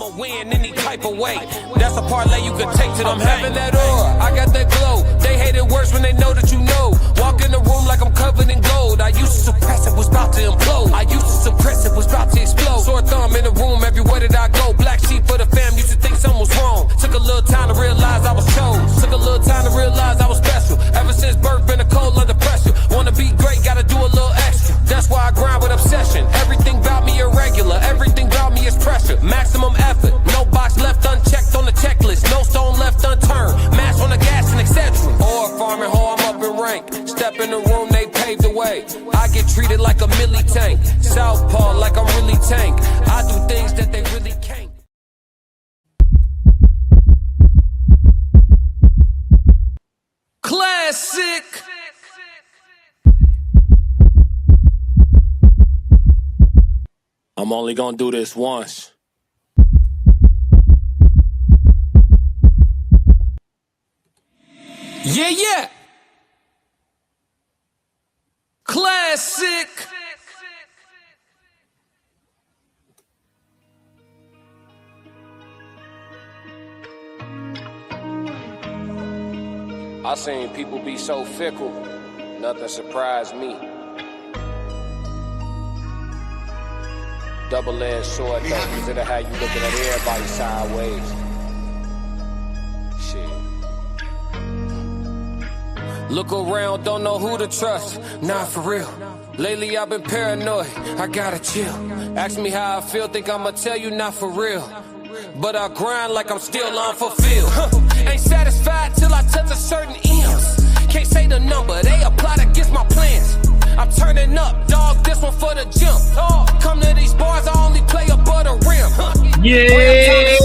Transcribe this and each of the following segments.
I'ma win any type of way. That's a parlay you can take to them. I'm having that aura, I got that glow. They hate it worse when they know that you know. Walk in the room like I'm covered in gold. I used to suppress it, was about to implode. I used to suppress it, was about to explode. Sore thumb in the room everywhere that I go. Black sheep for the fam, used to think something was wrong. Took a little time to realize I was chose. Took a little time to realize I was special. Ever since birth, been a cold under pressure. Wanna be great, gotta do a little extra. That's why I grind with obsession. Everything about me irregular, everything about me is pressure. Maximum effort, no box left unchecked on the checklist. No stone left unturned, mash on the gas and etc. Or farming hoe, I'm up in rank. Step in the room, they paved the way. I get treated like a milli tank. Southpaw like I'm really tank. I do things that they really can't. Classic. I'm only gonna do this once. Yeah. Classic. I seen people be so fickle, nothing surprised me. Double-edged sword though, cause it'll have you looking at everybody sideways. Shit. Look around, don't know who to trust. Nah, for real. Lately I've been paranoid, I gotta chill. Ask me how I feel, think I'ma tell you not for real. But I grind like I'm still unfulfilled. Ain't satisfied till I touch a certain M's. Can't say the number, they applied against my plans. I'm turning up, dog, this one for the jump. Come to these bars, I only play above the rim. Yeah.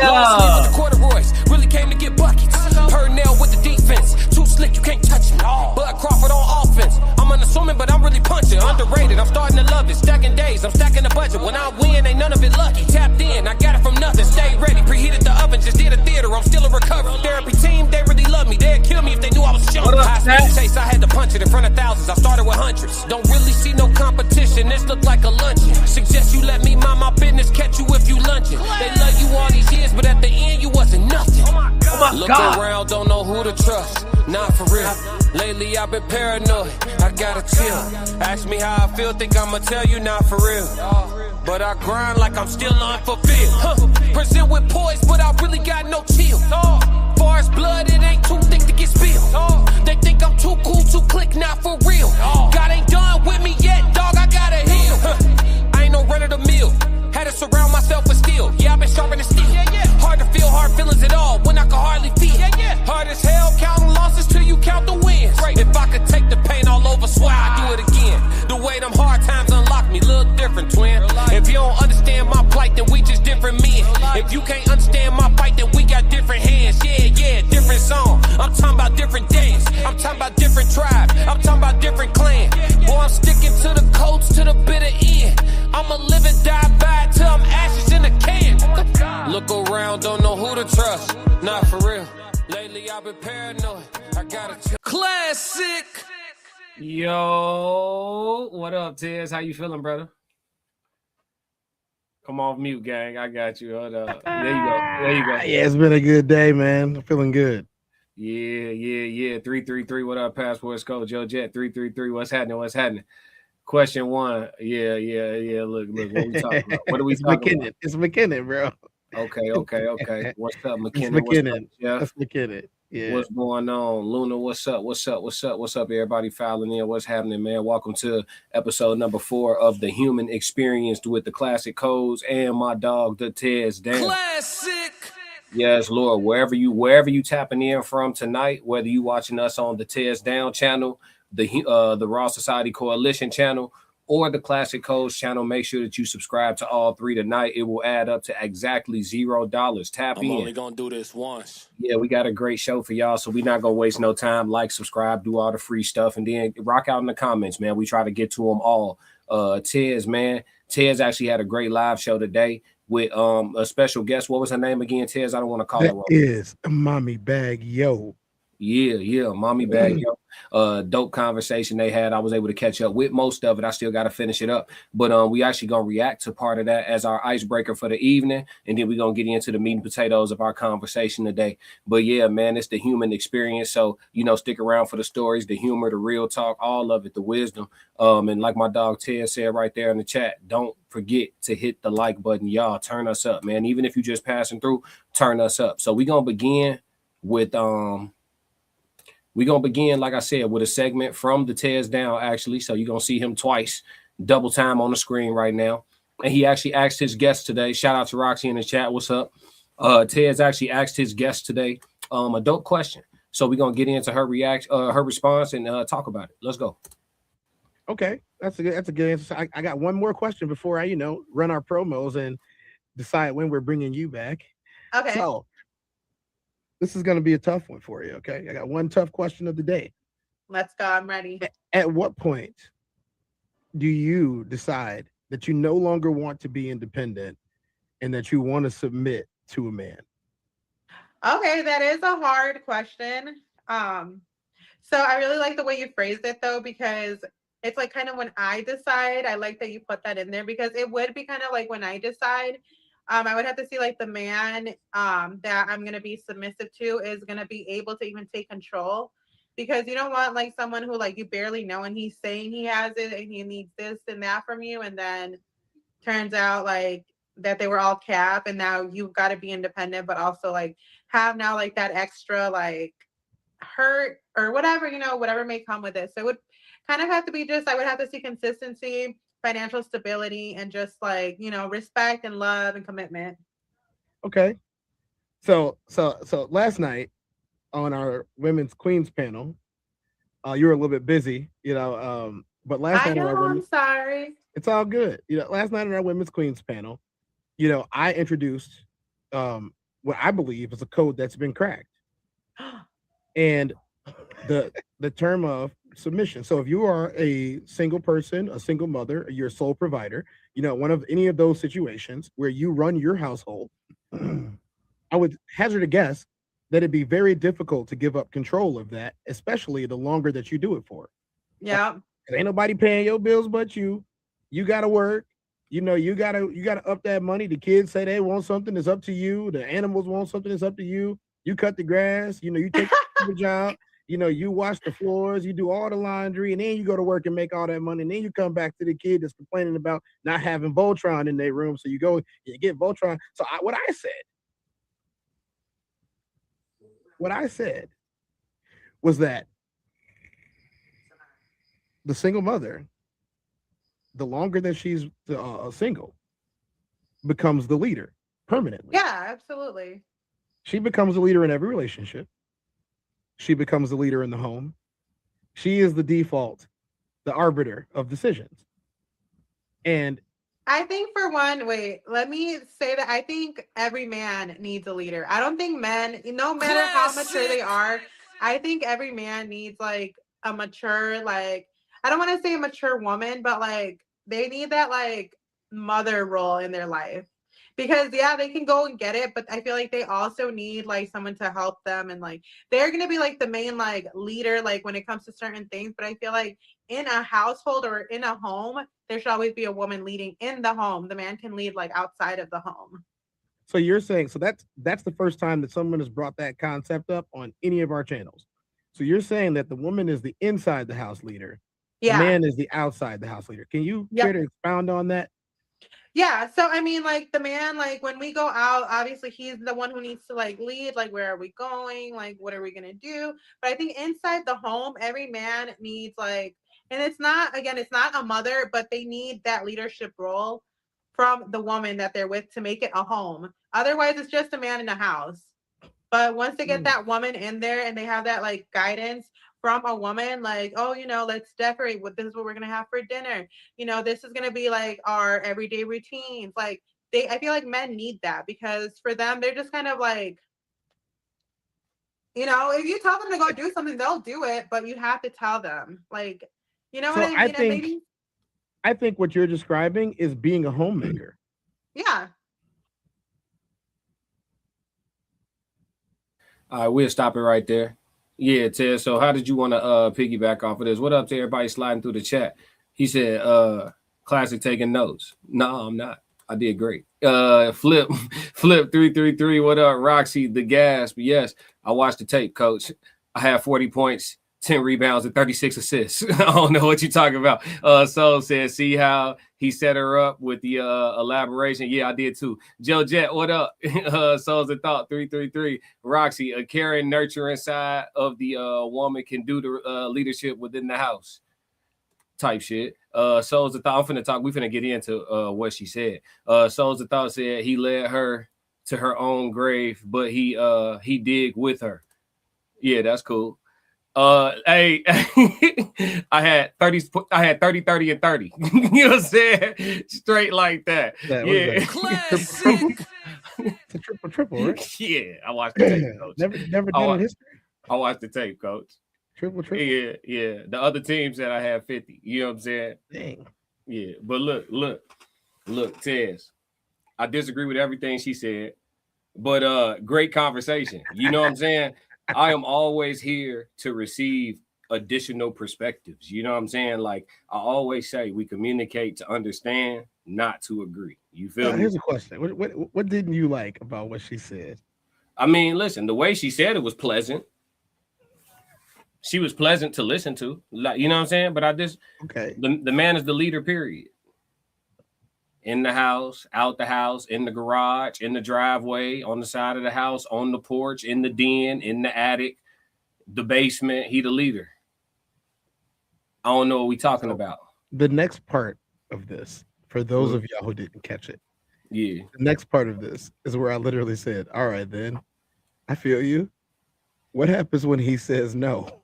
Lost with the corduroys, really came to get buckets. Purnell with the defense, too slick, you can't touch me. Bud Crawford on offense, I'm unassuming, but I'm really punching. Underrated, I'm starting to love it. Stacking days, I'm stacking the budget. When I win, ain't none of it lucky. Tapped in, I got it from nothing. Stay ready, preheated the oven, just did a theater. I'm still in recovery. Therapy team, they really love me. They'd kill me if they knew I was young. High speed chase, I had to punch it in front of thousands. I started with hundreds. Don't really see no competition, this look like a luncheon. Suggest you let me mind my business, catch you if you lunching. They love you all these years, but at the end you wasn't nothing. Look around, don't know who to trust. Not for real. Lately I've been paranoid, I gotta chill. Ask me how I feel, think I'ma tell you not for real. But I grind like I'm still unfulfilled. Present with poise, but I really got no chill. Far as blood, it ain't too thick to get spilled. They think I'm too cool to click, not for real. God ain't done with me yet, dog, I gotta heal. I ain't no run of the mill. Had to surround myself with steel. Yeah, I've been sharpening steel. Hard to feel hard feelings at all when I can hardly feel. Hard as hell, counting losses till you count the wins. If I could take the pain all over, swear I'd do it again. The way them hard times unlock me, little different, twin. If you don't understand my plight, then we just different men. If you can't understand my fight, then we got different hands. Yeah, different song. I'm talking about different dance. I'm talking about different tribe. I'm talking about different clan. Boy, I'm sticking to the codes to the bitter end. I'ma live and die by it till I'm ashes in a can. Look around, don't know who to trust. Not for real. Lately I've been paranoid. I gotta chill. Classic. Yo, what up, Tez? How you feeling, brother? Come off mute, gang. I got you. Hold up. There you go. Yeah, it's been a good day, man. I'm feeling good. Yeah. 333. What up, Passport Code? Joe Jet 333. What's happening? Question one. Yeah. Look. What we talking about? What are we talking about? It's McKinnon, bro. Okay. What's up, McKinnon? It's McKinnon. What's up, That's McKinnon. Yeah. What's going on? Luna, what's up? Everybody filing in. What's happening, man? Welcome to episode number 4 of The Human Experience with the Classic Codes and my dog, the TezDown. Classic. Yes, Lord. Wherever you tapping in from tonight, whether you watching us on the TezDown channel, the Raw Society Coalition channel, or the Classic Codes channel, make sure that you subscribe to all 3 tonight. It will add up to exactly $0. Tap in. I'm only gonna do this once. Yeah, we got a great show for y'all, so we're not gonna waste no time. Like, subscribe, do all the free stuff, and then rock out in the comments, man. We try to get to them all. Tez actually had a great live show today with a special guest. What was her name again, Tez? I don't want to call her wrong. Is Mommy Bag Yo. Yeah, mommy bag, yo. Dope conversation they had. I was able to catch up with most of it. I still got to finish it up, but we actually gonna react to part of that as our icebreaker for the evening, and then we're gonna get into the meat and potatoes of our conversation today. But yeah, man, it's the human experience. So stick around for the stories, the humor, the real talk, all of it, the wisdom. And like my dog Ted said right there in the chat, don't forget to hit the like button, y'all. Turn us up, man. Even if you just passing through, turn us up. So we're gonna begin with We're gonna begin, like I said, with a segment from the TezDown, actually. So you're gonna see him twice, double time on the screen right now. And he actually asked his guest today. Shout out to Roxy in the chat. What's up? Tez actually asked his guest today a dope question. So we're gonna get into her her response, and talk about it. Let's go. Okay, that's a good answer. I got one more question before I run our promos and decide when we're bringing you back. Okay. So this is going to be a tough one for you. Okay, I got one tough question of the day. Let's go. I'm ready. At what point do you decide that you no longer want to be independent and that you want to submit to a man? Okay, that is a hard question. So I really like the way you phrased it though, because it's like kind of when I decide. I like that you put that in there because it would be kind of like when I decide. I would have to see like the man that I'm gonna be submissive to is gonna be able to even take control, because you don't want like someone who like you barely know and he's saying he has it and he needs this and that from you, and then turns out like that they were all cap, and now you've got to be independent, but also like have now like that extra like hurt or whatever, whatever may come with it. So it would kind of have to be just, I would have to see consistency, financial stability, and just like, respect and love and commitment. Okay. So last night on our women's queens panel, you were a little bit busy, but last night on our I'm sorry. It's all good. Last night on our women's queens panel, I introduced what I believe is a code that's been cracked. And the term of submission. So if you are a single person, a single mother, you're a sole provider, one of any of those situations where you run your household, I would hazard a guess that it'd be very difficult to give up control of that, especially the longer that you do it for. Yeah. Ain't nobody paying your bills but you. You gotta work. You gotta up that money. The kids say they want something, it's up to you. The animals want something, it's up to you. You cut the grass, you take the job, you wash the floors, you do all the laundry, and then you go to work and make all that money, and then you come back to the kid that's complaining about not having Voltron in their room. So you go and you get Voltron. So what I said was that the single mother, the longer that she's single, becomes the leader permanently. Yeah, absolutely. She becomes the leader in every relationship. She becomes the leader in the home. She is the default, the arbiter of decisions. And I think for one, let me say that I think every man needs a leader. I don't think men, no matter how mature they are, I think every man needs like a mature, like, I don't want to say a mature woman, but like they need that like mother role in their life. Because yeah, they can go and get it, but I feel like they also need like someone to help them, and like they're gonna be like the main like leader like when it comes to certain things. But I feel like in a household or in a home, there should always be a woman leading in the home. The man can lead like outside of the home. So you're saying, so that's the first time that someone has brought that concept up on any of our channels. So you're saying that the woman is the inside the house leader, yeah, the man is the outside the house leader. Can you care to expound on that? Yeah, so I mean, like the man, like when we go out, obviously he's the one who needs to like lead, like where are we going, like what are we gonna do? But I think inside the home, every man needs like, and it's not a mother, but they need that leadership role from the woman that they're with to make it a home. Otherwise, it's just a man in a house. But once they get that woman in there and they have that like guidance from a woman, like, oh, let's decorate. This is what we're gonna have for dinner. This is gonna be like our everyday routines. Like I feel like men need that, because for them, they're just kind of like, if you tell them to go do something, they'll do it, but you have to tell them, like, what I mean? I think what you're describing is being a homemaker. Yeah. All right, we'll stop it right there. Yeah, Ted. So how did you want to piggyback off of this? What up to everybody sliding through the chat? He said, Classic taking notes. No, I'm not. I did great. Flip 333. What up, Roxy? The Gasp. Yes, I watched the tape, coach. I had 40 points, 10 rebounds, and 36 assists. I don't know what you're talking about. Soul said, see how he set her up with the elaboration. Yeah, I did too. Joe Jet, what up? Souls of Thought 333. Roxy, a caring, nurturing side of the woman can do the leadership within the house. Type shit. Souls of Thought. I'm finna talk. We finna get into what she said. Souls of Thought said he led her to her own grave, but he dig with her. Yeah, that's cool. Hey, I had 30, 30, and 30. You know what I'm saying? Straight like that. Yeah. Classic. It's a triple, right? Yeah, I watched the tape, coach. Never done in history. I watched the tape, coach. Triple. Yeah. The other team said I had 50. You know what I'm saying? Dang. Yeah, but look, Tez. I disagree with everything she said, but great conversation. You know what I'm saying? I am always here to receive additional perspectives. You know what I'm saying? Like I always say, we communicate to understand, not to agree. You feel me? Here's a question. What didn't you like about what she said? I mean, listen, the way she said it was pleasant. She was pleasant to listen to. Like, you know what I'm saying? But the man is the leader, period. In the house, out the house, in the garage, in the driveway, on the side of the house, on the porch, in the den, in the attic, the basement. He the leader. I don't know what we talking about. The next part of this, for those of y'all who didn't catch it, yeah, the next part of this is where I literally said, all right, then, I feel you. What happens when he says no?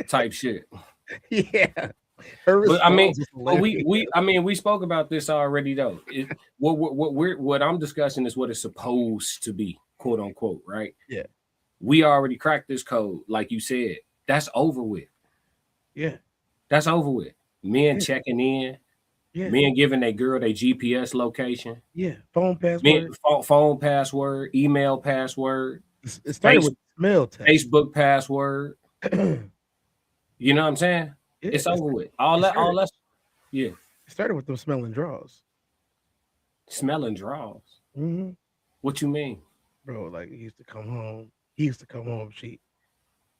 Type shit. Yeah. But I mean, we spoke about this already though. What I'm discussing is what it's supposed to be, quote unquote, right? Yeah. We already cracked this code, like you said. That's over with. Yeah. That's over with. Men checking in. Yeah. Men giving their girl their GPS location. Yeah. Phone password. Phone password. Email password. It started with smell test. Facebook password. You know what I'm saying? Yeah, it's over with. All that. Yeah. It started with them smelling draws. Smelling draws? Mm-hmm. What you mean? Bro, like he used to come home.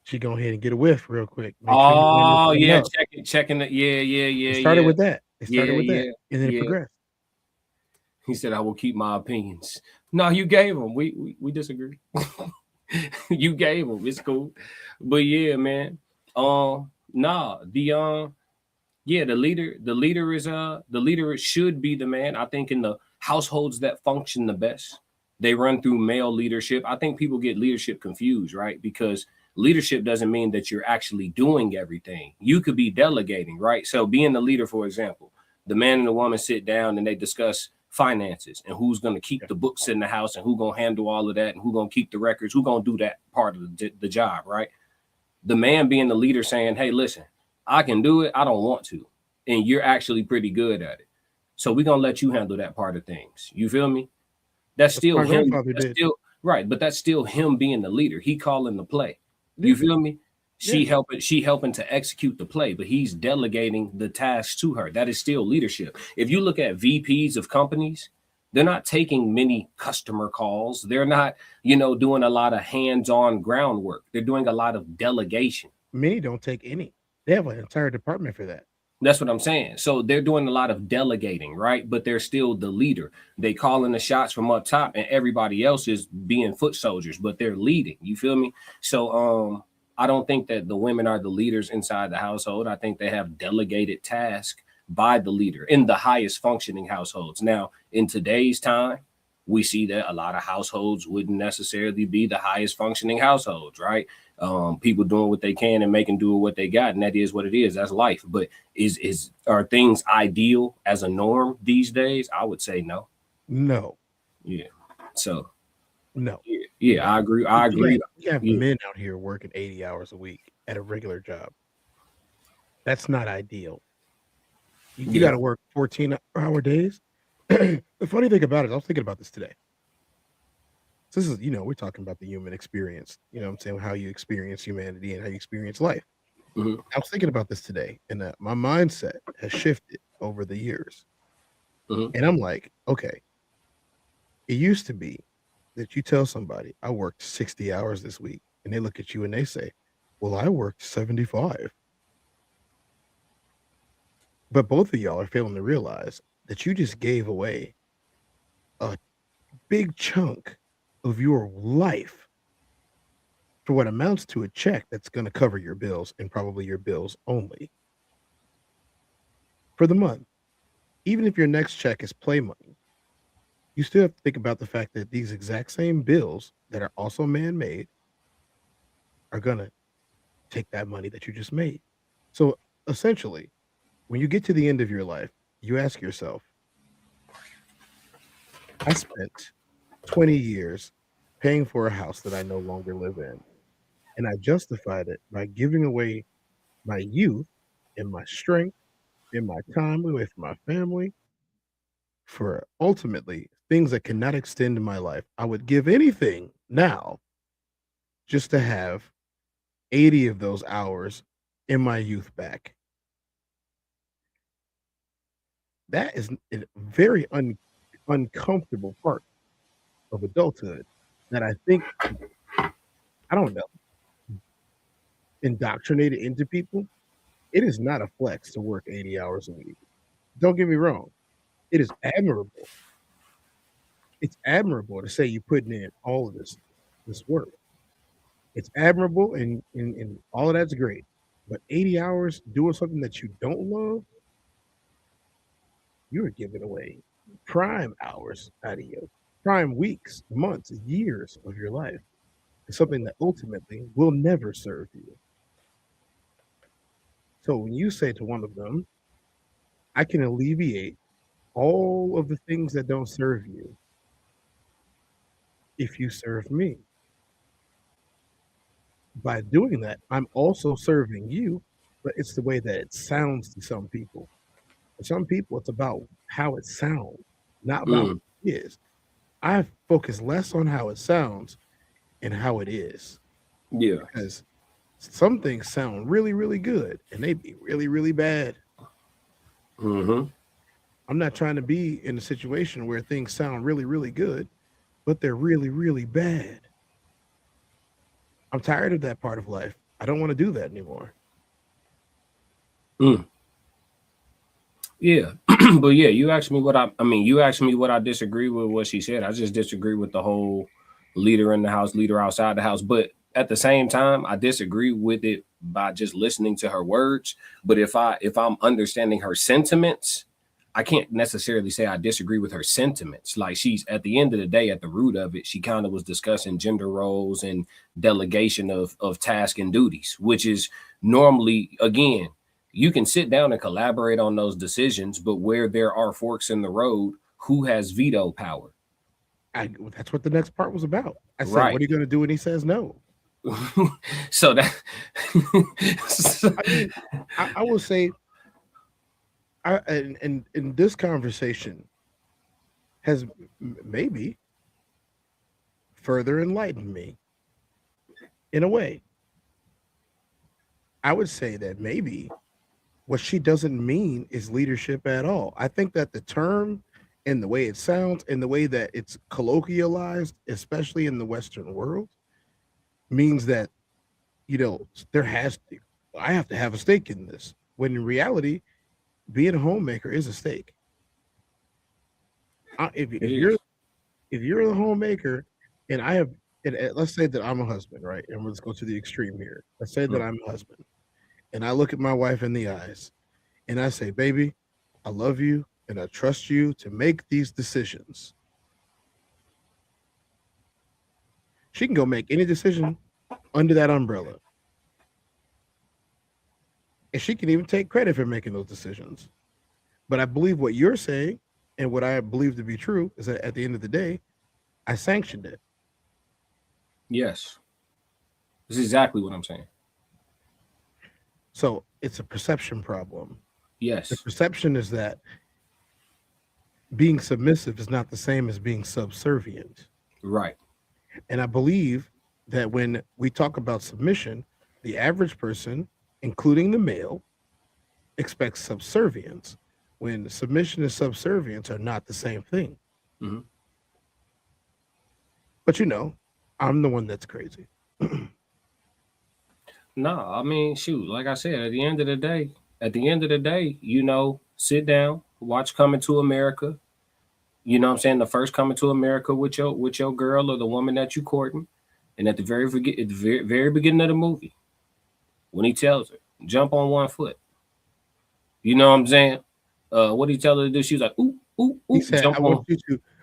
She go ahead and get a whiff real quick. Oh, yeah, checking it. Yeah. It started with that. And then it progressed. He said, I will keep my opinions. No, you gave them. We disagree. You gave them. It's cool. But yeah, man. The leader should be the man. I think in the households that function the best, they run through male leadership. I think people get leadership confused, right? Because leadership doesn't mean that you're actually doing everything. You could be delegating, right? So being the leader, for example, the man and the woman sit down and they discuss finances and who's going to keep the books in the house and who's going to handle all of that and who's going to keep the records, who's going to do that part of the job, right? The man being the leader saying, hey, listen, I can do it. I don't want to. And you're actually pretty good at it. So we're going to let you handle that part of things. You feel me? That's still him. Right. But that's still him being the leader. He calling the play. You feel me? She helping to execute the play, but he's delegating the task to her. That is still leadership. If you look at VPs of companies, they're not taking many customer calls. They're not, doing a lot of hands-on groundwork. They're doing a lot of delegation. Many don't take any. They have an entire department for that. That's what I'm saying. So they're doing a lot of delegating, right? But they're still the leader. They calling the shots from up top and everybody else is being foot soldiers, but they're leading. You feel me? So I don't think that the women are the leaders inside the household. I think they have delegated tasks by the leader in the highest functioning households. Now, in today's time, we see that a lot of households wouldn't necessarily be the highest functioning households, right? People doing what they can and making do with what they got, and that is what it is. That's life. But are things ideal as a norm these days? I would say no. No. Yeah. So no. Yeah, I agree. You have men out here working 80 hours a week at a regular job. That's not ideal. You got to work 14-hour days. The funny thing about it, I was thinking about this today. So this is, we're talking about the human experience. You know what I'm saying? How you experience humanity and how you experience life. Mhm. I was thinking about this today, and my mindset has shifted over the years. Mhm. And I'm like, okay, it used to be that you tell somebody, I worked 60 hours this week, and they look at you and they say, well, I worked 75. But both of y'all are failing to realize that you just gave away a big chunk of your life for what amounts to a check that's going to cover your bills and probably your bills only for the month. Even if your next check is play money, you still have to think about the fact that these exact same bills that are also man made are going to take that money that you just made. So essentially, when you get to the end of your life, you ask yourself, I spent 20 years paying for a house that I no longer live in. And I justified it by giving away my youth and my strength and my time away from my family for ultimately things that cannot extend in my life. I would give anything now just to have 80 of those hours in my youth back. That is a very uncomfortable part of adulthood that I think, I don't know, indoctrinated into people. It is not a flex to work 80 hours a week. Don't get me wrong. It is admirable. It's admirable to say you're putting in all of this work. It's admirable and all of that's great. But 80 hours doing something that you don't love, you're giving away prime hours out of you, prime weeks, months, years of your life. It's something that ultimately will never serve you. So when you say to one of them, I can alleviate all of the things that don't serve you if you serve me. By doing that, I'm also serving you, but it's the way that it sounds to some people. For some people, it's about how it sounds, not about Mm. what it is. I focus less on how it sounds and how it is Yeah. because some things sound really, really good and they be really, really bad. Mhm. I'm not trying to be in a situation where things sound really, really good, but they're really, really bad. I'm tired of that part of life. I don't want to do that anymore. Mm. Yeah. But yeah, you asked me what I mean, you asked me what I disagree with what she said. I just disagree with the whole leader in the house, leader outside the house. But at the same time, I disagree with it by just listening to her words. But if I'm understanding her sentiments, I can't necessarily say I disagree with her sentiments. Like, she's, at the end of the day, at the root of it, she kind of was discussing gender roles and delegation of task and duties, which is normally, again, you can sit down and collaborate on those decisions, but where there are forks in the road, who has veto power? That's what the next part was about. I said, Right. "What are you going to do?" when he says no? So that I mean, I will say, and this conversation has maybe further enlightened me in a way. I would say that maybe what she doesn't mean is leadership at all. I think that the term and the way it sounds and the way that it's colloquialized, especially in the Western world, means that, there has to, I have to have a stake in this. When in reality, being a homemaker is a stake. If it if you're is. if you're the homemaker, and I have, and let's say that I'm a husband, right? And let's go to the extreme here. Let's say that Mm. I'm a husband, and I look at my wife in the eyes, and I say, "Baby, I love you, and I trust you to make these decisions." She can go make any decision under that umbrella, and she can even take credit for making those decisions. But I believe what you're saying, and what I believe to be true, is that at the end of the day, I sanctioned it. Yes. This is exactly what I'm saying. So it's a perception problem. The Yes. perception is that being submissive is not the same as being subservient. Right. And I believe that when we talk about submission, the average person, including the male, expects subservience when submission and subservience are not the same thing. Mhm. But I'm the one that's crazy. No, I mean, shoot, like I said, at the end of the day, sit down, watch Coming to America. You know what I'm saying? The first Coming to America with your girl or the woman that you courting. And at the very beginning of the movie, when he tells her, jump on one foot. You know what I'm saying? What did he tell her to do? She was like, ooh, ooh, ooh, He said, jump on.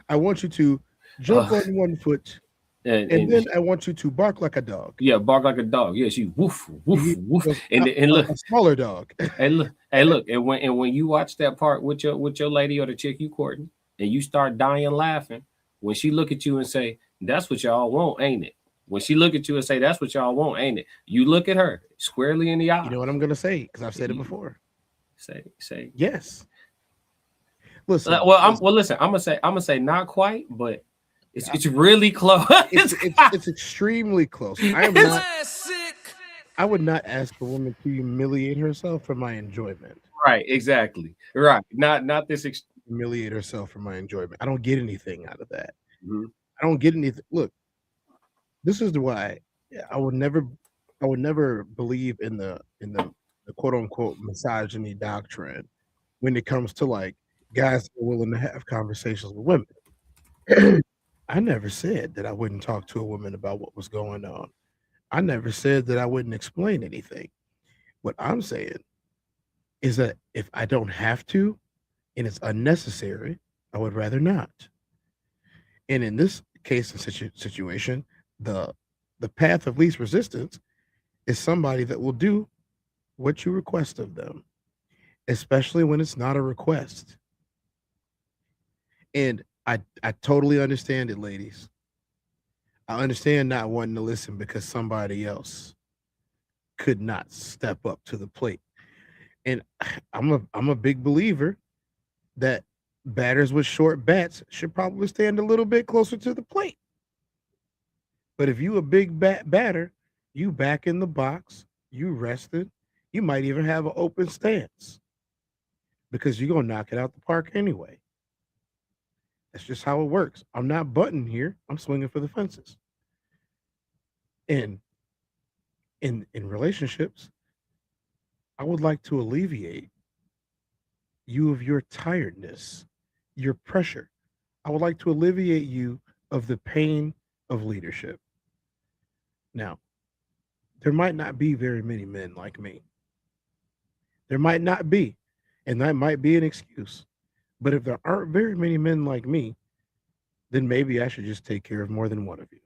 I want you to jump on one foot, and then I want you to bark like a dog. Yeah, bark like a dog. Yeah, she woof, woof, woof. And look, a smaller dog. Hey, look, and when you watch that part with your lady or the chick you courting, and you start dying laughing, when she look at you and say, that's what y'all want, ain't it? When she look at you and say, that's what y'all want, ain't it? You look at her squarely in the eye. You know what I'm gonna say? Because I've said it before. Say yes. Listen. Listen. I'm gonna say not quite, but it's really close. it's extremely close. I would not ask a woman to humiliate herself for my enjoyment. Right, exactly. Right. Not this humiliate herself for my enjoyment. I don't get anything out of that. Mm-hmm. I don't get anything. Look, this is why I would never believe in the quote unquote misogyny doctrine when it comes to like guys who are willing to have conversations with women. I never said that I wouldn't talk to a woman about what was going on. I never said that I wouldn't explain anything. What I'm saying is that if I don't have to and it's unnecessary, I would rather not. And in this case and situation, the path of least resistance is somebody that will do what you request of them, especially when it's not a request. And I totally understand it, ladies. I understand not wanting to listen because somebody else could not step up to the plate. And I'm a big believer that batters with short bats should probably stand a little bit closer to the plate. But if you a big batter, you back in the box, you rested, you might even have an open stance because you're going to knock it out the park anyway. That's just how it works. I'm not butting here. I'm swinging for the fences. And in relationships, I would like to alleviate you of your tiredness, your pressure. I would like to alleviate you of the pain of leadership. Now, there might not be very many men like me. There might not be, and that might be an excuse. But if there aren't very many men like me, then maybe I should just take care of more than one of you.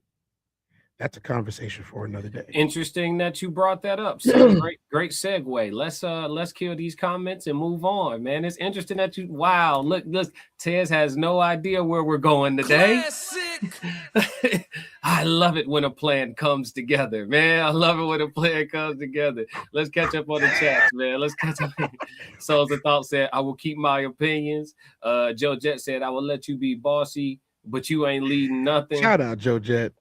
That's a conversation for another day. Interesting that you brought that up. So great segue. Let's kill these comments and move on, man. It's interesting that you. Wow, look, Tez has no idea where we're going today. Classic. I love it when a plan comes together, man. I love it when a plan comes together. Let's catch up on the chats, man. Let's catch up. Souls of Thought said, "I will keep my opinions." Joe Jet said, "I will let you be bossy, but you ain't leading nothing." Shout out Joe Jet.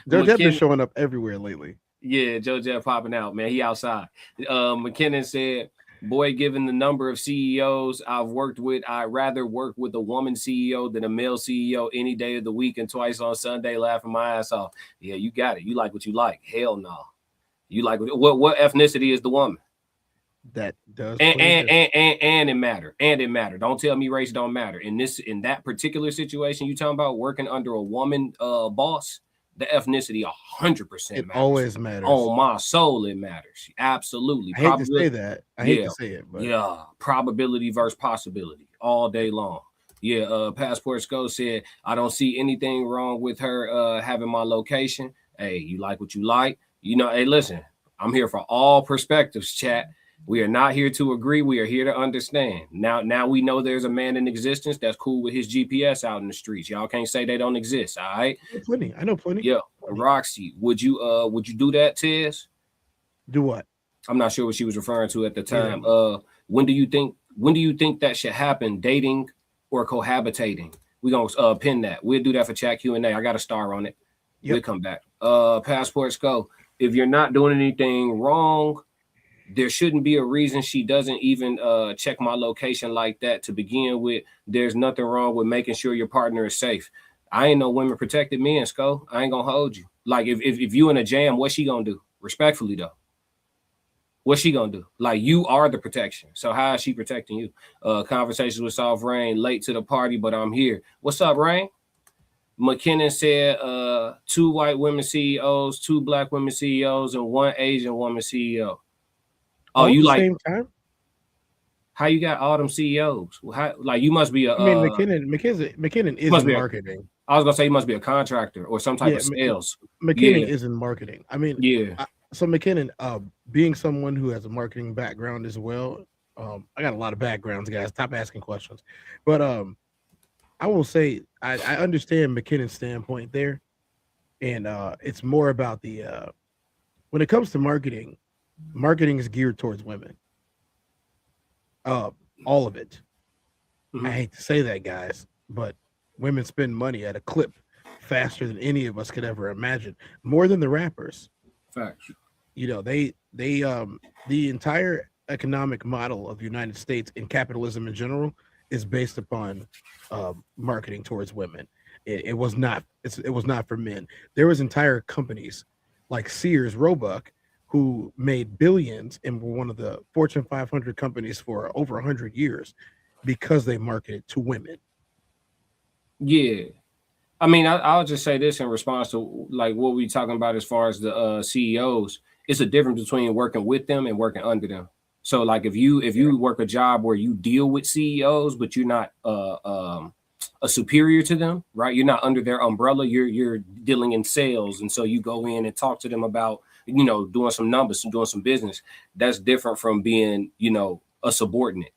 Joe Jet been showing up everywhere lately. Yeah, Joe Jet popping out, man. He outside. McKinnon said, "Boy, given the number of CEOs I've worked with, I'd rather work with a woman CEO than a male CEO any day of the week and twice on Sunday, laughing my ass off." Yeah, you got it. You like what you like. Hell no. You like what ethnicity is the woman? That does and it matter. And it matter. Don't tell me race don't matter. In that particular situation you talking about, working under a woman boss, the ethnicity 100% matters. It always matters. On my soul, it matters. Absolutely. I hate to say that. I hate to say it, but yeah, probability versus possibility all day long. Yeah, Passport Sco said, "I don't see anything wrong with her having my location." Hey, you like what you like. Hey, listen, I'm here for all perspectives, chat. We are not here to agree. We are here to understand. Now we know there's a man in existence that's cool with his GPS out in the streets. Y'all can't say they don't exist. All right. I know plenty. Yeah. Roxy, would you do that, Tez? Do what? I'm not sure what she was referring to at the time. Yeah. When do you think that should happen? Dating or cohabitating? We're gonna pin that. We'll do that for chat Q&A. I got a star on it. Yep. We'll come back. Passports go. If you're not doing anything wrong, there shouldn't be a reason she doesn't even check my location like that to begin with. There's nothing wrong with making sure your partner is safe. I ain't no women protected men, Sco. I ain't gonna hold you. Like if you in a jam, what's she gonna do? Respectfully though. What's she gonna do? Like you are the protection. So how is she protecting you? Conversations with Soft Rain, late to the party, but I'm here. What's up, Rain? McKinnon said 2 white women CEOs, 2 black women CEOs, and 1 Asian woman CEO. Oh, All at you the like same time? how you got all them CEOs? How, like you must be a I mean, McKinnon is must in be a- marketing. I was gonna say you must be a contractor or some type Yeah, of sales. McKinnon Yeah. is in marketing. I mean, Yeah. so McKinnon, being someone who has a marketing background as well, I got a lot of backgrounds, guys. Stop asking questions. But I will say I understand McKinnon's standpoint there, and it's more about the when it comes to marketing, marketing is geared towards women. All of it. Mhm. I hate to say that, guys, but women spend money at a clip faster than any of us could ever imagine, more than the rappers. Facts. You know, the entire economic model of the United States and capitalism in general is based upon marketing towards women. It was not it was not for men. There was entire companies like Sears, Roebuck, who made billions and were one of the Fortune 500 companies for over 100 years because they marketed to women. Yeah. I mean, I'll just say this in response to like what we talking about as far as the CEOs. It's a difference between working with them and working under them. So, like, if you work a job where you deal with CEOs, but you're not a superior to them, right? You're not under their umbrella. You're dealing in sales, and so you go in and talk to them about doing some numbers and doing some business. That's different from being a subordinate.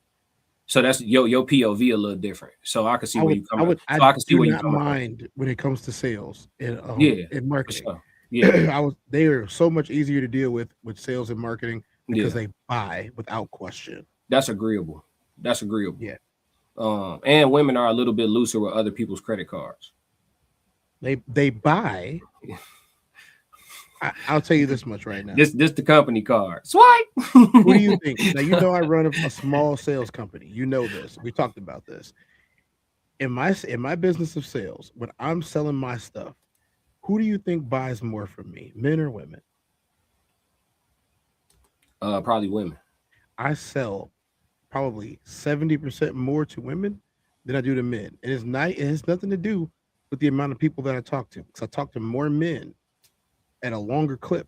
So that's your POV a little different. So I can see where you come from. I So I can see do where you not coming from. mind when it comes to sales and Yeah, and for marketing. sure. Yeah, They are so much easier to deal with sales and marketing because yeah. they buy without question. That's agreeable. That's agreeable. Yeah, And women are a little bit looser with other people's credit cards. they buy. I'll tell you this much right now. This the company card. Swipe. Who do you think? Now you know I run a small sales company. You know this. We talked about this. In my business of sales, when I'm selling my stuff, who do you think buys more from me, men or women? Probably women. I sell probably 70% more to women than I do to men. And it's not, it has nothing to do with the amount of people that I talk to. Because I talk to more men at a longer clip.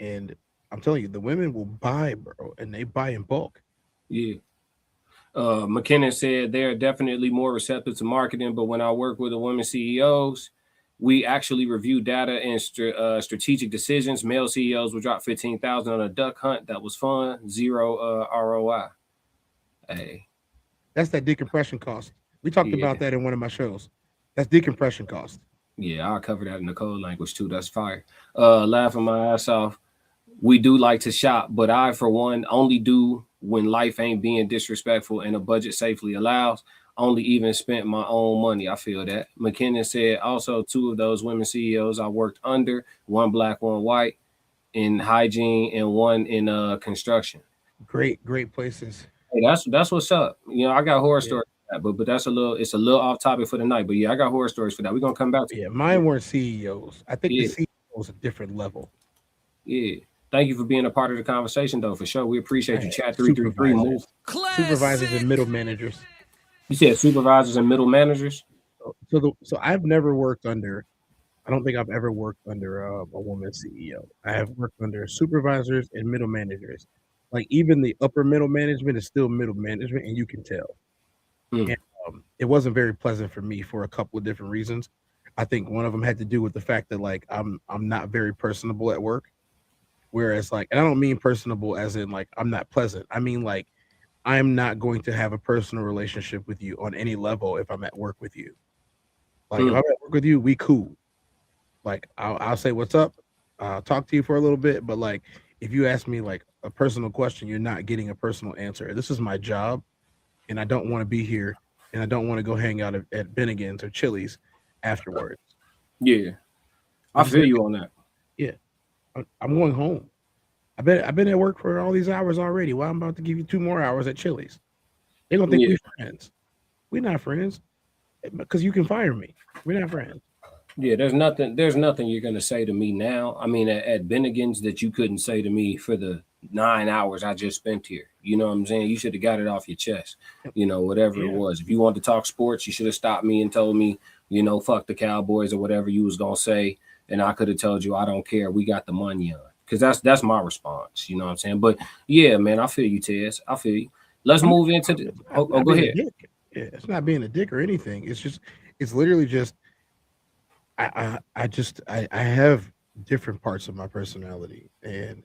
And I'm telling you, the women will buy, bro, and they buy in bulk. Yeah. McKinnon said they're definitely more receptive to marketing, but when I work with the women CEOs, we actually review data and strategic decisions. Male CEOs will drop 15,000 on a duck hunt. That was fun. Zero ROI. Hey, That's that decompression cost. We talked yeah, about that in one of my shows. That's decompression cost. yeah. I'll cover that in the code language too. That's fire. Laughing my ass off. We do like to shop, but I, for one, only do when life ain't being disrespectful and a budget safely allows. Only even spent my own money. I feel that. McKinnon said also 2 of those women CEOs I worked under, 1 black, 1 white, in hygiene and 1 in construction. Great places. Hey, that's what's up. I got horror Yeah. stories for that, but it's a little off topic for the night. But yeah, I got horror stories for that. We're gonna come back to Yeah, it. mine weren't CEOs. I think the Yeah, CEO is a different level. yeah. Thank you for being a part of the conversation, though, for sure. We appreciate you. Right. Chat 333 move. Supervisors and middle managers. You said supervisors and middle managers. So I've never worked under. I don't think I've ever worked under a woman CEO. I have worked under supervisors and middle managers. Like even the upper middle management is still middle management, and you can tell. Hmm. And it wasn't very pleasant for me for a couple of different reasons. I think one of them had to do with the fact that like I'm not very personable at work. Whereas like, and I don't mean personable as in like I'm not pleasant. I mean like I'm not going to have a personal relationship with you on any level if I'm at work with you. Like if Hmm. I'm at work with you, we cool. Like I'll say what's up. I'll talk to you for a little bit, but like if you ask me like a personal question, you're not getting a personal answer. This is my job, and I don't want to be here, and I don't want to go hang out at Bennigan's or Chili's afterwards. Yeah. I feel you on that. Yeah, I'm going home. I've been at work for all these hours already. Well, I'm about to give you 2 more hours at Chili's. They're gonna think Yeah. we're friends. We're not friends because you can fire me. We're not friends. Yeah, there's nothing you're gonna say to me now. I mean, at Bennigan's that you couldn't say to me for the 9 hours I just spent here. You know what I'm saying? You should have got it off your chest. You know, whatever it Yeah. was. If you wanted to talk sports, you should have stopped me and told me, you know, fuck the Cowboys or whatever you was gonna say, and I could have told you I don't care. We got the money on. Because that's my response. You know what I'm saying? But yeah, man, I feel you, Tez. I feel you. Let's move into the. Not Go being a ahead. dick. Yeah, it's not being a dick or anything. It's literally just I have different parts of my personality, and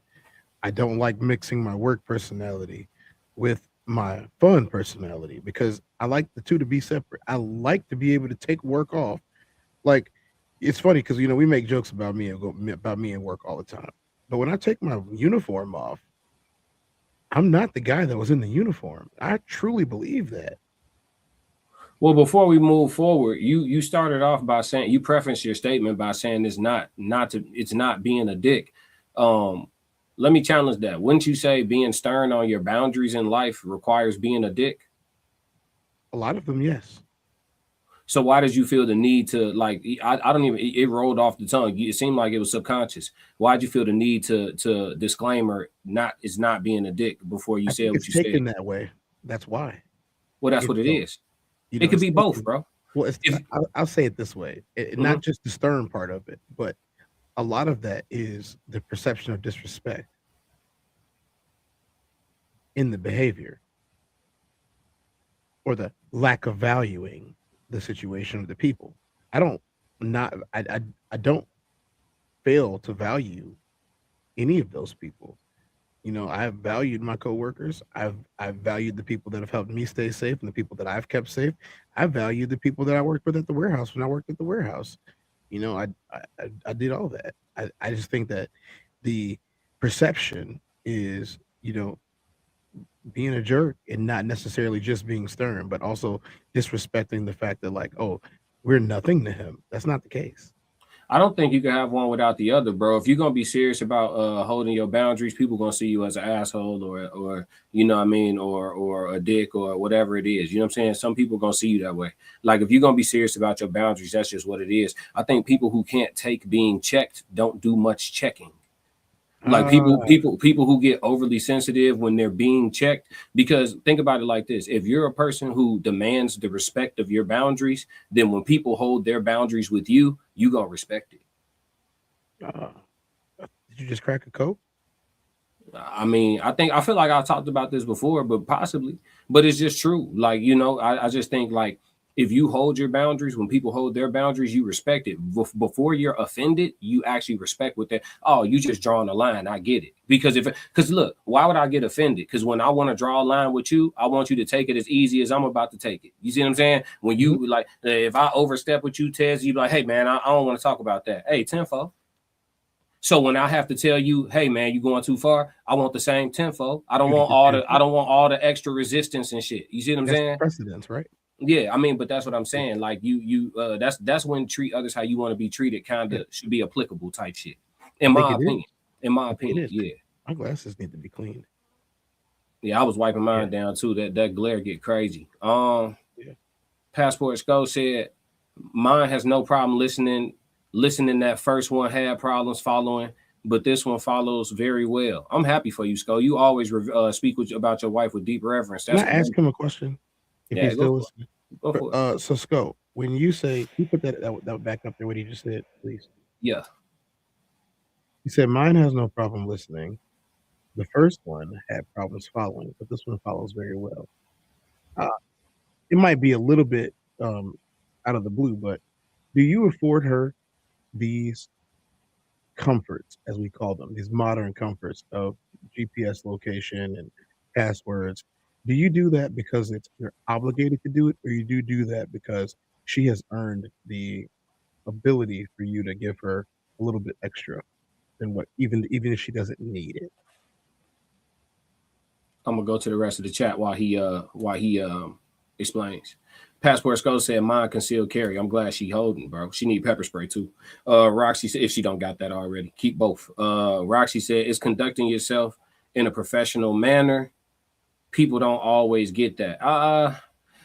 I don't like mixing my work personality with my fun personality because I like the two to be separate. I like to be able to take work off. Like it's funny because we make jokes about me and work all the time. But when I take my uniform off, I'm not the guy that was in the uniform. I truly believe that. Well, before we move forward, you started off by saying you prefaced your statement by saying it's not being a dick. Let me challenge that. Wouldn't you say being stern on your boundaries in life requires being a dick? A lot of them, yes. So why did you feel the need to like? I don't even. It rolled off the tongue. It seemed like it was subconscious. Why did you feel the need to disclaimer it's not being a dick before you I said think what it's you taken said? that way. That's why. Well, that's It's what it both. is. You It know, could it's be both, taken. bro. Well, If I'll say it this way: not Mhm. just the stern part of it, but a lot of that is the perception of disrespect in the behavior or the lack of valuing the situation of the people. I don't not I don't fail to value any of those people. I've valued my coworkers. I've valued the people that have helped me stay safe and the people that I've kept safe. I've valued the people that I worked with at the warehouse when I worked at the warehouse. I did all that. I just think that the perception is, being a jerk and not necessarily just being stern, but also disrespecting the fact that like, oh, we're nothing to him. That's not the case. I don't think you can have one without the other, bro. If you're gonna be serious about holding your boundaries, people gonna see you as an asshole or you know what I mean, or a dick or whatever it is. You know what I'm saying? Some people gonna see you that way. Like if you're gonna be serious about your boundaries, that's just what it is. I think people who can't take being checked don't do much checking. Like Uh, people who get overly sensitive when they're being checked, because think about it like this: if you're a person who demands the respect of your boundaries, then when people hold their boundaries with you gonna respect it. uh, did you just crack a coke? I mean, I feel like I talked about this before, but possibly, but it's just true. Like, I just think like if you hold your boundaries, when people hold their boundaries, you respect it. Before you're offended, you actually respect what they oh, you just drawing a line. I get it. Because look, why would I get offended? Because when I want to draw a line with you, I want you to take it as easy as I'm about to take it. You see what I'm saying? When Mhm. you like if I overstep with you, Tez, you be like, hey man, I don't want to talk about that. Hey, tenfold. So when I have to tell you, hey man, you going too far, I want the same tempo. I don't You to want get all ten the I foot. don't want all the extra resistance and shit. You see what I'm That's the saying? precedence, right? Yeah, I mean, but that's what I'm Yeah, saying. Like that's when treat others how you want to be treated kind yeah. of should be applicable type shit. I In think my it is. opinion. In my I think it opinion, is. yeah. My glasses need to be cleaned. Yeah, I was wiping Yeah, mine down too. That glare get crazy. yeah. Passport Skull said mine has no problem listening that first one had problems following, but this one follows very well. I'm happy for you, Skull. You always speak about your wife with deep reverence. Can That's I ask great. him a question if Yeah, he's go still for listening? it. Go for it. So Sco, when you say you put that back up there, what he just said, please. Yeah. He said mine has no problem listening. The first one had problems following, but this one follows very well. Uh, it might be a little bit out of the blue, but do you afford her these comforts, as we call them, these modern comforts of GPS location and passwords? Do you do that because you're obligated to do it, or you do that because she has earned the ability for you to give her a little bit extra than what even if she doesn't need it? I'm gonna go to the rest of the chat while he explains. Passport Skull said mine concealed carry. I'm glad she holding, bro. She need pepper spray too. Roxy said if she don't got that already, keep both. Roxy said it's conducting yourself in a professional manner. People don't always get that.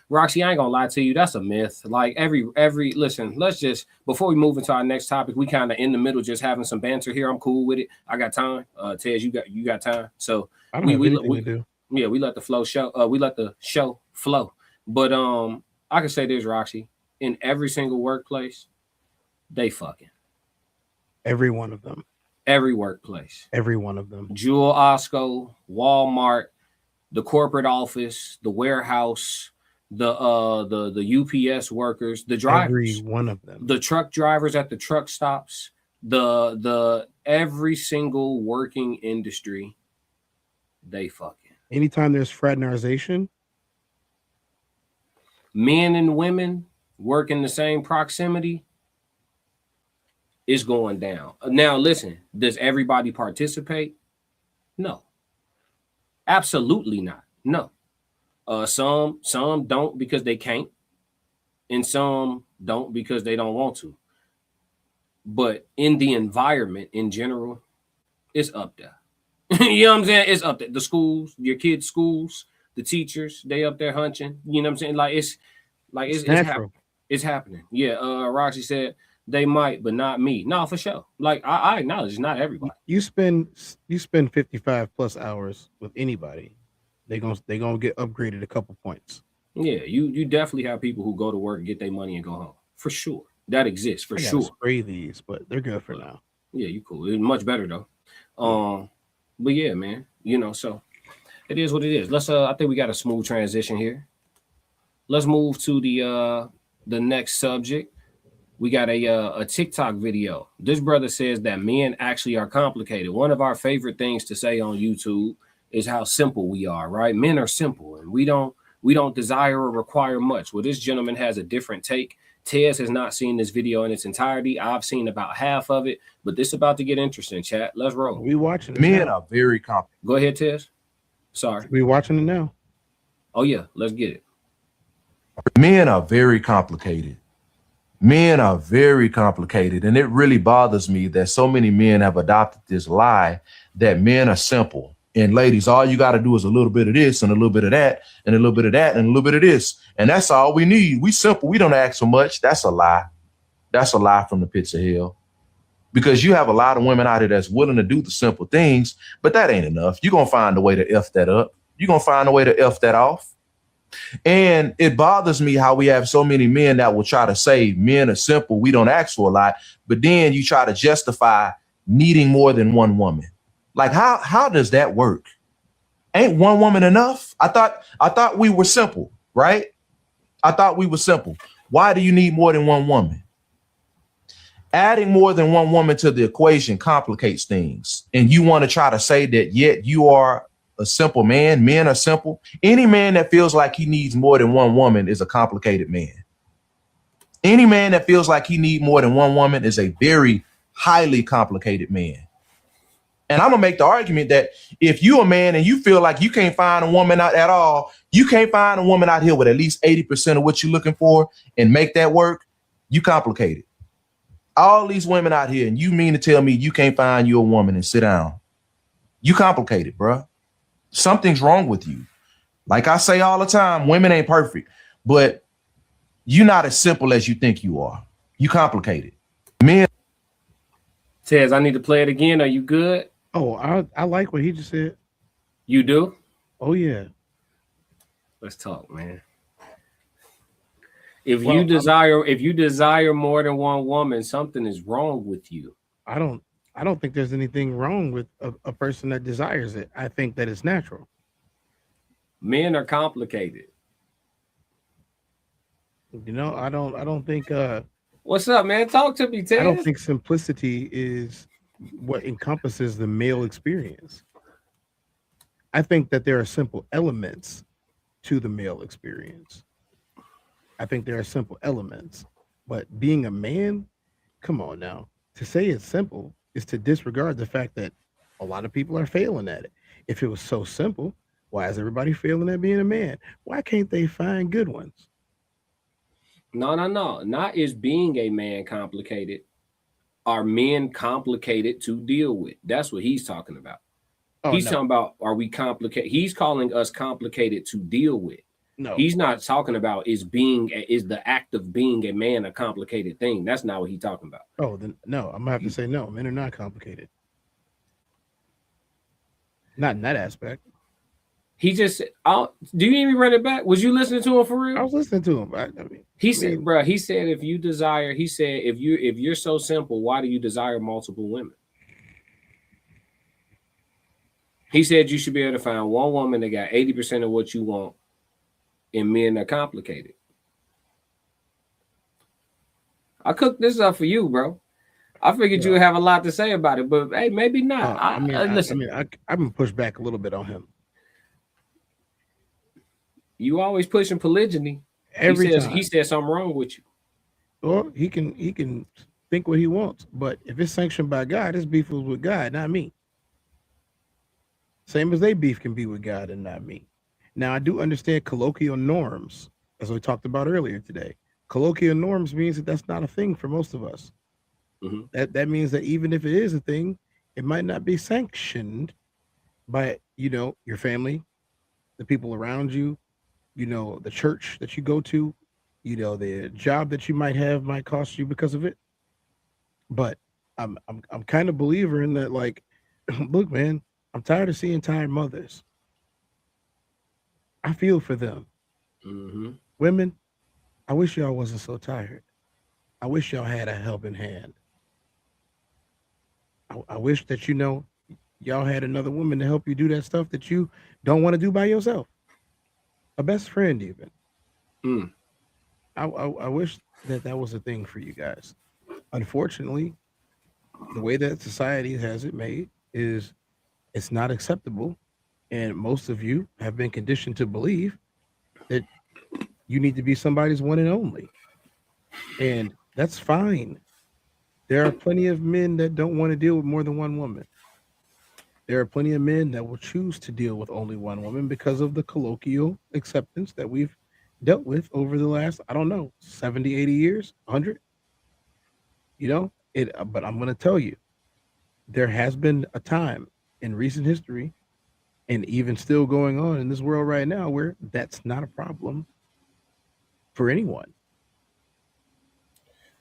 Roxy, I ain't gonna lie to you. That's a myth. Like every listen, let's just before we move into our next topic, we kind of in the middle just having some banter here. I'm cool with it. I got time. Tez, you got time. So I don't have anything to do. Yeah, we let the flow show. We let the show flow. But I can say this, Roxy. In every single workplace, they fucking. Every one of them. Every workplace. Every one of them. Jewel Osco, Walmart, the corporate office, the warehouse, the UPS workers, the drivers. Every one of them. The truck drivers at the truck stops, the every single working industry, they fucking. Anytime there's fraternization, men and women work in the same proximity, it's going down. Now, listen, does everybody participate? No. Absolutely not. No. Some don't because they can't, and some don't because they don't want to. But in the environment in general, it's up there. You know what I'm saying? It's up there. The schools, your kids' schools, the teachers, they up there hunching. You know what I'm saying? It's natural. It's happening. Yeah. Roxy said they might, but not me. No, for sure. Like I acknowledge it's not everybody. You spend 55 plus hours with anybody, they gonna get upgraded a couple points. Yeah, you definitely have people who go to work, get their money, and go home. For sure. That exists for sure. Spray these, but they're good for now. Yeah, you cool. It's much better though. But yeah, man, so it is what it is. Let's I think we got a smooth transition here. Let's move to the next subject. We got a TikTok video. This brother says that men actually are complicated. One of our favorite things to say on YouTube is how simple we are, right? Men are simple and we don't desire or require much. Well, this gentleman has a different take. Tez has not seen this video in its entirety. I've seen about half of it, but this is about to get interesting, chat. Let's roll. We watching it. Men now. are very complicated. Go ahead, Tez. Sorry. We watching it now. Oh yeah, let's get it. Men are very complicated. Men are very complicated. And it really bothers me that so many men have adopted this lie that men are simple. And ladies, all you got to do is a little bit of this and a little bit of that and a little bit of that and a little bit of this. And that's all we need. We simple. We don't ask for much. That's a lie. That's a lie from the pits of hell. Because you have a lot of women out here that's willing to do the simple things, but that ain't enough. You're going to find a way to F that up. You're going to find a way to F that off. And it bothers me how we have so many men that will try to say men are simple. We don't ask for a lot. But then you try to justify needing more than one woman. Like, how does that work? Ain't one woman enough? I thought we were simple, right? I thought we were simple. Why do you need more than one woman? Adding more than one woman to the equation complicates things. And you want to try to say that yet you are a simple man. Men are simple. Any man that feels like he needs more than one woman is a complicated man. Any man that feels like he needs more than one woman is a very highly complicated man. And I'm going to make the argument that if you're a man and you feel like you can't find a woman out at all, you can't find a woman out here with at least 80% of what you're looking for and make that work, you complicated. All these women out here, and you mean to tell me you can't find you a woman and sit down? You complicated, bro. Something's wrong with you. Like I say all the time, women ain't perfect, but you're not as simple as you think you are. You complicated. Men. Tez, I need to play it again. Are you good? Oh, I like what he just said. You do? Oh yeah. Let's talk, man. If you desire more than one woman, something is wrong with you. I don't think there's anything wrong with a person that desires it. I think that it's natural. Men are complicated. I don't think what's up, man? Talk to me, Tez. I don't think simplicity is what encompasses the male experience. I think that there are simple elements to the male experience. I think there are simple elements, but being a man, come on now. To say it's simple is to disregard the fact that a lot of people are failing at it. If it was so simple, why is everybody failing at being a man? Why can't they find good ones? No. Not is being a man complicated. Are men complicated to deal with? That's what he's talking about. Oh, He's no. talking about, are we complicated? He's calling us complicated to deal with. No. He's not talking about is the act of being a man a complicated thing. That's not what he's talking about. Oh, then no. I'm gonna have to say no. Men are not complicated. Not in that aspect. He just, do you even run it back? Was you listening to him for real? I was listening to him. He said, bro, he said, if you're so simple, why do you desire multiple women? He said you should be able to find one woman that got 80% of what you want, and men are complicated. I cooked this up for you, bro. I figured you would have a lot to say about it, but hey, maybe not. Listen. I've been pushed back a little bit on him. You always pushing polygyny. He said something wrong with you. Well, he can think what he wants, but if it's sanctioned by God, his beef was with God, not me. Same as they beef can be with God and not me. Now, I do understand colloquial norms, as we talked about earlier today. Colloquial norms means that that's not a thing for most of us. Mm-hmm. That means that even if it is a thing, it might not be sanctioned by, your family, the people around you, the church that you go to, the job that you might have might cost you because of it. But I'm kind of believer in that, like, look, man, I'm tired of seeing tired mothers. I feel for them. Mm-hmm. Women, I wish y'all wasn't so tired. I wish y'all had a helping hand. I wish that, y'all had another woman to help you do that stuff that you don't want to do by yourself. A best friend, even. I wish that was a thing for you guys. Unfortunately, the way that society has it made is it's not acceptable. And most of you have been conditioned to believe that you need to be somebody's one and only. And that's fine. There are plenty of men that don't want to deal with more than one woman. There are plenty of men that will choose to deal with only one woman because of the colloquial acceptance that we've dealt with over the last, 70, 80 years, 100. But I'm going to tell you, there has been a time in recent history, and even still going on in this world right now, where that's not a problem for anyone.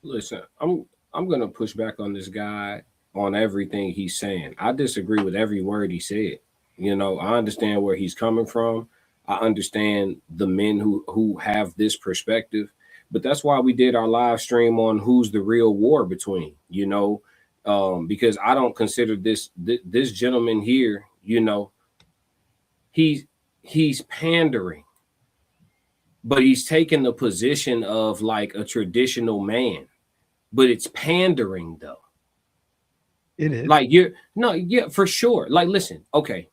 Listen, I'm going to push back on this guy on everything he's saying. I disagree with every word he said. I understand where he's coming from. I understand the men who have this perspective, but that's why we did our live stream on who's the real war between, because I don't consider this gentleman here, he's pandering, but he's taking the position of like a traditional man, but it's pandering though. It is. Like for sure. Like, listen, okay.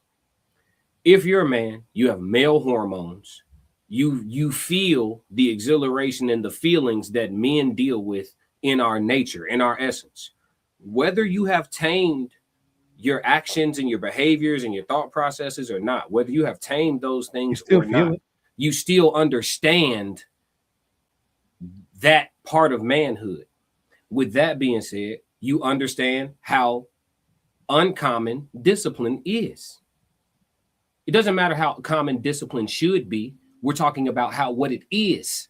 If you're a man, you have male hormones, you feel the exhilaration and the feelings that men deal with in our nature, in our essence. Whether you have tamed your actions and your behaviors and your thought processes or not, whether you have tamed those things or not, you still understand that part of manhood. With that being said, you understand how uncommon discipline is. It doesn't matter how common discipline should be. We're talking about what it is.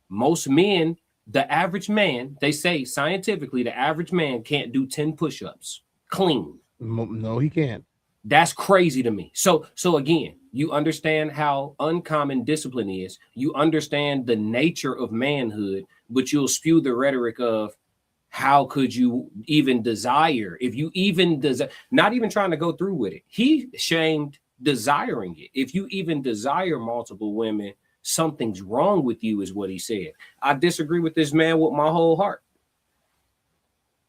Most men, the average man, they say scientifically, the average man can't do 10 push-ups clean. No, he can't. That's crazy to me. So again, you understand how uncommon discipline is. You understand the nature of manhood, but you'll spew the rhetoric of how could you even desire, if you even desire, not even trying to go through with it. He shamed desiring it. If you even desire multiple women, something's wrong with you, is what he said. I disagree with this man with my whole heart.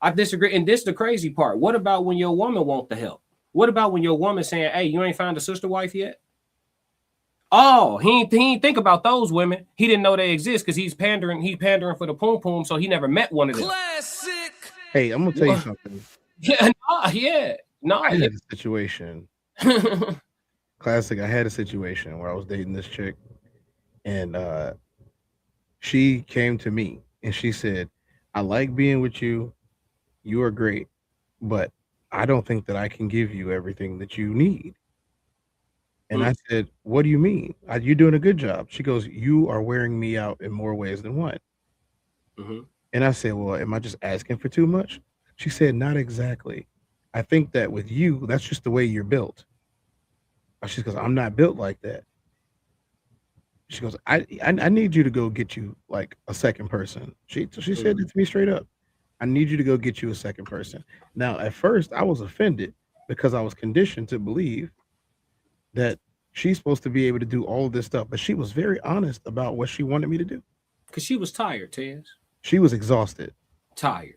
I disagree. And this is the crazy part. What about when your woman wants the help? What about when your woman saying, hey, you ain't found a sister wife yet? Oh, he ain't think about those women. He didn't know they exist because he's pandering for the poom poom, so he never met one of them. Classic. Hey, I'm gonna tell you something. I had a situation. Classic. I had a situation where I was dating this chick, and she came to me and she said, I like being with you. You are great, but I don't think that I can give you everything that you need. And I said, what do you mean? You're doing a good job. She goes, you are wearing me out in more ways than one. Mm-hmm. And I said, well, am I just asking for too much? She said, not exactly. I think that with you, that's just the way you're built. She goes, I'm not built like that. She goes, I need you to go get you like a second person. She said it to me straight up. I need you to go get you a second person. Now, at first, I was offended because I was conditioned to believe that she's supposed to be able to do all of this stuff, but she was very honest about what she wanted me to do. Because she was tired, Tez. She was exhausted. Tired.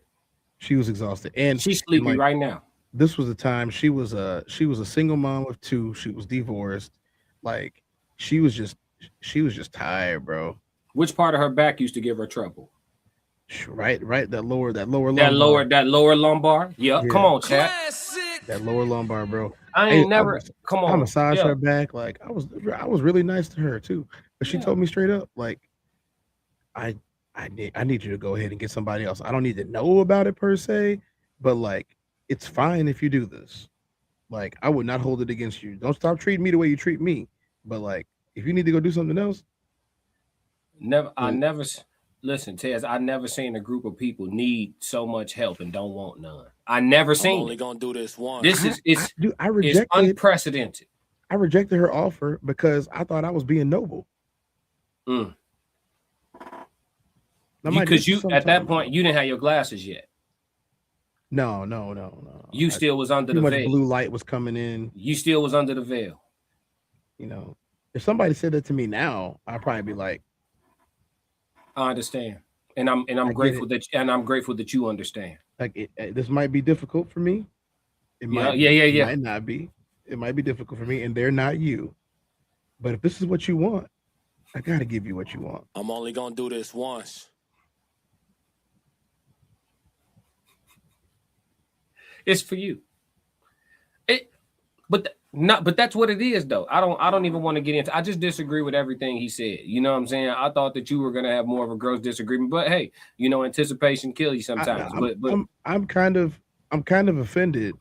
She was exhausted, and she's sleepy like, right now. This was the time she was a single mom of two. She was divorced. Like she was just tired, bro. Which part of her back used to give her trouble? Right. That lower lumbar. That lower lumbar. Yep. Yeah. Come on, chat. That lower lumbar, bro. I ain't never. Come on. I massaged her back. Like I was really nice to her too. But she told me straight up, like, I need you to go ahead and get somebody else. I don't need to know about it per se, but like, it's fine if you do this. Like, I would not hold it against you. Don't stop treating me the way you treat me. But like, if you need to go do something else, listen, Tez. I never seen a group of people need so much help and don't want none. I never seen. I'm only gonna do this once. This is it's unprecedented. I rejected her offer because I thought I was being noble. Because you at that point you didn't have your glasses yet. No. You still was under the veil. Blue light was coming in. You still was under the veil. You know, if somebody said that to me now, I'd probably be like, I understand, and I'm grateful that you understand. Like this might be difficult for me. It might not be. It might be difficult for me, and they're not you. But if this is what you want, I gotta give you what you want. I'm only gonna do this once. It's for you. But that's what it is, though. I don't even want to get into. I just disagree with everything he said. You know what I'm saying? I thought that you were gonna have more of a gross disagreement, but hey, you know, anticipation kills you sometimes. I'm kind of offended,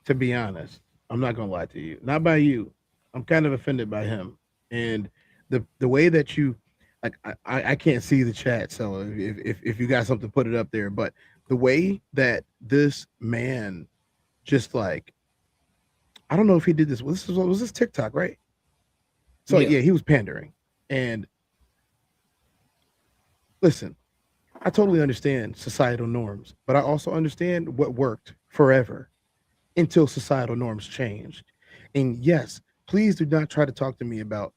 to be honest. I'm not gonna lie to you. Not by you. I'm kind of offended by him and the way that you, like, I can't see the chat, so if you got something, put it up there. But the way that this man just like, I don't know if he did this. Was this TikTok, right? So yeah, he was pandering. And listen, I totally understand societal norms, but I also understand what worked forever until societal norms changed. And yes, please do not try to talk to me about,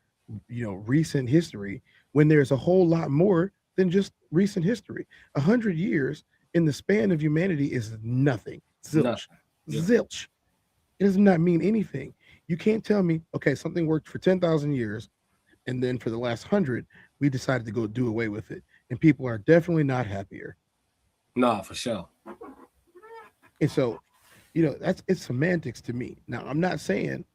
you know, recent history when there's a whole lot more than just recent history. 100 years in the span of humanity is nothing. Zilch. Zilch. It does not mean anything. You can't tell me, okay, something worked for 10,000 years, and then for the last 100, we decided to go do away with it. And people are definitely not happier. Nah, for sure. And so, you know, it's semantics to me. Now, I'm not saying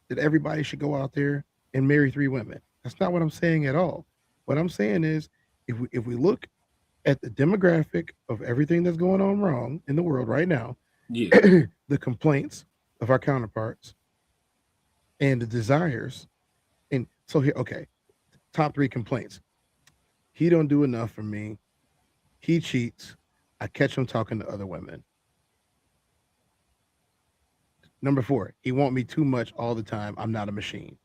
that everybody should go out there and marry 3 women. That's not what I'm saying at all. What I'm saying is, if we look at the demographic of everything that's going on wrong in the world right now, the complaints of our counterparts and the desires, and so here, okay, top 3 complaints. He don't do enough for me. He cheats. I catch him talking to other women. Number 4, he want me too much all the time. I'm not a machine.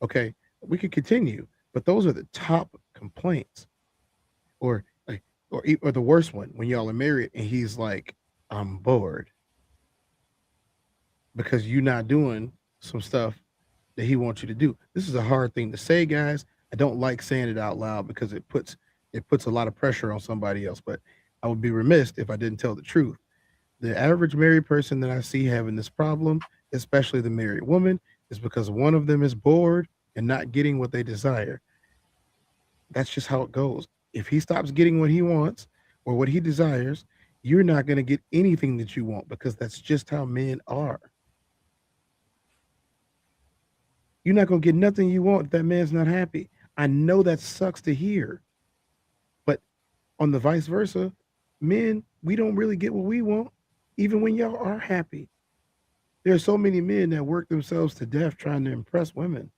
Okay, we could continue, but those are the top complaints. Or the worst one, when y'all are married and he's like, I'm bored because you're not doing some stuff that he wants you to do. This is a hard thing to say, guys. I don't like saying it out loud because it puts a lot of pressure on somebody else, but I would be remiss if I didn't tell the truth. The average married person that I see having this problem, especially the married woman, is because one of them is bored and not getting what they desire. That's just how it goes. If he stops getting what he wants or what he desires, you're not going to get anything that you want, because that's just how men are. You're not going to get nothing you want if that man's not happy. I know that sucks to hear, On the vice versa, men, we don't really get what we want, even when y'all are happy. There are so many men that work themselves to death trying to impress women,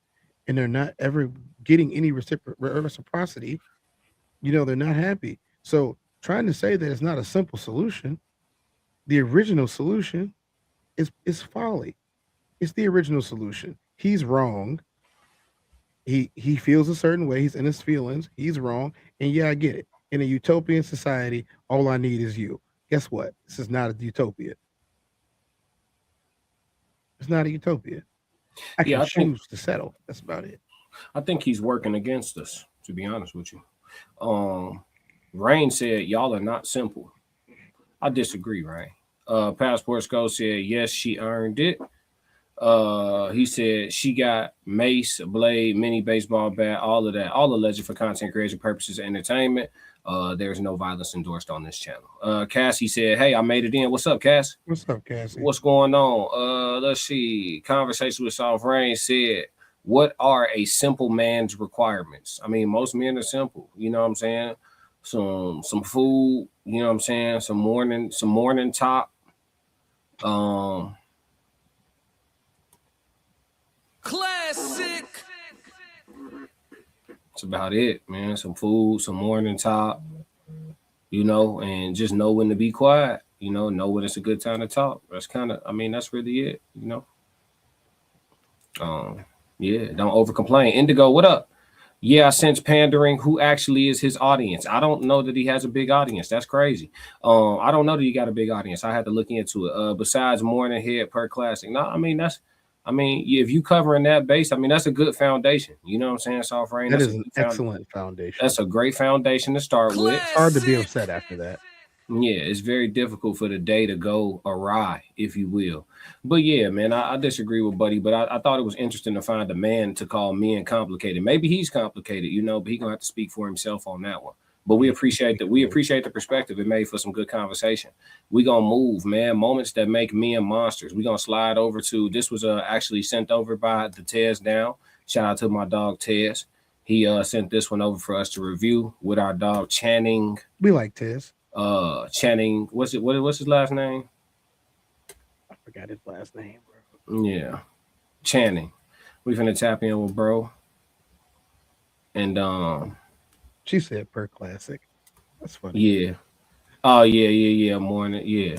and they're not ever getting any reciprocity. They're not happy. So trying to say that it's not a simple solution, the original solution is folly. It's the original solution. He's wrong. He feels a certain way. He's in his feelings. He's wrong. And yeah, I get it. In a utopian society, all I need is you. Guess what? This is not a utopia. It's not a utopia. I can choose to settle. That's about it. I think he's working against us, to be honest with you. Rain said, y'all are not simple. I disagree, Rain. Passport Skull said, yes, she earned it. He said she got mace, blade, mini baseball bat, all of that, all alleged for content creation purposes and entertainment. There's no violence endorsed on this channel. Cassie said, hey, I made it in. What's up, Cass? What's up, Cassie? What's going on? Let's see. Conversation with Soft Rain said, what are a simple man's requirements? I mean, most men are simple. You know what I'm saying? Some food. You know what I'm saying? Some morning top. Classic. That's about it, man. Some food, some morning top, and just know when to be quiet, know when it's a good time to talk. That's that's really it, Yeah, don't over complain. Indigo, what up? Yeah, I sense pandering. Who actually is his audience? I don't know that he has a big audience. That's crazy. I don't know that he got a big audience. I had to look into it. Besides morning head per classic. No, if you covering that base, that's a good foundation. You know what I'm saying, Soft Rain? That is an excellent foundation. That's a great foundation to start with. It's hard to be upset after that. Yeah, it's very difficult for the day to go awry, if you will. But yeah, man, I disagree with Buddy, but I thought it was interesting to find a man to call men complicated. Maybe he's complicated, but he's gonna have to speak for himself on that one. But we appreciate the perspective. It made for some good conversation. We gonna move, man. Moments that make men monsters. We gonna slide over to this was actually sent over by the TezDown. Shout out to my dog Tez. He sent this one over for us to review with our dog Channing. We like Tez. Channing, what's his last name? I forgot his last name, bro. Yeah. Channing. We finna tap in with bro. And she said per classic. That's funny. Yeah. Oh yeah. Morning. Yeah.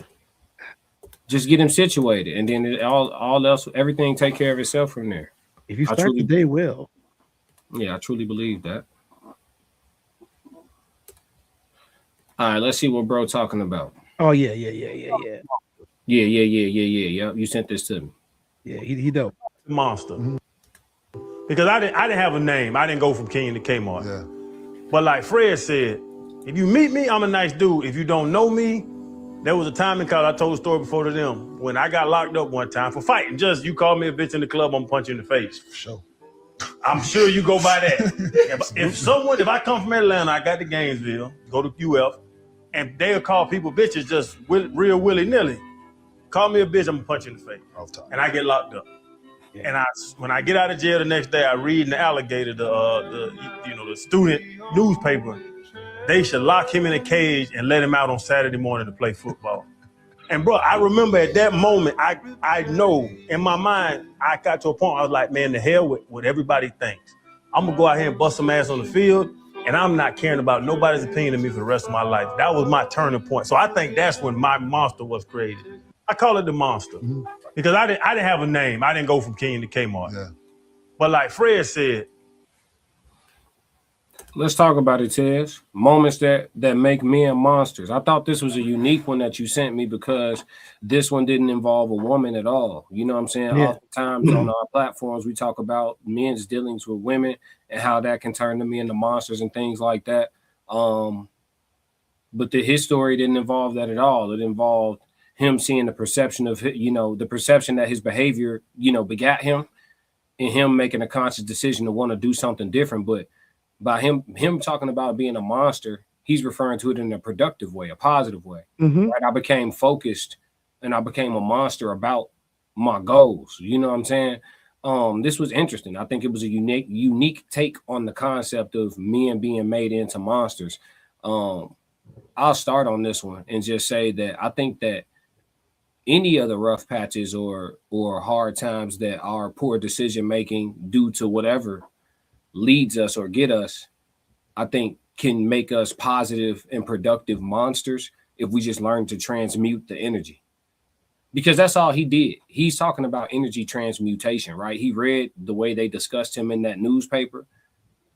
Just get him situated, and then all else, everything take care of itself from there. If you start the day well. Yeah, I truly believe that. All right, let's see what bro talking about. Oh yeah. Yeah. You sent this to me. Yeah, he dope. Monster. Mm-hmm. Because I didn't have a name. I didn't go from King to Kmart. Yeah. But like Fred said, if you meet me, I'm a nice dude. If you don't know me, there was a time because I told a story before to them when I got locked up one time for fighting. Just you call me a bitch in the club, I'm punch you in the face. For sure. I'm sure you go by that. if I come from Atlanta, I got to Gainesville, go to UF, and they'll call people bitches just real willy-nilly. Call me a bitch, I'm gonna punch you in the face. And I get locked up. Yeah. And when I get out of jail the next day, I read in the Alligator, the student newspaper, they should lock him in a cage and let him out on Saturday morning to play football. And bro, I remember at that moment, I know in my mind, I got to a point, I was like, man, the hell with what everybody thinks. I'm gonna go out here and bust some ass on the field, and I'm not caring about nobody's opinion of me for the rest of my life. That was my turning point. So I think that's when my monster was created. I call it the monster. Mm-hmm. Because I didn't have a name. I didn't go from King to Kmart. Yeah. But like Fred said. Let's talk about it, Tez. Moments that make men monsters. I thought this was a unique one that you sent me because this one didn't involve a woman at all. You know what I'm saying? Yeah. Oftentimes on our platforms, we talk about men's dealings with women and how that can turn them into monsters and things like that. But his story didn't involve that at all. It involved him seeing the perception of, the perception that his behavior, begat him, and him making a conscious decision to want to do something different. But by him talking about being a monster, he's referring to it in a productive way, a positive way. Mm-hmm. Right? I became focused and I became a monster about my goals. You know what I'm saying? This was interesting. I think it was a unique take on the concept of men being made into monsters. I'll start on this one and just say that I think that any of the rough patches or hard times that our poor decision making due to whatever leads us or get us, I think can make us positive and productive monsters if we just learn to transmute the energy. Because that's all he did. He's talking about energy transmutation, right? He read the way they discussed him in that newspaper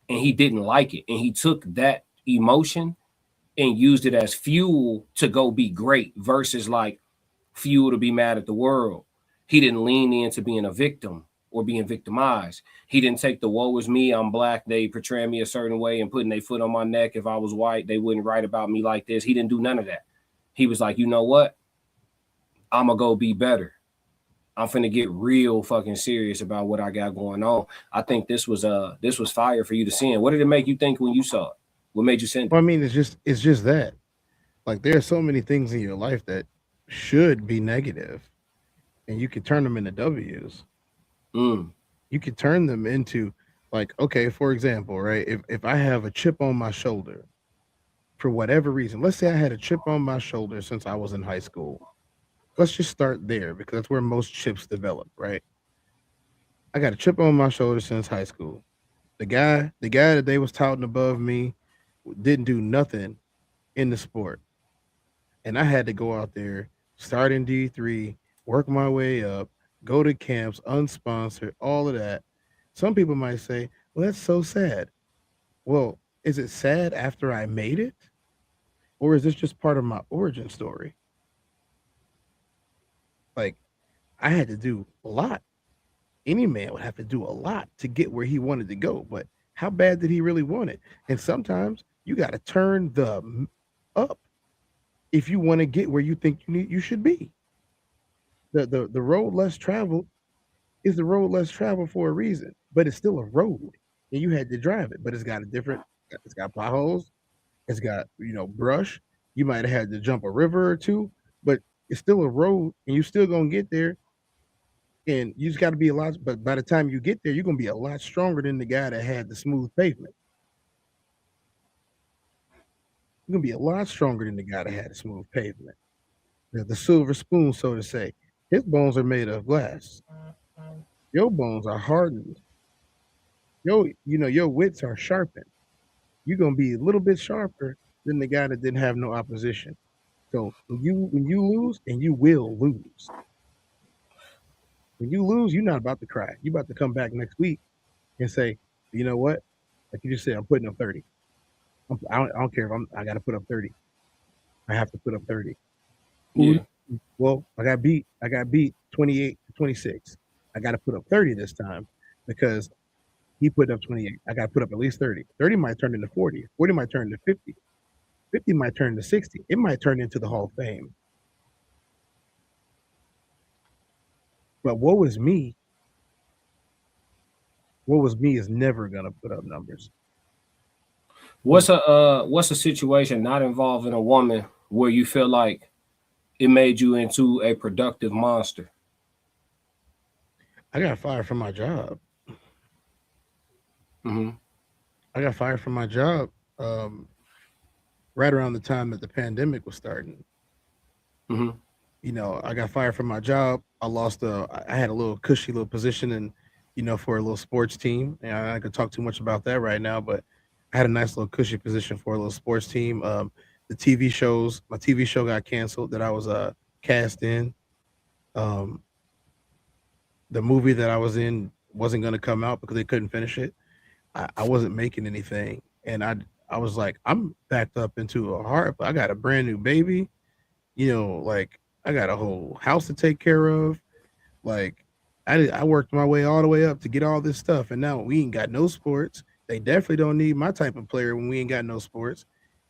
and he didn't like it. And he took that emotion and used it as fuel to go be great versus like fuel to be mad at the world. He didn't lean into being a victim or being victimized. He didn't take the woe is me, I'm black, they portray me a certain way and putting their foot on my neck. If I was white, they wouldn't write about me like this. He didn't do none of that. He was like, you know what? I'm going to go be better. I'm finna get real fucking serious about what I got going on. I think this was fire for you to see. What did it make you think when you saw it? What made you send it? Well, I mean, it's just that. Like, there are so many things in your life that should be negative, and you could turn them into W's. You could turn them into, like, okay, for example, right? If I have a chip on my shoulder for whatever reason, let's say I had a chip on my shoulder since I was in high school. Let's just start there because that's where most chips develop, right? I got a chip on my shoulder since high school. The guy that they was touting above me didn't do nothing in the sport. And I had to go out there, start in D3, work my way up, go to camps, unsponsored, all of that. Some people might say, well, that's so sad. Well, is it sad after I made it? Or is this just part of my origin story? Like, I had to do a lot. Any man would have to do a lot to get where he wanted to go. But how bad did he really want it? And sometimes you got to turn the up if you want to get where you think you should be. The road less traveled is the road less traveled for a reason, but it's still a road, and you had to drive it. But it's got it's got potholes, it's got brush. You might have had to jump a river or two, but it's still a road, and you still gonna get there. And you just got to be a lot. But by the time you get there, you're gonna be a lot stronger than the guy that had the smooth pavement. You're gonna be a lot stronger than the guy that had the smooth pavement. The silver spoon, so to say. His bones are made of glass. Your bones are hardened. Your wits are sharpened. You're gonna be a little bit sharper than the guy that didn't have no opposition. So when you lose, and you will lose. When you lose, you're not about to cry. You're about to come back next week and say, you know what? Like you just said, I'm putting up 30. I don't care if I got to put up 30. I have to put up 30. Yeah. Well, I got beat 28-26. I got to put up 30 this time because he put up 28. I got to put up at least 30. 30 might turn into 40. 40 might turn into 50. 50 might turn to 60. It might turn into the Hall of Fame. But woe is me is never gonna put up numbers. What's a situation not involving a woman where you feel like it made you into a productive monster? I got fired from my job. Mm-hmm. I got fired from my job right around the time that the pandemic was starting. Mm-hmm. I got fired from my job. I had a little cushy little position for a little sports team. And I could talk too much about that right now, but I had a nice little cushy position for a little sports team. My TV show got canceled that I was cast in. The movie that I was in wasn't going to come out because they couldn't finish it. I wasn't making anything. And I was like, I'm backed up into a heart. I got a brand new baby. Like I got a whole house to take care of. Like I worked my way all the way up to get all this stuff. And now we ain't got no sports. They definitely don't need my type of player when we ain't got no sports.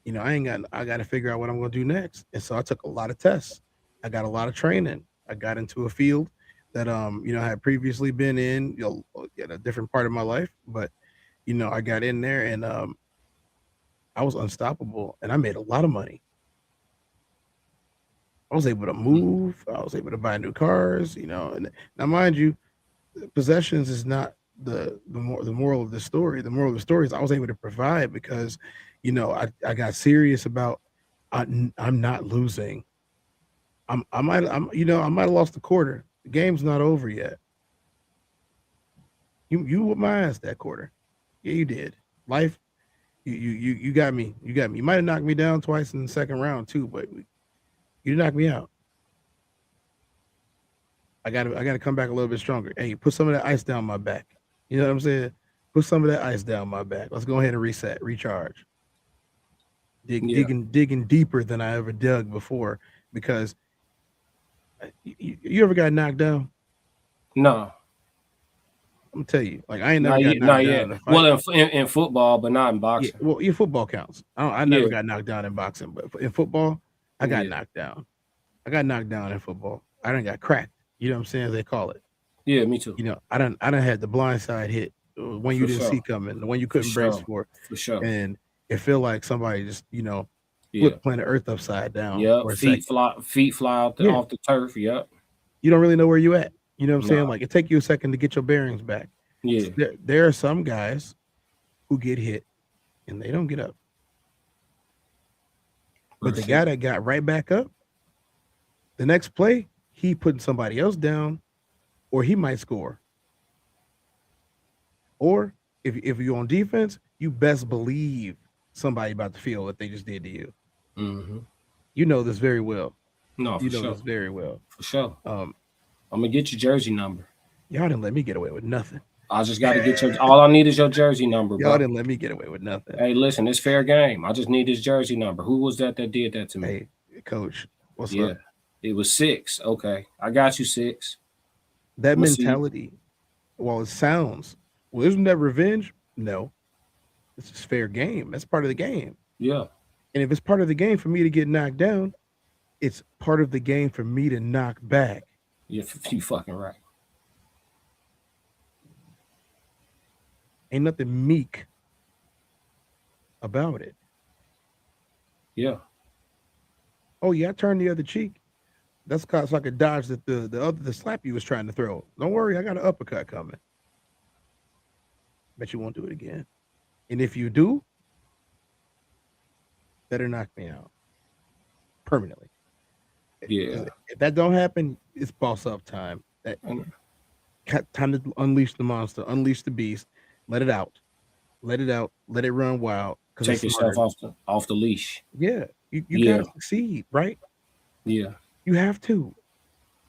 I got to figure out what I'm going to do next. And so I took a lot of tests. I got a lot of training. I got into a field that, I had previously been in, at a different part of my life, but, I got in there and, I was unstoppable and I made a lot of money. I was able to move. I was able to buy new cars, and now mind you, possessions is not the moral of the story. The moral of the story is I was able to provide because, I got serious about I'm not losing. I might have lost the quarter. The game's not over yet. You whooped my ass that quarter. Yeah, you did. Life, you got me. You got me. You might have knocked me down twice in the second round too, but you knocked me out. I gotta come back a little bit stronger. Hey, put some of that ice down my back. You know what I'm saying? Put some of that ice down my back. Let's go ahead and reset, recharge. Digging deeper than I ever dug before because you ever got knocked down? No. I'm gonna tell you, like I ain't never got knocked not down yet. in a fight. Well, in football, but not in Yeah, boxing. well, your football counts. I never got knocked down in boxing, but in football, I got knocked down. I got knocked down in football. I done got cracked. You know what I'm saying? As they call it. Yeah, me too. You know, I done had the blind side hit, when you didn't see coming, the one you couldn't brace for. For sure. And it feel like somebody just, flipped planet Earth upside down. Yep. Feet fly off the turf. Yep. You don't really know where you at. You know what I'm saying? Like it take you a second to get your bearings back. Yeah. There are some guys who get hit and they don't get up. But the guy that got right back up, the next play, he putting somebody else down, or he might score. Or if you're on defense, you best believe somebody about to feel what they just did to you. Mm-hmm. You know this very well. No, you know this very well. For sure. I'm gonna get your jersey number. Y'all didn't let me get away with nothing. I just got to get your. All I need is your jersey number, bro. Y'all didn't let me get away with nothing. Hey, listen, it's fair game. I just need his jersey number. Who was that did that to me? Hey, coach, what's yeah, up? It was 6. Okay, I got you 6. That mentality, while it sounds, well, isn't that revenge? No, this is fair game. That's part of the game. Yeah. And if it's part of the game for me to get knocked down, it's part of the game for me to knock back. Yeah, you fucking right. Ain't nothing meek about it. Yeah. Oh yeah, I turned the other cheek. That's so I could dodge the slap you was trying to throw. Don't worry, I got an uppercut coming. Bet you won't do it again. And if you do, better knock me out permanently. Yeah. If that don't happen, it's boss up time. Time to unleash the monster, unleash the beast. Let it out. Let it run wild. Take yourself off the leash. Yeah. You gotta succeed, right? Yeah. You have to.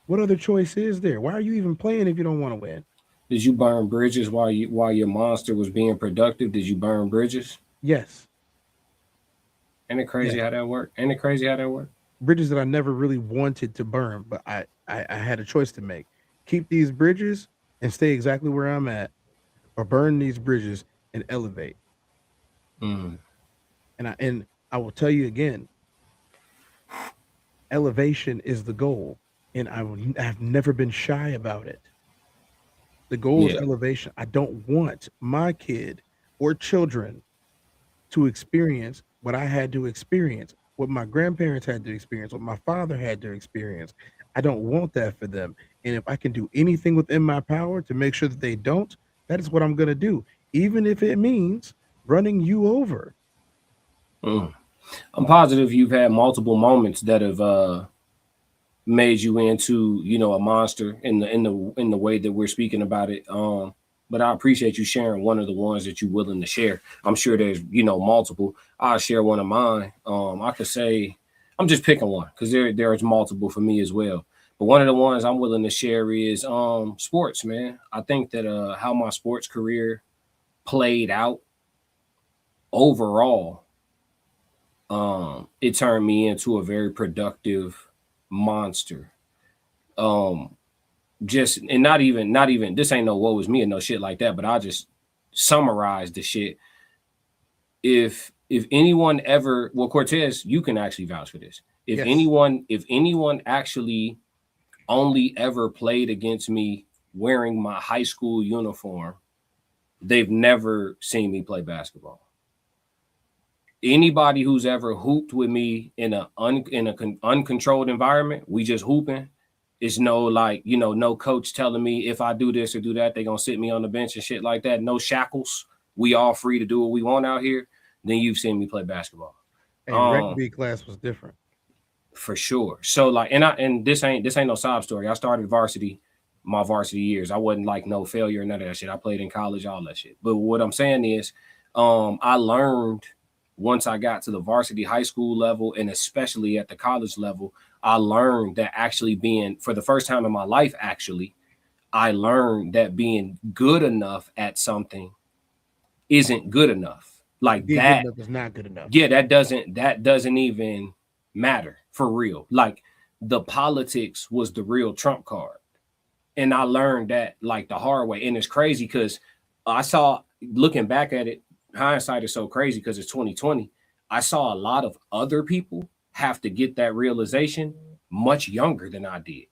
What other choice is there? Why are you even playing if you don't want to win? Did you burn bridges while your monster was being productive? Did you burn bridges? Yes. Ain't it crazy how that worked? Bridges that I never really wanted to burn, but I had a choice to make. Keep these bridges and stay exactly where I'm at, or burn these bridges and elevate. And I will tell you again, elevation is the goal, and I've never been shy about it. The goal is elevation. I don't want my kid or children to experience what I had to experience, what my grandparents had to experience, what my father had to experience. I don't want that for them. And if I can do anything within my power to make sure that they don't, that is what I'm going to do, even if it means running you over. I'm positive you've had multiple moments that have made you into, a monster in the way that we're speaking about it. But I appreciate you sharing one of the ones that you're willing to share. I'm sure there's, multiple. I'll share one of mine. I could say, I'm just picking one because there's multiple for me as well. But one of the ones I'm willing to share is sports, man. I think that how my sports career played out overall, it turned me into a very productive monster. Just and not even this ain't no woe is me and no shit like that, but I just summarize the shit. If anyone ever, well, Cortez, you can actually vouch for this. If anyone actually only ever played against me wearing my high school uniform, they've never seen me play basketball. Anybody who's ever hooped with me in an uncontrolled environment, we just hooping. It's no coach telling me if I do this or do that, they're going to sit me on the bench and shit like that. No shackles. We all free to do what we want out here. Then you've seen me play basketball. And rec B class was different. For sure. So like, and this ain't no sob story. I started my varsity years. I wasn't like no failure, none of that shit. I played in college, all that shit. But what I'm saying is, I learned once I got to the varsity high school level, and especially at the college level, I learned that actually being, for the first time in my life, actually, I learned that being good enough at something isn't good enough. Like Being that good enough is not good enough. Yeah, that doesn't even matter for real. Like the politics was the real trump card. And I learned that like the hard way. And it's crazy because I saw, looking back at it, hindsight is so crazy because it's 2020. I saw a lot of other people have to get that realization much younger than I did.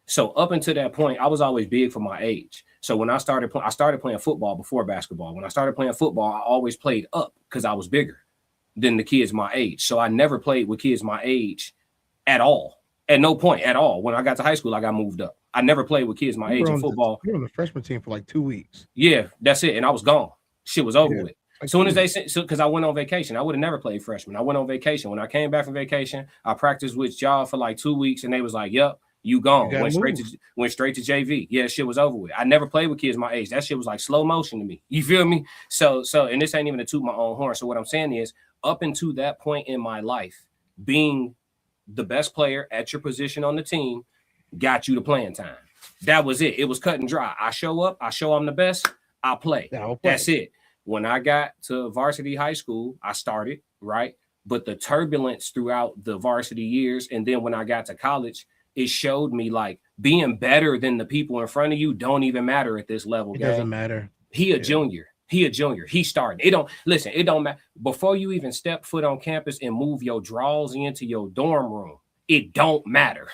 So up until that point, I was always big for my age. So when I started playing football before basketball. When I started playing football, I always played up because I was bigger than the kids my age. So I never played with kids my age at all. At no point at all. When I got to high school, I got moved up. I never played with kids my age in football. You were on the freshman team for like 2 weeks. Yeah, that's it. And I was gone. Shit was over with. Like As soon as they sent, because I went on vacation, I would have never played freshman. I went on vacation. When I came back from vacation, I practiced with y'all for like 2 weeks, and they was like, "Yep, you gone." Went straight to JV. Yeah, shit was over with. I never played with kids my age. That shit was like slow motion to me. You feel me? So, and this ain't even to toot my own horn. So what I'm saying is, up until that point in my life, being the best player at your position on the team got you the playing time. That was it. It was cut and dry. I show up. I show I'm the best. I play. That's it. When I got to varsity high school, I started, right? But the turbulence throughout the varsity years, and then when I got to college, it showed me like being better than the people in front of you don't even matter at this level. It doesn't matter. He a junior. He starting. It don't matter. Before you even step foot on campus and move your draws into your dorm room, it don't matter.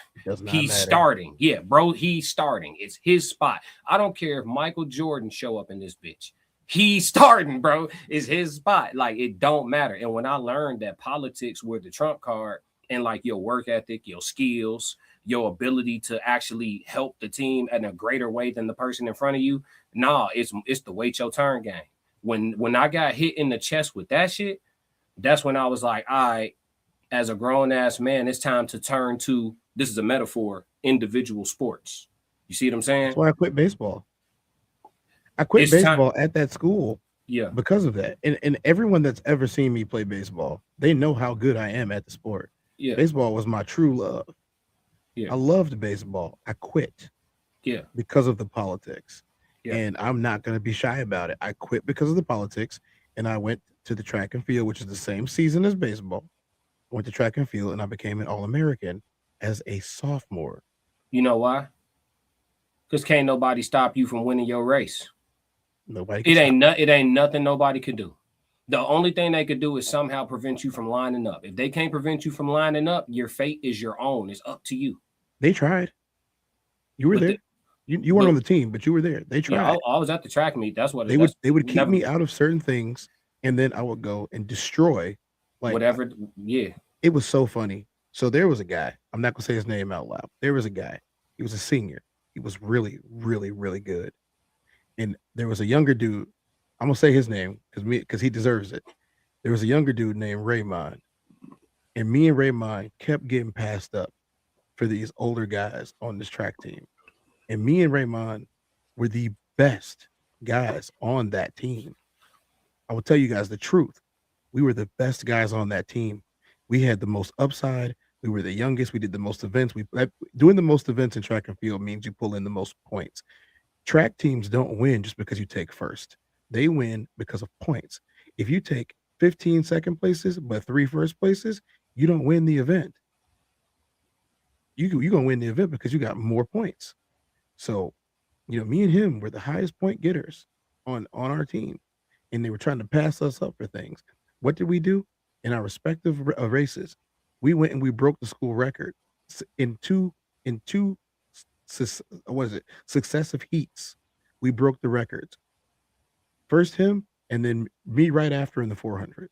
He's starting. Yeah, bro, he's starting. It's his spot. I don't care if Michael Jordan show up in this bitch. He's starting, bro. It's his spot. Like, it don't matter. And when I learned that politics were the trump card, and like your work ethic, your skills, your ability to actually help the team in a greater way than the person in front of you, it's the wait your turn game. When I got hit in the chest with that shit, that's when I was like, all right, as a grown ass man, it's time to turn to, this is a metaphor, individual sports. You see what I'm saying? That's why I quit baseball. I quit baseball at that school. Yeah. Because of that. And everyone that's ever seen me play baseball, they know how good I am at the sport. Yeah. Baseball was my true love. Yeah. I loved baseball. I quit. Yeah. Because of the politics. Yeah. And I'm not going to be shy about it. I quit because of the politics, and I went to the track and field, which is the same season as baseball. I went to track and field, and I became an All-American as a sophomore. You know why? Because can't nobody stop you from winning your race. Nobody. It ain't nothing nobody could do. The only thing they could do is somehow prevent you from lining up. If they can't prevent you from lining up, your fate is your own. It's up to you. They tried. You were there. You weren't on the team, but you were there. They tried. Yeah, I was at the track meet. That's what they would keep me out of certain things, and then I would go and destroy like whatever. Yeah. It was so funny. So there was a guy. I'm not gonna say his name out loud. There was a guy. He was a senior. He was really, really, really good. And there was a younger dude. I'm gonna say his name because he deserves it. There was a younger dude named Raymond, and me and Raymond kept getting passed up for these older guys on this track team. And me and Raymond were the best guys on that team. I will tell you guys the truth. We were the best guys on that team. We had the most upside. We were the youngest. We did the most events. Doing the most events in track and field means you pull in the most points. Track teams don't win just because you take first. They win because of points. If you take 15 second places but 3 first places, you don't win the event. You're going to win the event because you got more points. So, me and him were the highest point getters on our team, and they were trying to pass us up for things. What did we do? In our respective races, we went and we broke the school record in two successive heats. We broke the records. First him, and then me right after in the 400.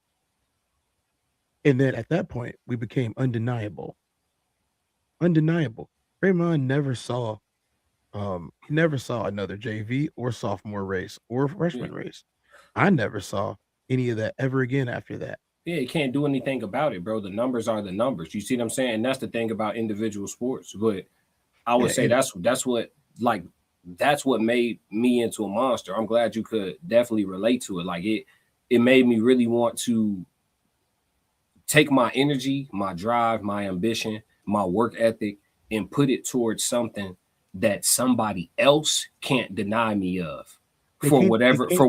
And then at that point, we became undeniable. Raymond never saw another JV or sophomore race or freshman race. I never saw any of that ever again after that. Yeah, you can't do anything about it, bro. The numbers are the numbers. You see what I'm saying? And that's the thing about individual sports. But I would Yeah, say and that's what like that's what made me into a monster. I'm glad you could definitely relate to it. Like it made me really want to take my energy, my drive, my ambition, my work ethic, and put it towards something that somebody else can't deny me of they for can't beat you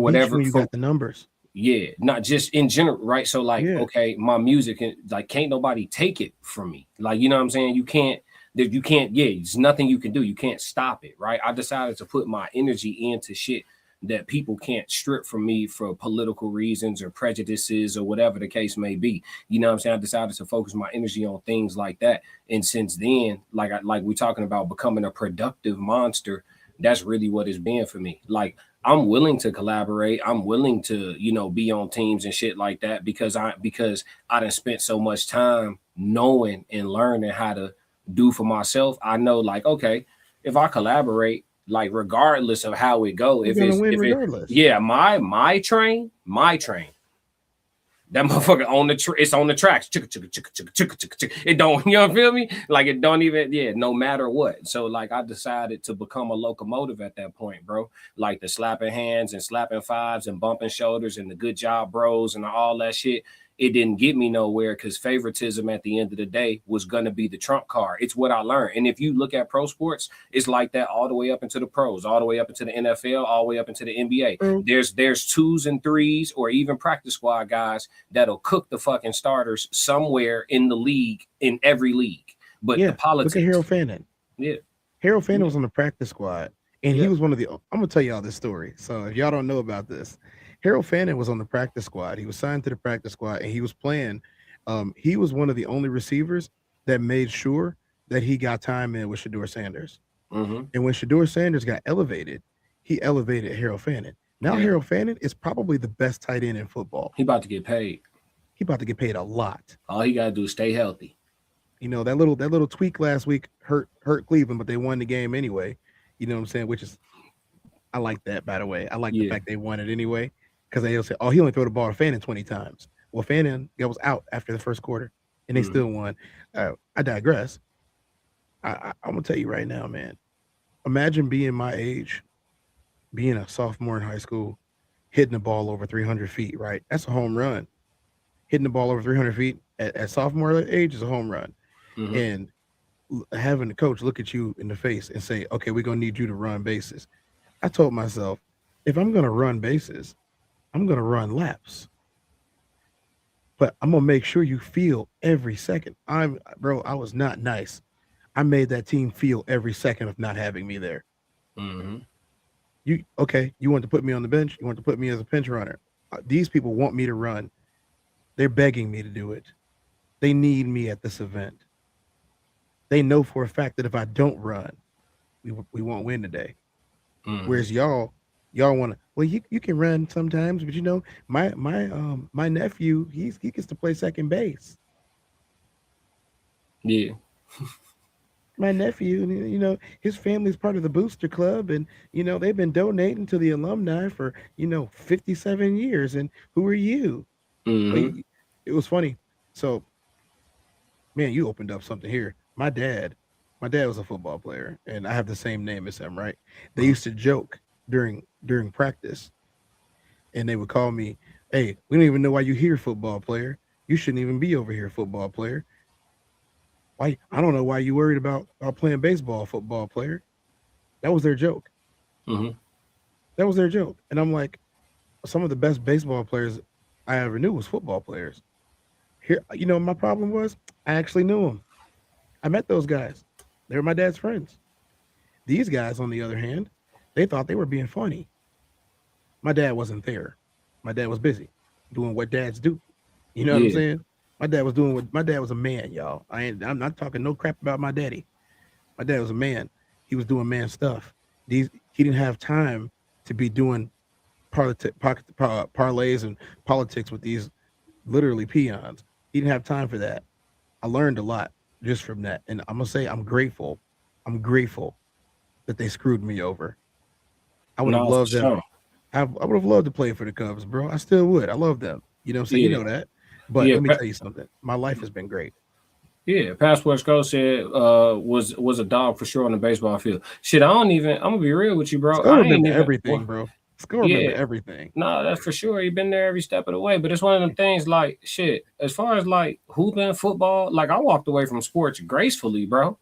whatever when you for got the numbers. yeah, not just in general, right? So like, Yeah, okay, my music, like, can't nobody take it from me. Like, you know what I'm saying? You can't, yeah, there's nothing you can do. You can't stop it, right? I decided to put my energy into shit that people can't strip from me for political reasons or prejudices or whatever the case may be. You know what I'm saying? I decided to focus my energy on things like that. And since then, like we're talking about becoming a productive monster, that's really what it's been for me. Like, I'm willing to collaborate. I'm willing to, be on teams and shit like that because I done spent so much time knowing and learning how to do for myself. I know, like, okay, if I collaborate, like, regardless of how it go, you're gonna win regardless. yeah, my train, that motherfucker on it's on the tracks. It don't, feel me? Like, it don't even, yeah, no matter what. So like, I decided to become a locomotive at that point, bro. Like the slapping hands and slapping fives and bumping shoulders and the good job bros and all that shit. It didn't get me nowhere because favoritism at the end of the day was going to be the trump card. It's what I learned. And if you look at pro sports, it's like that all the way up into the pros, all the way up into the NFL, all the way up into the NBA. There's twos and threes or even practice squad guys that'll cook the fucking starters somewhere in the league, in every league. But Yeah, the politics. look at Harold Fannin. Yeah. Harold Fannin was on the practice squad, and he was one of the. I'm gonna tell y'all this story. So if y'all don't know about this, Harold Fannin was on the practice squad. He was signed to the practice squad, and he was playing. He was one of the only receivers that made sure that he got time in with Shedeur Sanders. Mm-hmm. And when Shedeur Sanders got elevated, he elevated Harold Fannin. Now Harold Fannin is probably the best tight end in football. He about to get paid. He about to get paid a lot. All he gotta do is stay healthy. That little tweak last week hurt Cleveland, but they won the game anyway. You know what I'm saying? Which is, I like that, by the way. I like the fact they won it anyway, because they'll say, "Oh, he only threw the ball to Fannin 20 times." Well, Fannin was out after the first quarter, and they still won. I digress. I'm gonna tell you right now, man. Imagine being my age, being a sophomore in high school, hitting the ball over 300 feet. Right, that's a home run. Hitting the ball over 300 feet at sophomore age is a home run. Mm-hmm. And having the coach look at you in the face and say, "Okay, we're gonna need you to run bases." I told myself, if I'm gonna run bases, I'm gonna run laps. But I'm gonna make sure you feel every second. I was not nice. I made that team feel every second of not having me there. Mm-hmm. You want to put me on the bench? You want to put me as a pinch runner? These people want me to run. They're begging me to do it. They need me at this event. They know for a fact that if I don't run, we won't win today. Mm-hmm. Whereas y'all want to. Well, you can run sometimes, but my nephew he gets to play second base. Yeah. My nephew, his family's part of the booster club, and they've been donating to the alumni for 57 years. And who are you? Mm-hmm. It was funny. So, man, you opened up something here. My dad was a football player, and I have the same name as him, right? They used to joke during practice, and they would call me, "Hey, we don't even know why you're here, football player. You shouldn't even be over here, football player. Why? I don't know why you worried about playing baseball, football player." That was their joke. Mm-hmm. That was their joke, and I'm like, some of the best baseball players I ever knew was football players. Here, my problem was I actually knew them. I met those guys. They were my dad's friends. These guys, on the other hand, they thought they were being funny. My dad wasn't there. My dad was busy doing what dads do. You know what I'm saying? My dad was a man, y'all. I'm not talking no crap about my daddy. My dad was a man. He was doing man stuff. He didn't have time to be doing parlays and politics with these literally peons. He didn't have time for that. I learned a lot just from that. And I'm going to say I'm grateful. I'm grateful that they screwed me over. I would have loved them. I would have loved to play for the Cubs, bro. I still would. I love them. You know what I'm saying? You know that. But Yeah, let me tell you something. My life has been great. yeah. Passport Skull said was a dog for sure on the baseball field. Shit, I don't even. I'm gonna be real with you, bro. Skull I ain't remember even. everything, bro. Skull remember Yeah, everything. no, that's for sure. He been there every step of the way. But it's one of them things like shit. As far as like hooping football, like I walked away from sports gracefully, bro.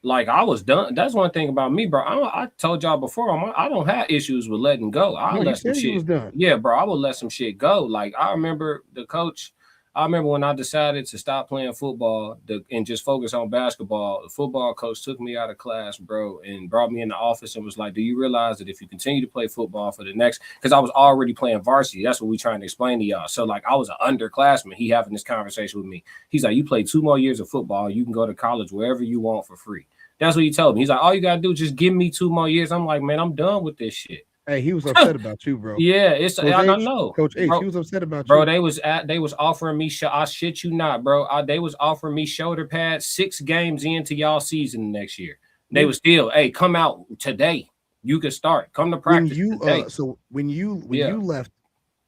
Like I was done. That's one thing about me, bro. I told y'all before, I don't have issues with letting go. I No, you let some said you shit. was done. Yeah, bro. I will let some shit go. Like I remember the coach. I remember when I decided to stop playing football and just focus on basketball. The football coach took me out of class, bro, and brought me in the office and was like, "Do you realize that if you continue to play football for the next?" Because I was already playing varsity. That's what we trying to explain to y'all. So like, I was an underclassman. He having this conversation with me. He's like, "You play 2 more years of football. You can go to college wherever you want for free." That's what he told me. He's like, all you gotta do is just give me 2 more years. I'm like, man, I'm done with this shit. Hey, he was upset about you, bro. Yeah, it's Coach I H, don't know, Coach H, bro. he was upset about Bro, you. they was offering me. I shit you not, bro. They was offering me shoulder pads 6 games into y'all season next year. They was still, hey, come out today. You can start. Come to When practice you today. so when you left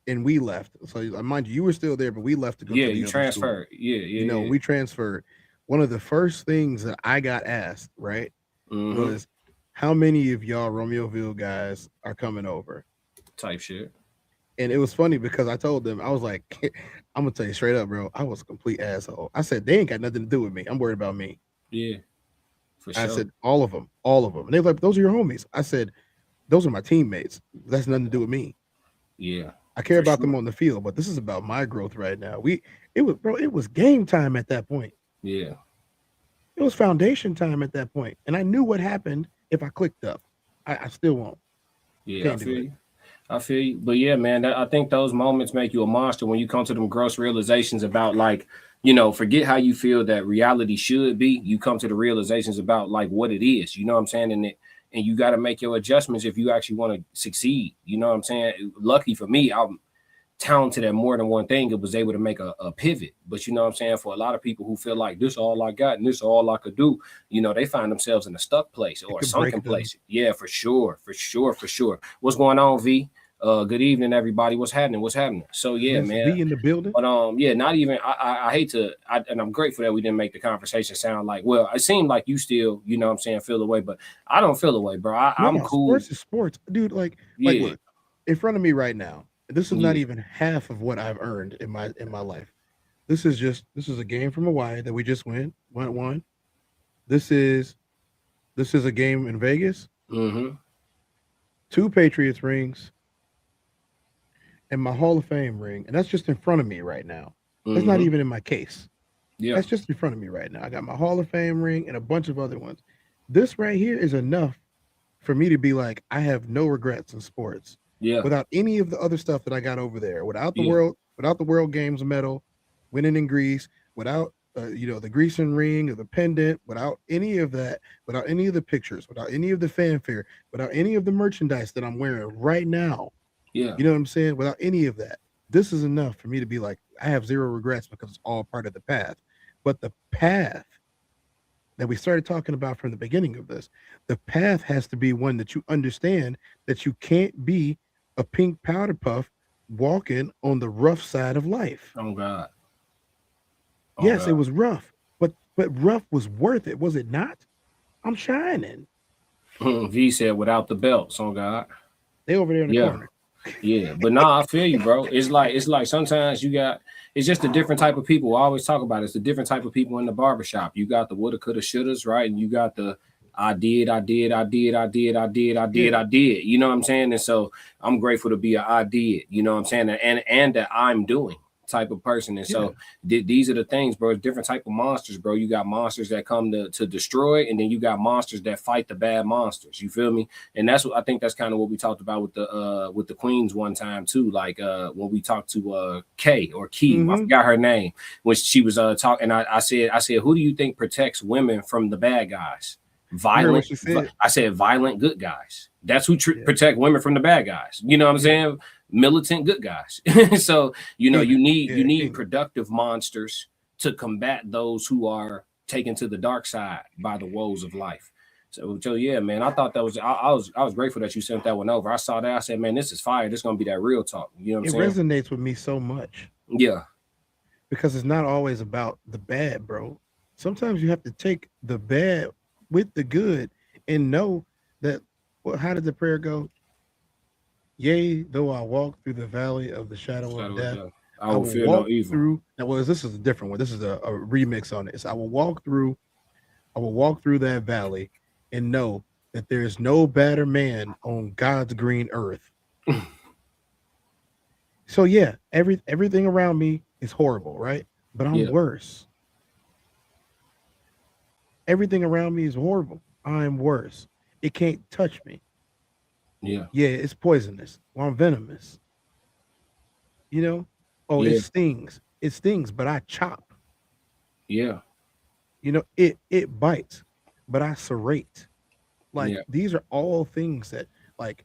and we left, so mind you were still there, but we left to go to the you other transferred. school. Yeah. We transferred. One of the first things that I got asked, right, was how many of y'all Romeoville guys are coming over? Type shit. And it was funny because I told them, I was like, I'm gonna tell you straight up, bro. I was a complete asshole. I said they ain't got nothing to do with me. I'm worried about me. Yeah, for sure. I said all of them. And they were like, those are your homies. I said, those are my teammates. That's nothing to do with me. Yeah. I care about them on the field, but this is about my growth right now. It was game time at that point. Yeah. It was foundation time at that point. And I knew what happened if I clicked up. I still won't. Yeah, I feel you. But yeah, man, I think those moments make you a monster when you come to them gross realizations about like, forget how you feel that reality should be. You come to the realizations about like what it is, you know what I'm saying? And you got to make your adjustments if you actually want to succeed. You know what I'm saying? Lucky for me, I'm talented at more than one thing. It was able to make a pivot. But you know what I'm saying? For a lot of people who feel like this all I got and this all I could do, they find themselves in a stuck place or a sunken place. Yeah, for sure. What's going on, V? Good evening, everybody. What's happening? So yeah, man. V in the building. But yeah, not even. I hate to. And I'm grateful that we didn't make the conversation sound like. Well, it seemed like you still, you know what I'm saying, feel the way, but I don't feel the way, bro. I'm cool. Sports is sports, dude. Like look, in front of me right now. This is not even half of what I've earned in my life. This is a game from Hawaii that we just won. This is a game in Vegas. 2 Patriots rings and my Hall of Fame ring, and that's just in front of me right now. That's not even in my case. Yeah, that's just in front of me right now. I got my Hall of Fame ring and a bunch of other ones. This right here is enough for me to be like, I have no regrets in sports. Yeah. Without any of the other stuff that I got over there, without the World Games medal, winning in Greece, without the Grecian ring or the pendant, without any of that, without any of the pictures, without any of the fanfare, without any of the merchandise that I'm wearing right now. Yeah. You know what I'm saying? Without any of that, this is enough for me to be like, I have zero regrets because it's all part of the path. But the path that we started talking about from the beginning of this, the path has to be one that you understand that you can't be a pink powder puff walking on the rough side of life. Oh God. Yes, it was rough, but rough was worth it, was it not? I'm shining. V said without the belts, oh God. They over there in the corner. Yeah, but I feel you, bro. It's like sometimes it's just a different type of people. I always talk about it. It's a different type of people in the barbershop. You got the woulda, coulda, shouldas, right? And you got the I did. You know what I'm saying? And so I'm grateful to be a I did, you know what I'm saying? And that I'm doing type of person. And so these are the things, bro. It's different type of monsters, bro. You got monsters that come to destroy, and then you got monsters that fight the bad monsters. You feel me? And that's what I think that's kind of what we talked about with the queens one time too. Like when we talked to Kay or Key, I forgot her name, when she was talking. I said, who do you think protects women from the bad guys? Violent. I said violent good guys. That's who protect women from the bad guys. You know what I'm saying? Militant good guys. So you need productive monsters to combat those who are taken to the dark side by the woes of life. So yeah, man, I thought that was I was grateful that you sent that one over. I saw that. I said, man, this is fire. This is gonna be that real talk. You know what I'm saying? It resonates with me so much. Yeah. because it's not always about the bad, bro. Sometimes you have to take the bad with the good and know that. Well, how did the prayer go? Yea, though I walk through the valley of the shadow of Shadow of death, death. I I will will fear no walk evil. through. Now, well, this is a different one. This is a remix on this. I will walk through. I will walk through that valley and know that there is no better man on God's green earth. So yeah, everything around me is horrible, right? But I'm Yeah, worse. Everything around me is horrible. I'm worse. It can't touch me. yeah, Yeah, it's poisonous. Well, I'm venomous. You know? Oh, it yeah, stings. It stings, but I chop. yeah, You know, it bites, but I serrate. Like yeah, these are all things that like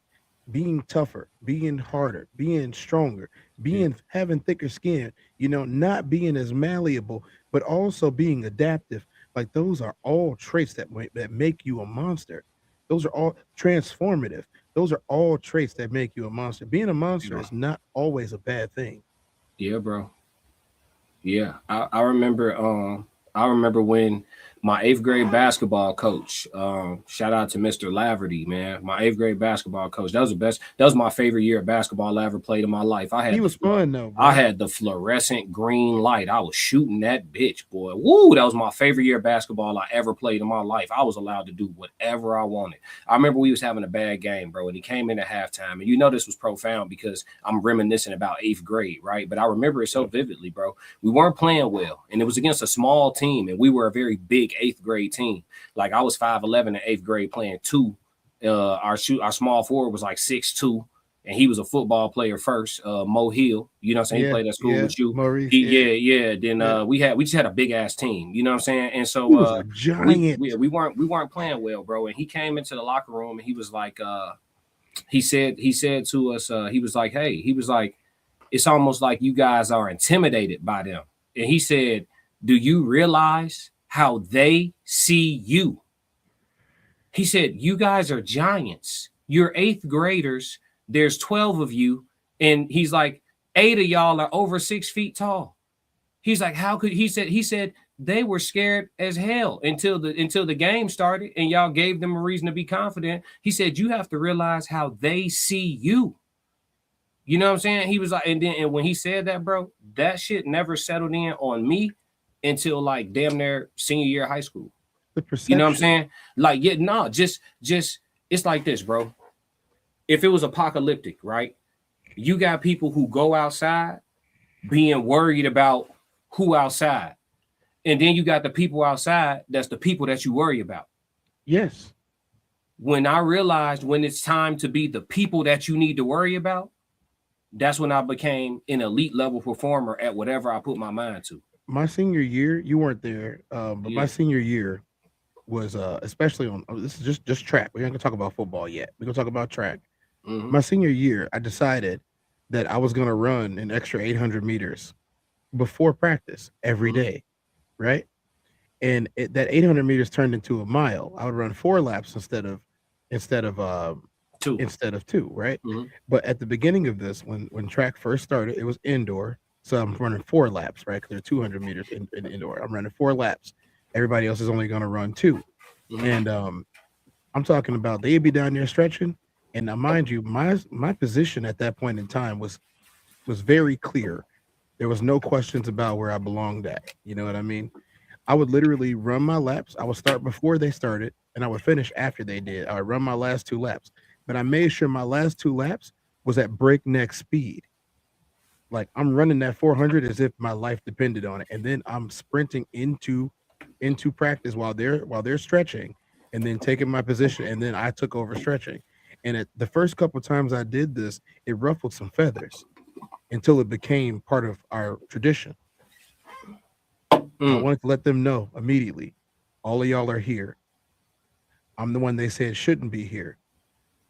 being tougher, being harder, being stronger, yeah, being having thicker skin, you know, not being as malleable, but also being adaptive. Like those are all traits that make you a monster. Those are all transformative. Those are all traits that make you a monster. Being a monster yeah, is not always a bad thing. yeah, bro. Yeah, I remember. I remember when my eighth grade basketball coach. Shout out to Mr. Laverty, man. My eighth grade basketball coach. That was the best. That was my favorite year of basketball I ever played in my life. He was fun though, I bro. had the fluorescent green light. I was shooting that bitch, boy. Woo! That was my favorite year of basketball I ever played in my life. I was allowed to do whatever I wanted. I remember we was having a bad game, bro, and he came in at halftime. And you know this was profound because I'm reminiscing about eighth grade, right? But I remember it so vividly, bro. We weren't playing well, and it was against a small team, and we were a very big eighth grade team. Like I was 5'11" in eighth grade playing two. Our small forward was like 6'2", and he was a football player first. Mo Hill, you know what I'm saying? He Yeah, played at school yeah, with you. Maurice, yeah, Yeah. Then yeah. we just had a big ass team, you know what I'm saying? And He so was a giant. we weren't playing well, bro. And he came into the locker room and he was like, he said to us, he was like, hey, he was like, it's almost like you guys are intimidated by them. And he said, do you realize how they see you? He said, you guys are giants. You're eighth graders. There's 12 of you. And he's like, 8 of y'all are over 6 feet tall. He's like, how could he said they were scared as hell until the game started and y'all gave them a reason to be confident. He said, you have to realize how they see you. You know what I'm saying? He was like, and when he said that, bro, that shit never settled in on me until like damn near senior year of high school. The You know what I'm perception. saying? Like, yeah, no, just it's like this, bro. If it was apocalyptic, right? You got people who go outside being worried about who outside. And then you got the people outside, that's the people that you worry about. Yes. When I realized when it's time to be the people that you need to worry about, that's when I became an elite level performer at whatever I put my mind to. My senior year, you weren't there, but Yeah. my senior year was especially on this is just track. We're not gonna talk about football yet. We're gonna talk about track. Mhm. My senior year, I decided that I was gonna run an extra 800 meters before practice every Mhm. day, right? And that 800 meters turned into a mile. I would run 4 laps instead of Two. instead of 2, right? Mhm. But at the beginning of this, when track first started, it was indoor, so I'm running 4 laps, right? Because they're 200 meters in indoor. I'm running 4 laps. Everybody else is only going to run 2, Mhm. and I'm talking about they'd be down there stretching. And now, mind you, my position at that point in time was very clear. There was no questions about where I belonged at. You know what I mean? I would literally run my laps. I would start before they started, and I would finish after they did. I would run my last 2 laps, but I made sure my last 2 laps was at breakneck speed. Like I'm running that 400 as if my life depended on it, and then I'm sprinting into practice while they're stretching, and then taking my position, and then I took over stretching. And at the first couple of times I did this, it ruffled some feathers until it became part of our tradition. I Mm. wanted to let them know immediately, all of y'all are here. I'm the one they said shouldn't be here.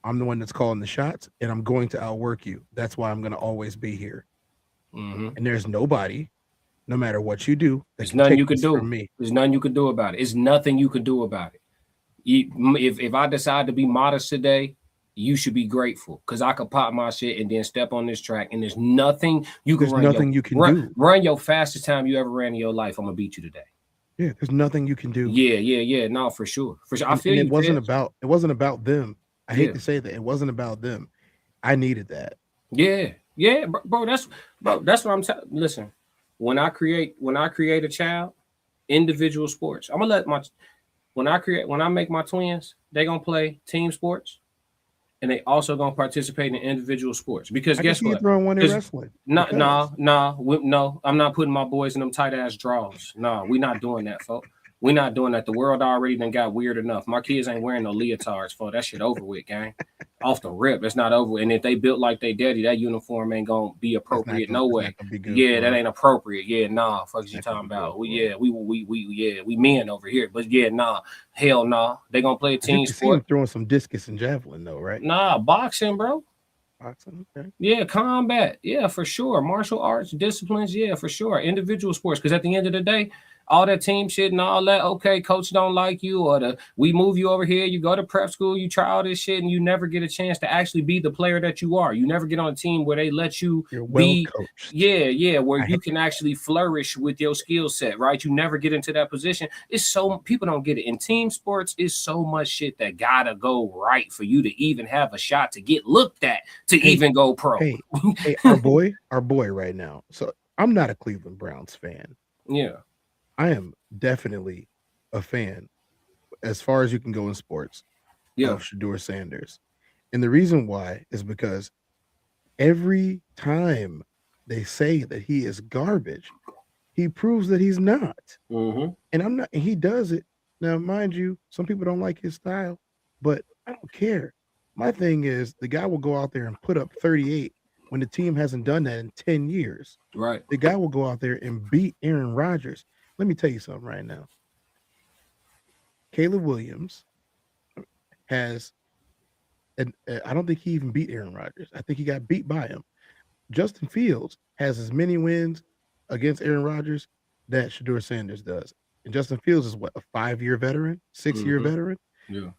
I'm the one that's calling the shots, and I'm going to outwork you. That's why I'm going to always be here. Mhm. And there's nobody, no matter what you do, that There's can nothing take you could this do. from me. There's nothing you could do about it. It's nothing you could do about it. If I decide to be modest today, you should be grateful because I could pop my shit and then step on this track, and there's nothing you can There's run. nothing you can do. Run your fastest time you ever ran in your life. I'm gonna beat you today. Yeah, there's nothing you can do. Yeah. No, for sure. I feel and you. it wasn't about them. I hate Yeah. to say that it wasn't about them. I needed that. Yeah, bro. That's what I'm telling. Listen, when I create a child, individual sports. I'm gonna let when I make my twins, they gonna play team sports, and they also gonna participate in individual sports. Because I guess can see you what? throwing one in wrestling. No. I'm not putting my boys in them tight ass draws. No, we not doing that, folks. We not doing that. The world already done got weird enough. My kids ain't wearing no leotards, for that shit over with, gang. Off the rip, it's not over. And if they built like they daddy, that uniform ain't gonna be appropriate. No way. Yeah, that ain't appropriate. Yeah, nah. Fuck you talking about? We men over here. But yeah, nah. Hell nah. They gonna play a team sport. Throwing some discus and javelin though, right? Nah, boxing, bro. Boxing, okay. Yeah, combat. Yeah, for sure. Martial arts disciplines. Yeah, for sure. Individual sports. Because at the end of the day, all that team shit and all that, okay, coach don't like you, or we move you over here, you go to prep school, you try all this shit, and you never get a chance to actually be the player that you are. You never get on a team where they let you be coached. Yeah, where you can actually flourish with your skill set, right? You never get into that position. It's so people don't get it. In team sports, it's so much shit that gotta go right for you to even have a shot to get looked at to even go pro. Hey, our boy right now. So I'm not a Cleveland Browns fan. Yeah. I am definitely a fan, as far as you can go in sports, of Shedeur Sanders. And the reason why is because every time they say that he is garbage, he proves that he's not. Mm-hmm. And he does it. Now, mind you, some people don't like his style, but I don't care. My thing is the guy will go out there and put up 38 when the team hasn't done that in 10 years. Right. The guy will go out there and beat Aaron Rodgers. Let me tell you something right now. Caleb Williams has, and I don't think he even beat Aaron Rodgers. I think he got beat by him. Justin Fields has as many wins against Aaron Rodgers that Shedeur Sanders does. And Justin Fields is what, a 5-year veteran, 6-year veteran? Yeah.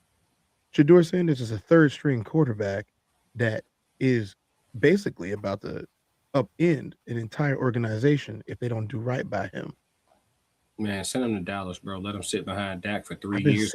Shedeur Sanders is a third-string quarterback that is basically about to upend an entire organization if they don't do right by him. Man, send him to Dallas, bro. Let him sit behind Dak for 3 years.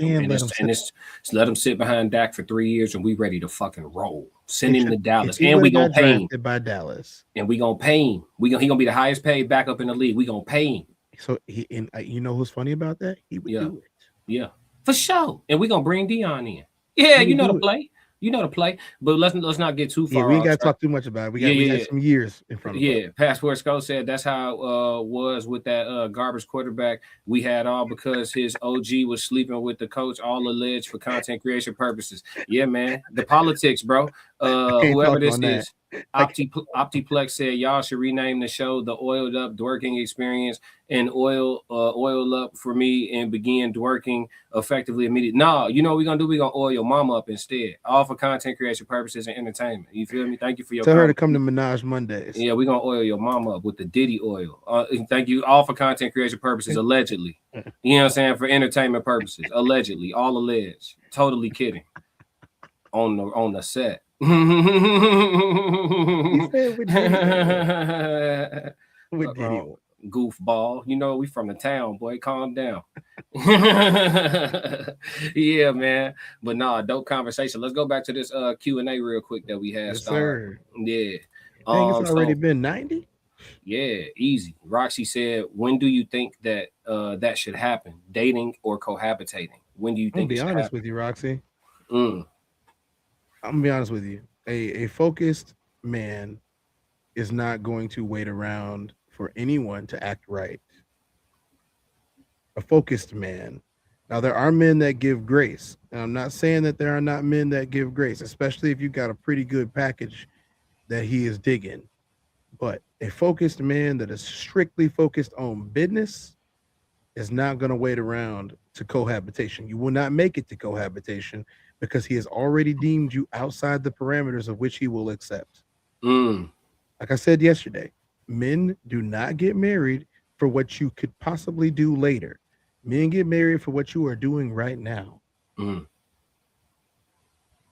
Let him sit behind Dak for 3 years, and we ready to fucking roll. Send him to Dallas, and we gonna pay him. By Dallas, and we gonna pay him. He gonna be the highest paid backup in the league. We gonna pay him. So you know who's funny about that? He would do it. Yeah, for sure. And we gonna bring Dion in. Yeah, you know the play. You know the play, but let's not get too far. Yeah, we ain't got to talk too much about it. We got some years in front of us. Yeah, Passport Skull said that's how it was with that garbage quarterback we had, all because his OG was sleeping with the coach, all alleged for content creation purposes. Yeah, man, the politics, bro. Whoever this is. Optiplex said y'all should rename the show the Oiled Up Dworking Experience and oil up for me and begin dworking effectively immediately. No, you know what we're gonna do? We're gonna oil your mama up instead, all for content creation purposes and entertainment. You feel me? Thank you for your tell her to come to Menage Mondays. Yeah, we're gonna oil your mama up with the Diddy oil. Thank you, all for content creation purposes, allegedly. You know what I'm saying? For entertainment purposes, allegedly, all alleged. Totally kidding. On the set. He said with Diddy. Goofball, you know we from the town, boy. Calm down. Yeah, man. But nah, dope conversation. Let's go back to this Q&A real quick that we had. Yes, sir. Yeah. Dang, it's already been 90. Yeah, easy. Roxy said, "When do you think that that should happen? Dating or cohabitating? When do you think?" I'll be honest with you, Roxy. I'm gonna be honest with you. A focused man is not going to wait around for anyone to act right. A focused man. Now, there are men that give grace. And I'm not saying that there are not men that give grace, especially if you got a pretty good package that he is digging. But a focused man that is strictly focused on business is not going to wait around to cohabitation. You will not make it to cohabitation because he has already deemed you outside the parameters of which he will accept. Like I said yesterday, men do not get married for what you could possibly do later. Men get married for what you are doing right now.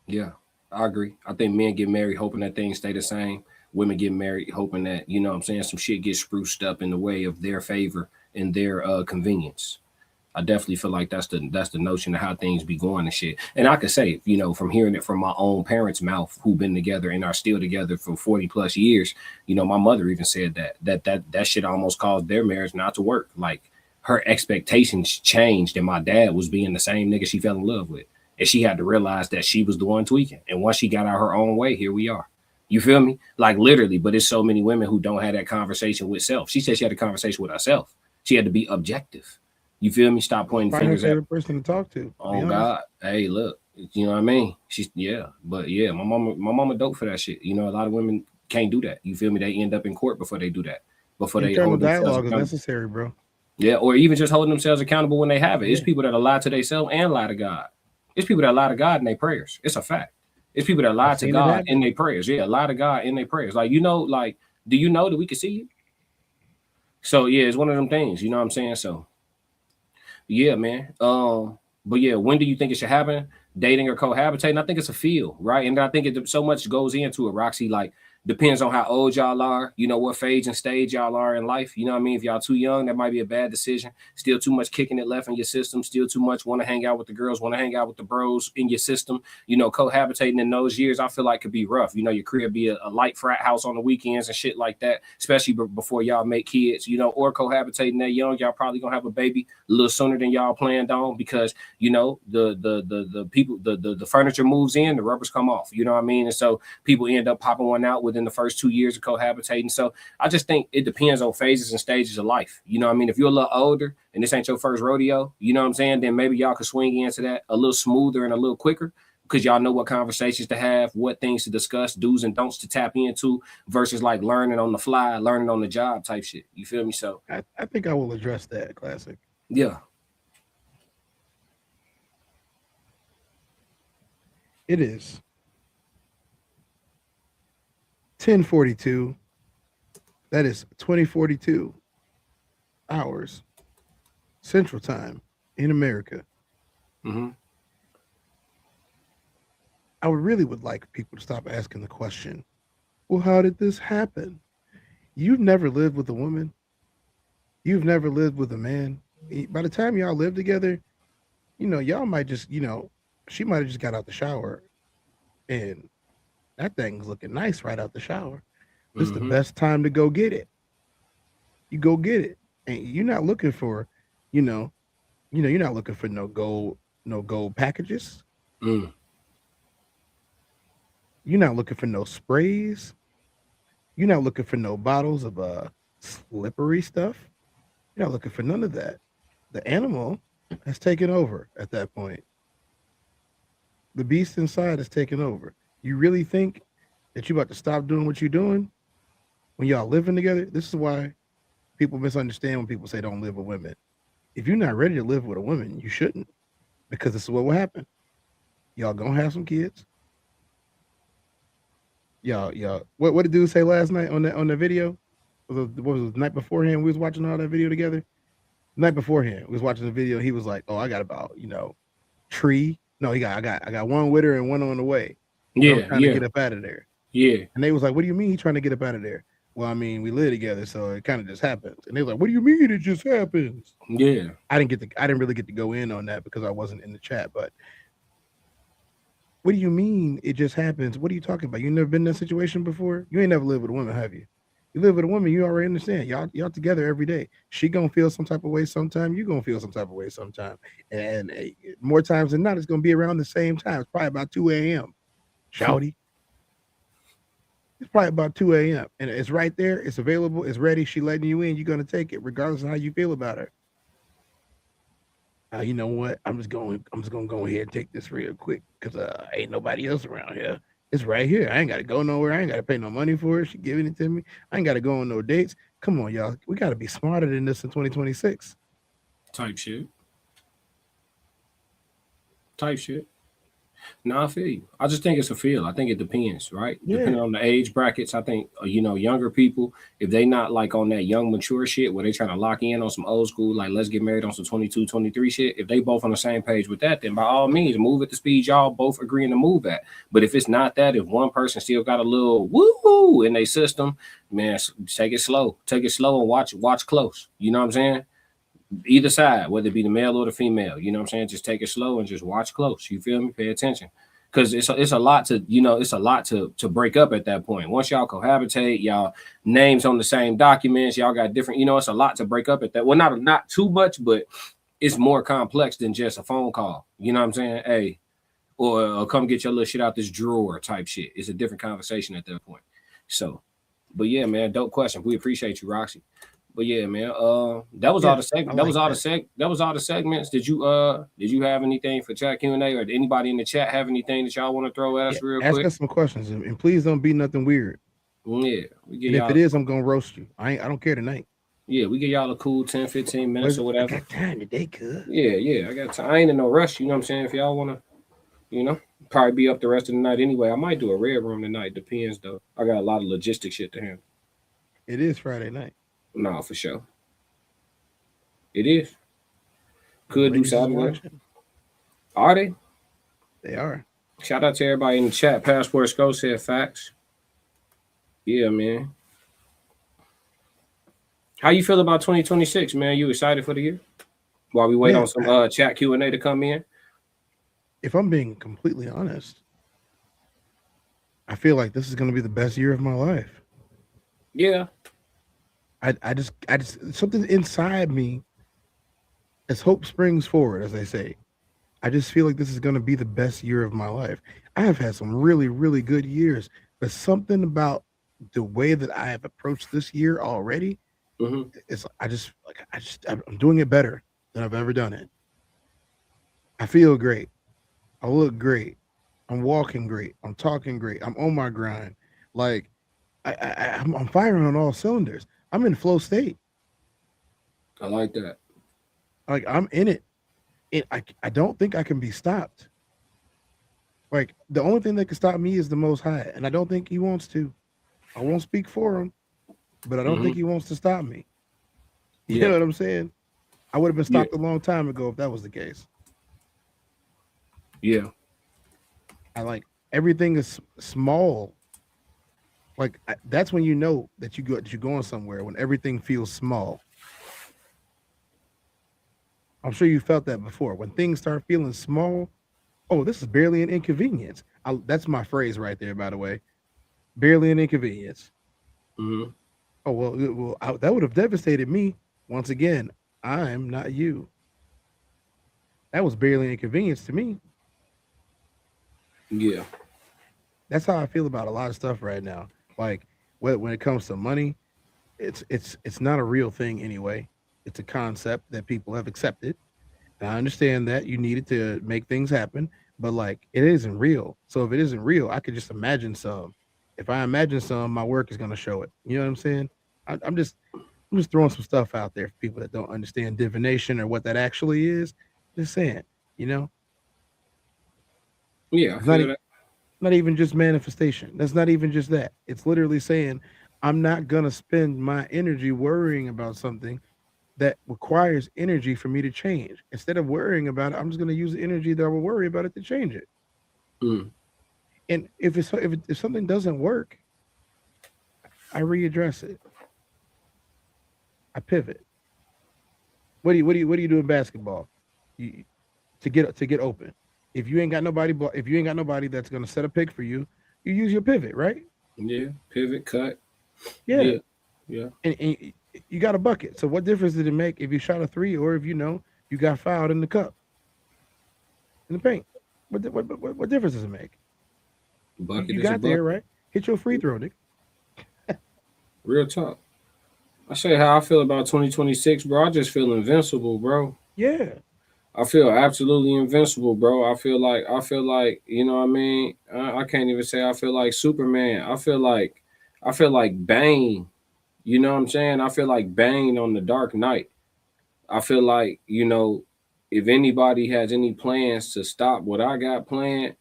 Yeah. I agree. I think men get married hoping that things stay the same. Women get married hoping that, you know what I'm saying, some shit gets spruced up in the way of their favor and their convenience. I definitely feel like that's the notion of how things be going and shit. And I could say, you know, from hearing it from my own parents' mouth, who've been together and are still together for 40 plus years, you know, my mother even said that shit almost caused their marriage not to work. Like her expectations changed, and my dad was being the same nigga she fell in love with. And she had to realize that she was the one tweaking. And once she got out her own way, here we are. You feel me? Like literally, but it's so many women who don't have that conversation with self. She said she had a conversation with herself. She had to be objective. You feel me? Stop pointing Find her fingers at. favorite person to talk to. Oh God, hey, look, you know what I mean? She's but yeah, my mama dope for that shit. You know, a lot of women can't do that. You feel me? They end up in court before they do that. Before they Internal hold themselves dialogue is accountable. necessary, bro. Yeah, or even just holding themselves accountable when they have it. It's Yeah. people that lie to themselves and lie to God. It's people that lie to God in their prayers. It's a fact. It's people that lie I've to seen it God happen. in their prayers. Yeah, lie to God in their prayers. Like, you know, like, do you know that we can see you? So yeah, it's one of them things. You know what I'm saying? So yeah, man. But yeah, when do you think it should happen? Dating or cohabitating? I think it's a feel, right? And I think it so much goes into it, Roxy. Like, depends on how old y'all are, you know, what phase and stage y'all are in life. You know what I mean? If y'all too young, that might be a bad decision. Still too much kicking it left in your system. Still too much want to hang out with the girls, want to hang out with the bros in your system. You know, cohabitating in those years, I feel like could be rough. You know, your crib be a light frat house on the weekends and shit like that, especially before y'all make kids, you know, or cohabitating that young, y'all probably gonna have a baby a little sooner than y'all planned on because, you know, the people, the furniture moves in, the rubbers come off, you know what I mean? And so people end up popping one out within the first 2 years of cohabitating. So I just think it depends on phases and stages of life. You know what I mean? If you're a little older and this ain't your first rodeo, you know what I'm saying? Then maybe y'all could swing into that a little smoother and a little quicker because y'all know what conversations to have, what things to discuss, do's and don'ts to tap into versus like learning on the fly, learning on the job type shit. You feel me? So I think I will address that, Classic. yeah. It is 10:42. That is 2042 hours Central Time in America. Mm-hmm. I would like people to stop asking the question, well, how did this happen? You've never lived with a woman. You've never lived with a man. By the time y'all live together, you know, y'all might just, you know, she might have just got out the shower and that thing's looking nice right out the shower. This is the best time to go get it. You go get it. And you're not looking for, you're not looking for no gold packages. Mm. You're not looking for no sprays. You're not looking for no bottles of slippery stuff. You're not looking for none of that. The animal has taken over at that point. The beast inside has taken over. You really think that you're about to stop doing what you're doing when y'all living together? This is why people misunderstand when people say don't live with women. If you're not ready to live with a woman, you shouldn't, because this is what will happen. Y'all gonna have some kids. Y'all, what did dude say last night on the video? What was it, the night beforehand? We was watching all that video together. The night beforehand, we was watching the video. He was like, "Oh, I got about tree. No, I got one with her and one on the way. Yeah, I'm trying to get up out of there." Yeah. And they was like, "What do you mean he's trying to get up out of there?" Well, I mean, we live together, so it kind of just happens. And they was like, "What do you mean it just happens?" Yeah. I didn't really get to go in on that because I wasn't in the chat. But what do you mean it just happens? What are you talking about? You never been in that situation before? You ain't never lived with a woman, have you? You live with a woman, you already understand. Y'all together every day. She gonna feel some type of way sometime. You gonna feel some type of way sometime. And more times than not, it's gonna be around the same time. It's probably about 2 a.m. Shouty. It's probably about 2 a.m. And it's right there. It's available. It's ready. She letting you in. You're gonna take it, regardless of how you feel about her. You know what? I'm just gonna go ahead and take this real quick because ain't nobody else around here. It's right here. I ain't gotta go nowhere. I ain't gotta pay no money for it. She giving it to me. I ain't gotta go on no dates. Come on, y'all. We gotta be smarter than this in 2026. Type shit. No, I feel you. I just think it's a feel. I think it depends, right? Yeah. Depending on the age brackets. I think younger people, if they not like on that young mature shit where they trying to lock in on some old school, like let's get married on some 22, 23 shit. If they both on the same page with that, then by all means move at the speed y'all both agreeing to move at. But if it's not that, if one person still got a little woo in their system, man, take it slow. Take it slow and watch close. You know what I'm saying? Either side, whether it be the male or the female, you know what I'm saying? Just take it slow and just watch close. You feel me? Pay attention. Because it's a lot to, it's a lot to break up at that point. Once y'all cohabitate, y'all names on the same documents, y'all got different, it's a lot to break up at that. Well, not too much, but it's more complex than just a phone call. You know what I'm saying? Hey, or come get your little shit out this drawer type shit. It's a different conversation at that point. So, but yeah, man, dope question. We appreciate you, Roxy. But yeah, man, that was all the segments. That was all the segments. Did you have anything for chat Q&A, or did anybody in the chat have anything that y'all want to throw at us real quick? Ask us some questions, and please don't be nothing weird. Yeah, if it is, I'm gonna roast you. I don't care tonight. Yeah, we get y'all a cool 10, 15 minutes or whatever. I got time today, cuz. Yeah, I got time. I ain't in no rush. You know what I'm saying? If y'all wanna, probably be up the rest of the night anyway. I might do a red room tonight. Depends though. I got a lot of logistic shit to handle. It is Friday night. No, for sure. It is. Could do Saturday. Are they? They are. Shout out to everybody in the chat. Passport Sco said facts. Yeah, man. How you feel about 2026, man? You excited for the year? While we wait on some chat Q&A to come in. If I'm being completely honest, I feel like this is going to be the best year of my life. Yeah. I just something inside me, as hope springs forward, as they say, I just feel like this is going to be the best year of my life. I have had some really, really good years, but something about the way that I have approached this year already, I'm doing it better than I've ever done it. I feel great. I look great. I'm walking great. I'm talking great. I'm on my grind. Like I'm firing on all cylinders. I'm in flow state. I like that. Like I'm in it. I don't think I can be stopped. Like the only thing that can stop me is the Most High, and I don't think He wants to. I won't speak for Him, but I don't think He wants to stop me. You know what I'm saying? I would have been stopped a long time ago if that was the case. Yeah. I like everything is small. Like that's when you know that you're going somewhere, when everything feels small. I'm sure you felt that before. When things start feeling small, oh, this is barely an inconvenience. That's my phrase right there, by the way. Barely an inconvenience. Mm-hmm. Oh, well, that would have devastated me. Once again, I'm not you. That was barely an inconvenience to me. Yeah. That's how I feel about a lot of stuff right now. Like when it comes to money, it's not a real thing anyway. It's a concept that people have accepted. And I understand that you need it to make things happen, but like it isn't real. So if it isn't real, I could just imagine some. If I imagine some, my work is going to show it. You know what I'm saying? I'm just throwing some stuff out there for people that don't understand divination or what that actually is. Just saying, Yeah, not even just manifestation. That's not even just that. It's literally saying I'm not gonna spend my energy worrying about something that requires energy for me to change. Instead of worrying about it, I'm just gonna use the energy that I will worry about it to change it. And if something doesn't work, I readdress it. I pivot. What do you do in basketball? To get open. If you ain't got nobody that's gonna set a pick for you, you use your pivot, right? Yeah, pivot, cut. Yeah. And you got a bucket. So what difference did it make if you shot a three or if you got fouled in the cup, in the paint? What difference does it make? Bucket you got there, right? Hit your free throw, Nick. Real talk. I say how I feel about 2026, bro. I just feel invincible, bro. Yeah. I feel absolutely invincible, bro. I feel like, you know what I mean? I can't even say I feel like Superman. I feel like Bane. You know what I'm saying? I feel like Bane on the Dark Knight. I feel like, if anybody has any plans to stop what I got planned,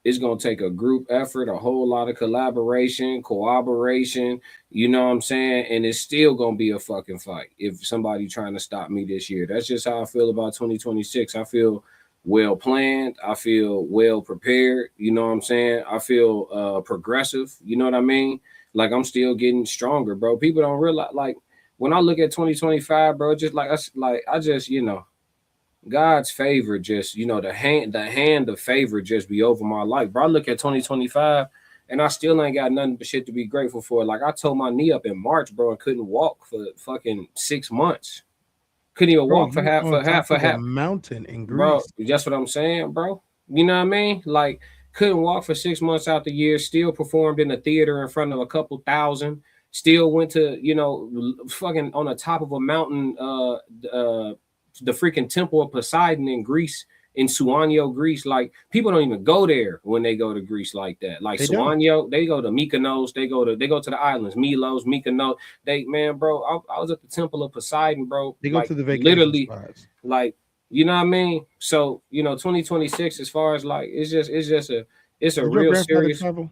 It's gonna take a group effort, a whole lot of collaboration, cooperation. You know what I'm saying? And it's still gonna be a fucking fight if somebody trying to stop me this year. That's just how I feel about 2026. I feel well planned. I feel well prepared. You know what I'm saying? I feel progressive. You know what I mean? Like I'm still getting stronger, bro. People don't realize, like when I look at 2025, bro, just like I just, you know, God's favor just, you know, the hand of favor just be over my life. Bro, I look at 2025 and I still ain't got nothing but shit to be grateful for. Like I tore my knee up in March, bro, and couldn't walk for fucking 6 months. Couldn't even walk for half a mountain in bro. Greece. That's what I'm saying, bro. You know what I mean? Like couldn't walk for 6 months out the year, still performed in the theater in front of a couple thousand, still went to, you know, fucking on the top of a mountain, the freaking temple of Poseidon in Greece, in Suanio, Greece. Like people don't even go there when they go to Greece like that. Like Suanio, they go to Mykonos, they go to the islands, Milos, Mykonos. They, man, bro, I was at the temple of Poseidon, bro. They go like, to the vacation literally spots. like, you know what I mean? So, you know, 2026, as far as like, it's a Did real your serious. travel?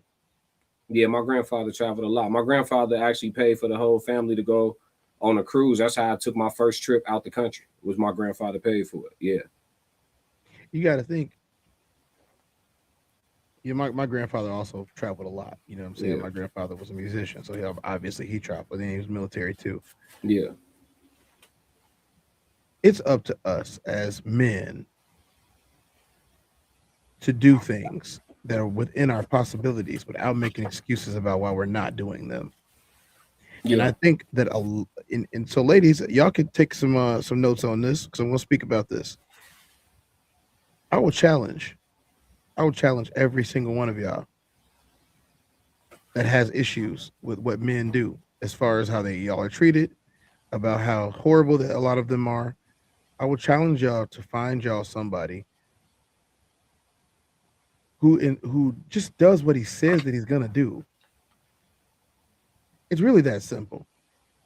Yeah, my grandfather traveled a lot. My grandfather actually paid for the whole family to go on a cruise. That's how I took my first trip out the country. Was my grandfather paid for it? Yeah. You got to think. Yeah, my grandfather also traveled a lot. You know what I'm saying? Yeah. My grandfather was a musician, so he traveled, but then he was military too. Yeah. It's up to us as men to do things that are within our possibilities without making excuses about why we're not doing them. Yeah. And I think that and so ladies, y'all can take some notes on this because I'm going to speak about this. I will challenge every single one of y'all that has issues with what men do as far as how y'all are treated, about how horrible that a lot of them are. I will challenge y'all to find y'all somebody who just does what he says that he's gonna do. It's really that simple.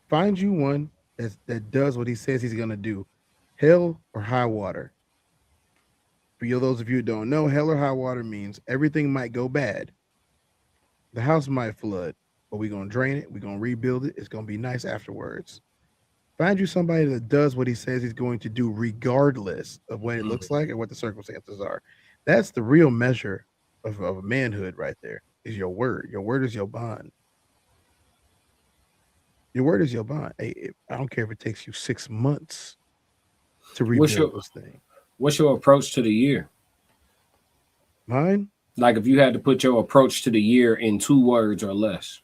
Find you one that does what he says he's gonna do, hell or high water. For those of you who don't know, hell or high water means everything might go bad. The house might flood, but we're gonna drain it, we're gonna rebuild it, it's gonna be nice afterwards. Find you somebody that does what he says he's going to do, regardless of what it looks like and what the circumstances are. That's the real measure of manhood right there, is your word. Your word is your bond. Your word is your bond. Hey, I don't care if it takes you 6 months to rebuild this thing. What's your approach to the year? Mine? Like if you had to put your approach to the year in 2 words or less.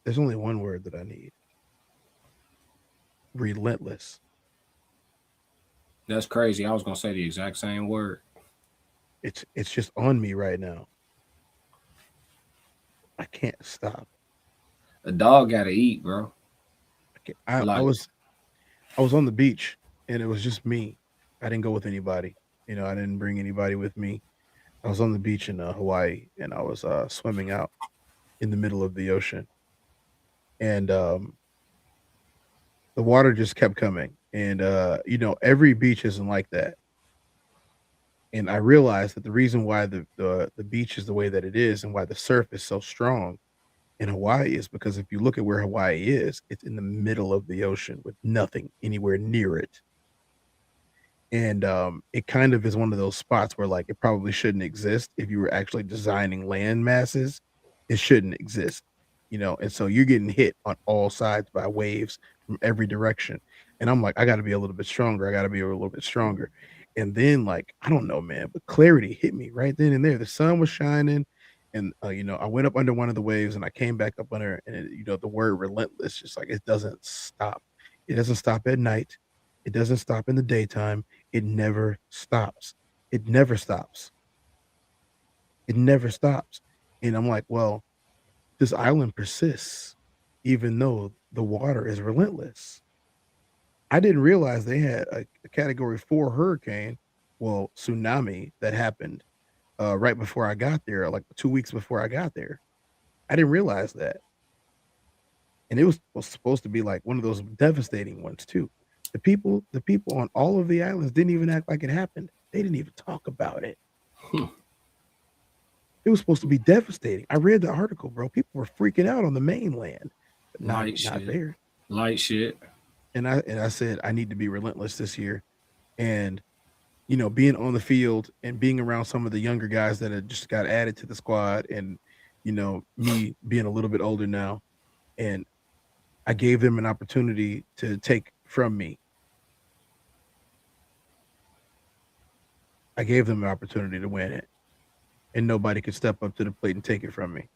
There's only one word that I need. Relentless. That's crazy. I was gonna say the exact same word. It's just on me right now. I can't stop. A dog gotta eat, bro. I was on the beach and it was just me. I didn't go with anybody. You know, I didn't bring anybody with me. I was on the beach in Hawaii and I was swimming out in the middle of the ocean. And the water just kept coming. And you know, every beach isn't like that. And I realized that the reason why the beach is the way that it is and why the surf is so strong in Hawaii is because if you look at where Hawaii is, it's in the middle of the ocean with nothing anywhere near it. And it kind of is one of those spots where like it probably shouldn't exist. If you were actually designing land masses, it shouldn't exist, you know. And so you're getting hit on all sides by waves from every direction. And I'm like, I got to be a little bit stronger. I got to be a little bit stronger. And then like, I don't know, man, but clarity hit me right then and there. The sun was shining. And you know, I went up under one of the waves and I came back up under, and you know, the word relentless, just like it doesn't stop. It doesn't stop at night. It doesn't stop in the daytime. It never stops. It never stops. It never stops. And I'm like, well, this island persists, even though the water is relentless. I didn't realize they had a category 4 hurricane, well, tsunami that happened right before I got there, like 2 weeks before I got there. I didn't realize that. And it was supposed to be like one of those devastating ones too. The people on all of the islands didn't even act like it happened. They didn't even talk about it. It was supposed to be devastating. I read the article, bro. People were freaking out on the mainland, but not there. Light shit. And I said I need to be relentless this year, and being on the field and being around some of the younger guys that had just got added to the squad, and me being a little bit older now, and I gave them an opportunity to take from me. I gave them an opportunity to win it, and nobody could step up to the plate and take it from me.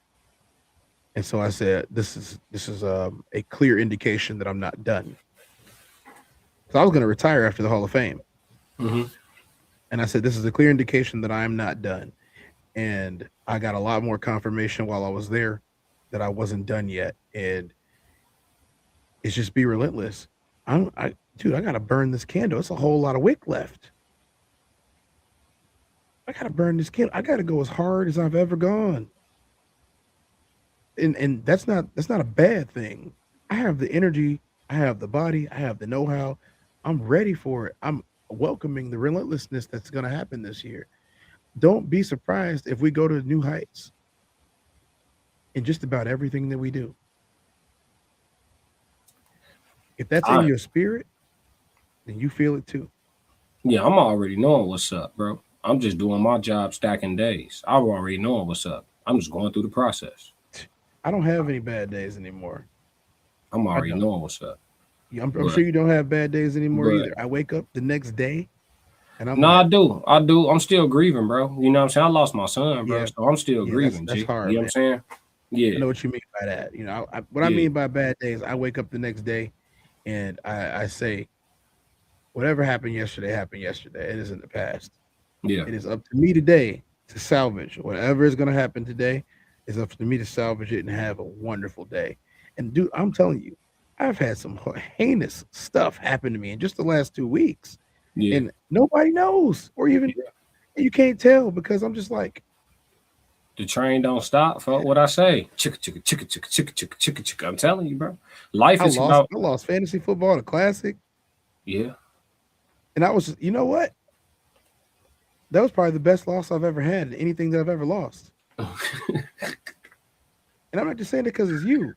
And so I said, this is a clear indication that I'm not done. So I was going to retire after the Hall of Fame. Mm-hmm. And I said, this is a clear indication that I am not done. And I got a lot more confirmation while I was there that I wasn't done yet. And it's just be relentless. Dude, I got to burn this candle. It's a whole lot of wick left. I got to burn this candle. I got to go as hard as I've ever gone. And that's not a bad thing. I have the energy. I have the body. I have the know-how. I'm ready for it. I'm welcoming the relentlessness that's going to happen this year. Don't be surprised if we go to new heights in just about everything that we do. If that's in your spirit, then you feel it too. Yeah, I'm already knowing what's up, bro. I'm just doing my job, stacking days. I'm already knowing what's up. I'm just going through the process. I don't have any bad days anymore. I'm already knowing what's up. I'm sure you don't have bad days anymore either. I wake up the next day and I'm I do. I'm still grieving, bro. You know what I'm saying? I lost my son, bro. Yeah. So I'm still grieving. That's hard. You know what I'm saying? Yeah. I know what you mean by that. I mean by bad days, I wake up the next day and I say, whatever happened yesterday. It is in the past. Yeah. It is up to me today to salvage whatever is going to happen today. It's up to me to salvage it and have a wonderful day. And dude, I'm telling you, I've had some heinous stuff happen to me in just the last 2 weeks. Yeah. And nobody knows, or even you can't tell, because I'm just like, the train don't stop. For what I say, chicka chicka chicka chicka chicka chicka chicka chicka. I'm telling you, bro. Life is about. I lost fantasy football to Classic. Yeah. And I was, you know what? That was probably the best loss I've ever had in anything that I've ever lost. And I'm not just saying it because it's you.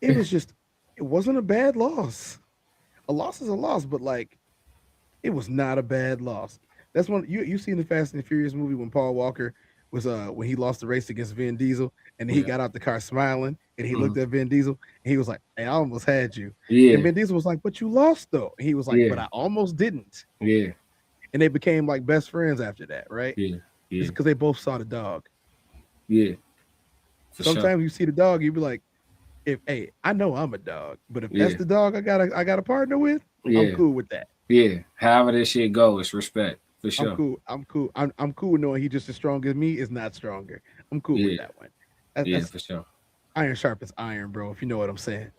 It was just, it wasn't a bad loss. A loss is a loss, but like, it was not a bad loss. That's one you seen the Fast and the Furious movie when Paul Walker was when he lost the race against Vin Diesel, and he got out the car smiling, and he looked at Vin Diesel, and he was like, "Hey, I almost had you." Yeah. And Vin Diesel was like, "But you lost though." And he was like, "But I almost didn't." Yeah. And they became like best friends after that, right? Yeah. It's because they both saw the dog. Yeah. Sometimes you see the dog, you be like, I know I'm a dog, but if that's the dog I got a partner with, I'm cool with that. Yeah. However this shit go, it's respect. For sure. I'm cool. I'm cool knowing he's just as strong as me is not stronger. I'm cool with that one. That's for sure. Iron sharpens iron, bro, if you know what I'm saying.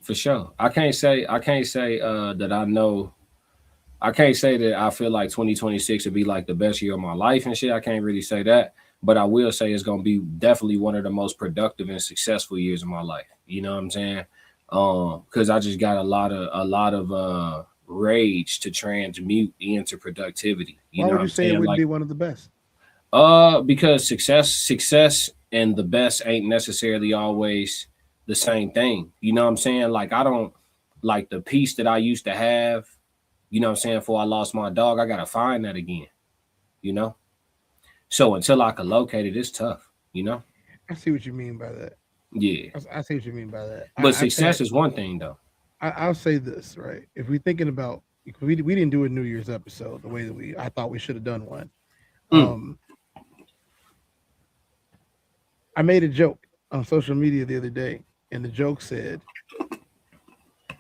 For sure. I can't say that I know. I can't say that I feel like 2026 would be like the best year of my life and shit. I can't really say that. But I will say it's going to be definitely one of the most productive and successful years of my life. You know what I'm saying? Because I just got a lot of rage to transmute into productivity. Why would you say it would be one of the best? Because success and the best ain't necessarily always the same thing. You know what I'm saying? Like, I don't like the peace that I used to have, you know what I'm saying, before I lost my dog. I got to find that again, you know? So until I can locate it, it's tough, you know? I see what you mean by that. Yeah. I see what you mean by that. But success is one thing, though. I'll say this, right? If we're thinking about, we didn't do a New Year's episode the way that I thought we should have done one. I made a joke on social media the other day, and the joke said,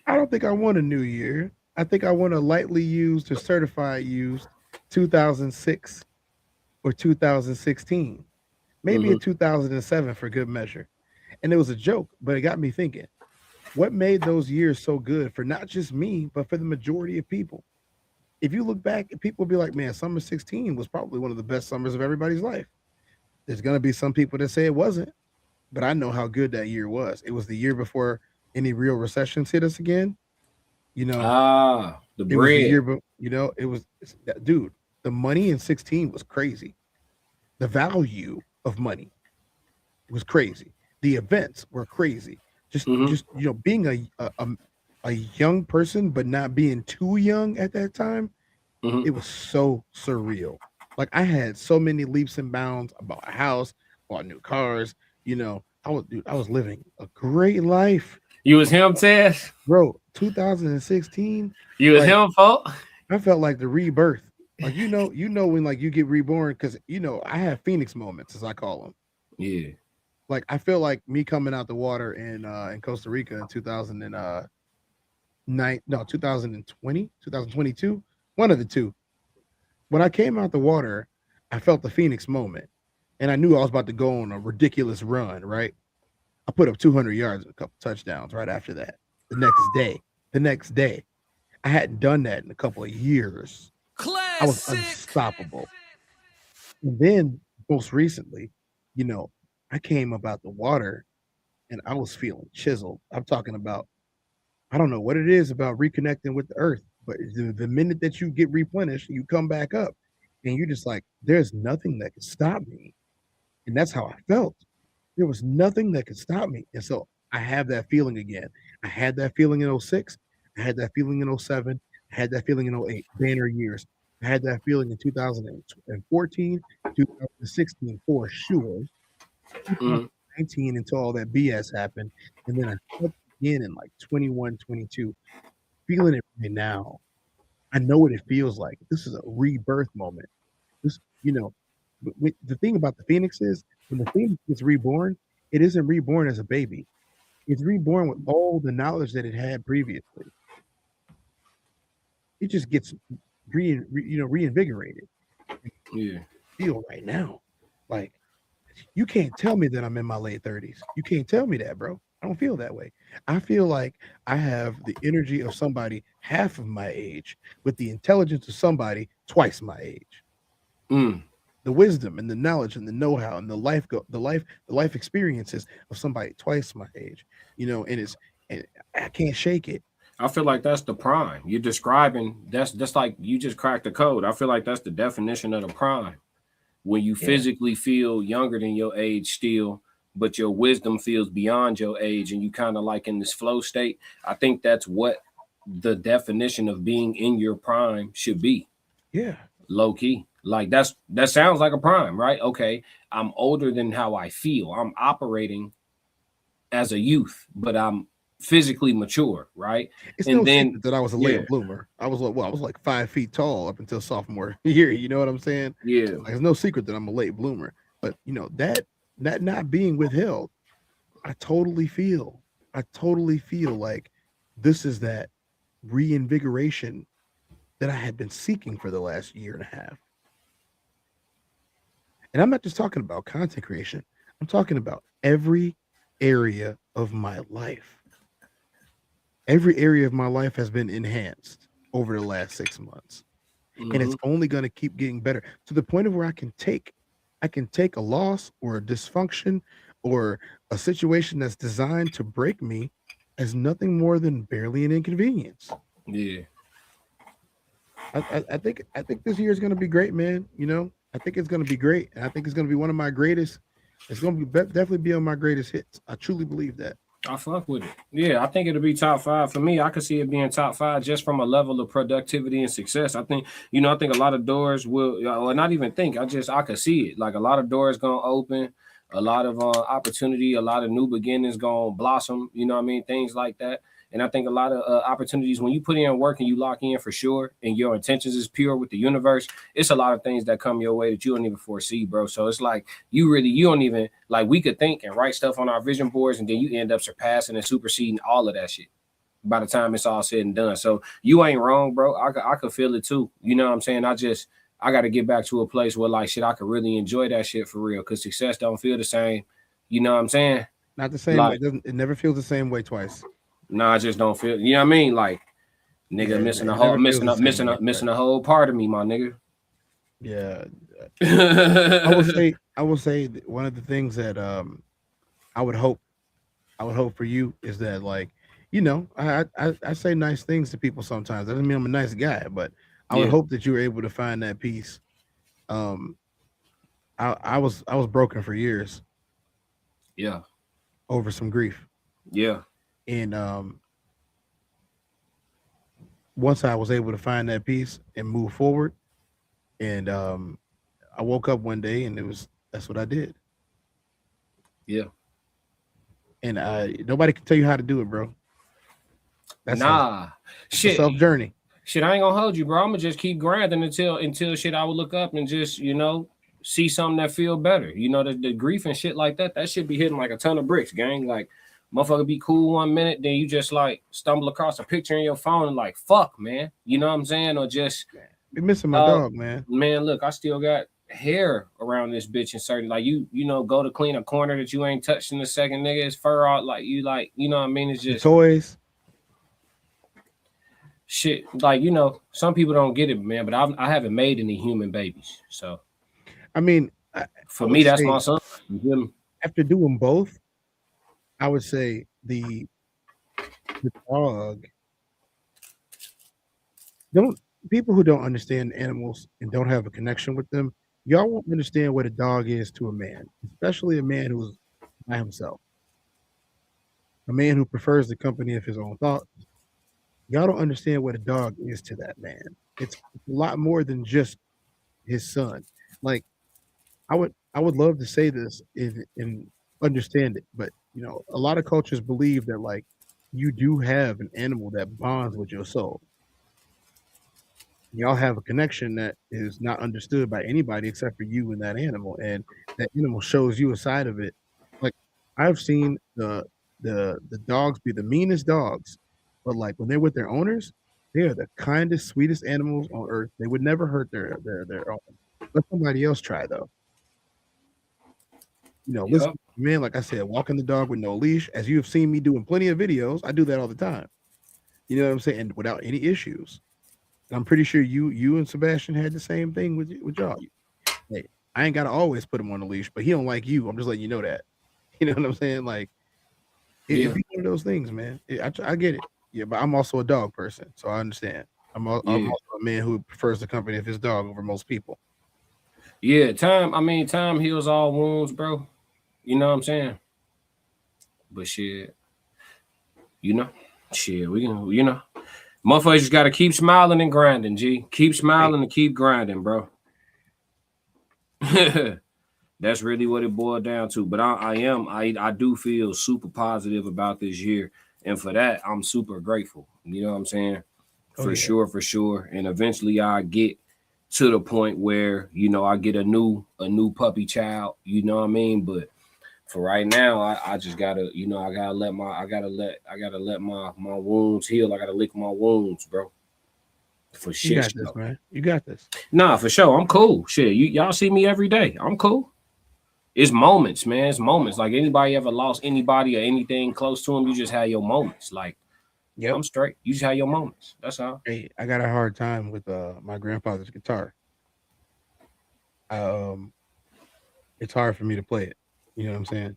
I don't think I want a new year. I think I want a lightly used or certified used 2006 or 2016, maybe a 2007 for good measure. And it was a joke, but it got me thinking, what made those years so good for not just me, but for the majority of people? If you look back, people will be like, man, summer 16 was probably one of the best summers of everybody's life. There's going to be some people that say it wasn't, but I know how good that year was. It was the year before any real recessions hit us again. You know, the bread. It was, dude, the money in 16 was crazy. The value of money was crazy. The events were crazy. Just being a young person, but not being too young at that time, it was so surreal. Like I had so many leaps and bounds. I bought a house, bought new cars. I was living a great life. You was him, Tez? Bro, 2016, You was like him, folk? I felt like the rebirth. Like when like you get reborn, because I have Phoenix moments, as I call them. Yeah. Like I feel like me coming out the water in Costa Rica in 2020, 2022, one of the two. When I came out the water, I felt the Phoenix moment, and I knew I was about to go on a ridiculous run. Right, I put up 200 yards and a couple touchdowns right after that. The next day, I hadn't done that in a couple of years. I was unstoppable. And then most recently, I came up out the water and I was feeling chiseled. I'm talking about, I don't know what it is about reconnecting with the earth, but the minute that you get replenished, you come back up and you're just like, there's nothing that can stop me. And that's how I felt. There was nothing that could stop me. And so I have that feeling again. I had that feeling in 06. I had that feeling in 07. I had that feeling in 08. Banner years. I had that feeling in 2014, 2016 for sure. 2019 until all that BS happened. And then I felt again in like 21, 22. Feeling it right now. I know what it feels like. This is a rebirth moment. This, the thing about the Phoenix is when the Phoenix gets reborn, it isn't reborn as a baby. It's reborn with all the knowledge that it had previously. It just gets reinvigorated. Yeah. Feel right now, like you can't tell me that I'm in my late 30s. You can't tell me that, bro. I don't feel that way. I feel like I have the energy of somebody half of my age with the intelligence of somebody twice my age. The wisdom and the knowledge and the know-how and the life experiences of somebody twice my age. And I can't shake it. I feel like that's the prime. You're describing that's like you just cracked the code. I feel like that's the definition of the prime. When you physically feel younger than your age still, but your wisdom feels beyond your age and you kind of like in this flow state. I think that's what the definition of being in your prime should be. Yeah. Low key. Like that sounds like a prime, right? Okay. I'm older than how I feel. I'm operating as a youth, but I'm physically mature, right? It's no secret that I was a late bloomer. I was like 5 feet tall up until sophomore year. You know what I'm saying? Yeah. Like, it's no secret that I'm a late bloomer. But that not being withheld, I totally feel like this is that reinvigoration that I had been seeking for the last year and a half. And I'm not just talking about content creation. I'm talking about every area of my life. Every area of my life has been enhanced over the last 6 months. And it's only going to keep getting better to the point of where I can take a loss or a dysfunction or a situation that's designed to break me as nothing more than barely an inconvenience. Yeah. I think this year is going to be great, man. I think it's going to be great. And I think it's going to be one of my greatest. It's going to be definitely be on my greatest hits. I truly believe that. I fuck with it. Yeah, I think it'll be top 5 for me. I could see it being top 5 just from a level of productivity and success. I think a lot of doors will, or not even think. I could see it. Like a lot of doors gonna open, a lot of opportunity, a lot of new beginnings gonna blossom. You know what I mean? Things like that. And I think a lot of opportunities when you put in work and you lock in for sure, and your intentions is pure with the universe, it's a lot of things that come your way that you don't even foresee, bro. So it's like you don't even like we could think and write stuff on our vision boards, and then you end up surpassing and superseding all of that shit by the time it's all said and done. So you ain't wrong, bro. I could feel it too. You know what I'm saying? I got to get back to a place where like shit, I could really enjoy that shit for real, because success don't feel the same. You know what I'm saying? Not the same way. It never feels the same way twice. Nah, I just don't feel. You know what I mean? Like, nigga, missing a whole part of me, my nigga. Yeah, I will say one of the things that I would hope for you is that, like, I say nice things to people sometimes. That doesn't mean I'm a nice guy, but I would hope that you were able to find that peace. I was broken for years. Yeah. over some grief. Yeah. And once I was able to find that peace and move forward, and I woke up one day and that's what I did. Yeah. And nobody can tell you how to do it, bro. That's Nah. it's a Shit. self journey. Shit, I ain't gonna hold you, bro. I'm gonna just keep grinding until shit I would look up and just, see something that feel better. The grief and shit like that, that should be hitting like a ton of bricks, gang. Like, motherfucker be cool 1 minute, then you just like stumble across a picture in your phone and like, fuck, man. You know what I'm saying? Or just Be missing my dog, man. Man, look, I still got hair around this bitch and certain like you go to clean a corner that you ain't touched in a second, nigga. It's fur out like you know what I mean? It's just toys. Shit, like some people don't get it, man. But I haven't made any human babies, so I mean, for me, that's my son. You feel me? After doing both, I would say the dog. People who don't understand animals and don't have a connection with them, y'all won't understand what a dog is to a man, especially a man who's by himself. A man who prefers the company of his own thoughts. Y'all don't understand what a dog is to that man. It's a lot more than just his son. Like, I would love to say this and understand it, but a lot of cultures believe that like you do have an animal that bonds with your soul. Y'all have a connection that is not understood by anybody except for you and that animal, and that animal shows you a side of it. Like, I've seen the dogs be the meanest dogs, but like when they're with their owners, they are the kindest, sweetest animals on earth. They would never hurt their own. Let somebody else try though. Listen, man, like I said, walking the dog with no leash, as you have seen me do in plenty of videos, I do that all the time. You know what I'm saying? And without any issues. And I'm pretty sure you and Sebastian had the same thing with y'all. Hey, I ain't gotta always put him on a leash, but he don't like you. I'm just letting you know that. You know what I'm saying? Like, it'd be one of those things, man. I get it. Yeah, but I'm also a dog person, so I understand. I'm also a man who prefers the company of his dog over most people. Yeah, time heals all wounds, bro. You know what I'm saying? But shit, we can, motherfuckers just gotta keep smiling and grinding, G. Keep smiling and keep grinding, bro. That's really what it boiled down to. But I do feel super positive about this year. And for that, I'm super grateful. You know what I'm saying? For sure. And eventually I get to the point where, I get a new puppy child, you know what I mean? But for right now, I just gotta, I gotta let my wounds heal. I gotta lick my wounds, bro. For shit. You got this, man. You got this. Nah, for sure. I'm cool. Shit. Y'all see me every day. I'm cool. It's moments, man. It's moments. Like, anybody ever lost anybody or anything close to them, you just had your moments. Like, I'm straight. You just had your moments. That's all. Hey, I got a hard time with my grandfather's guitar. It's hard for me to play it. You know what I'm saying?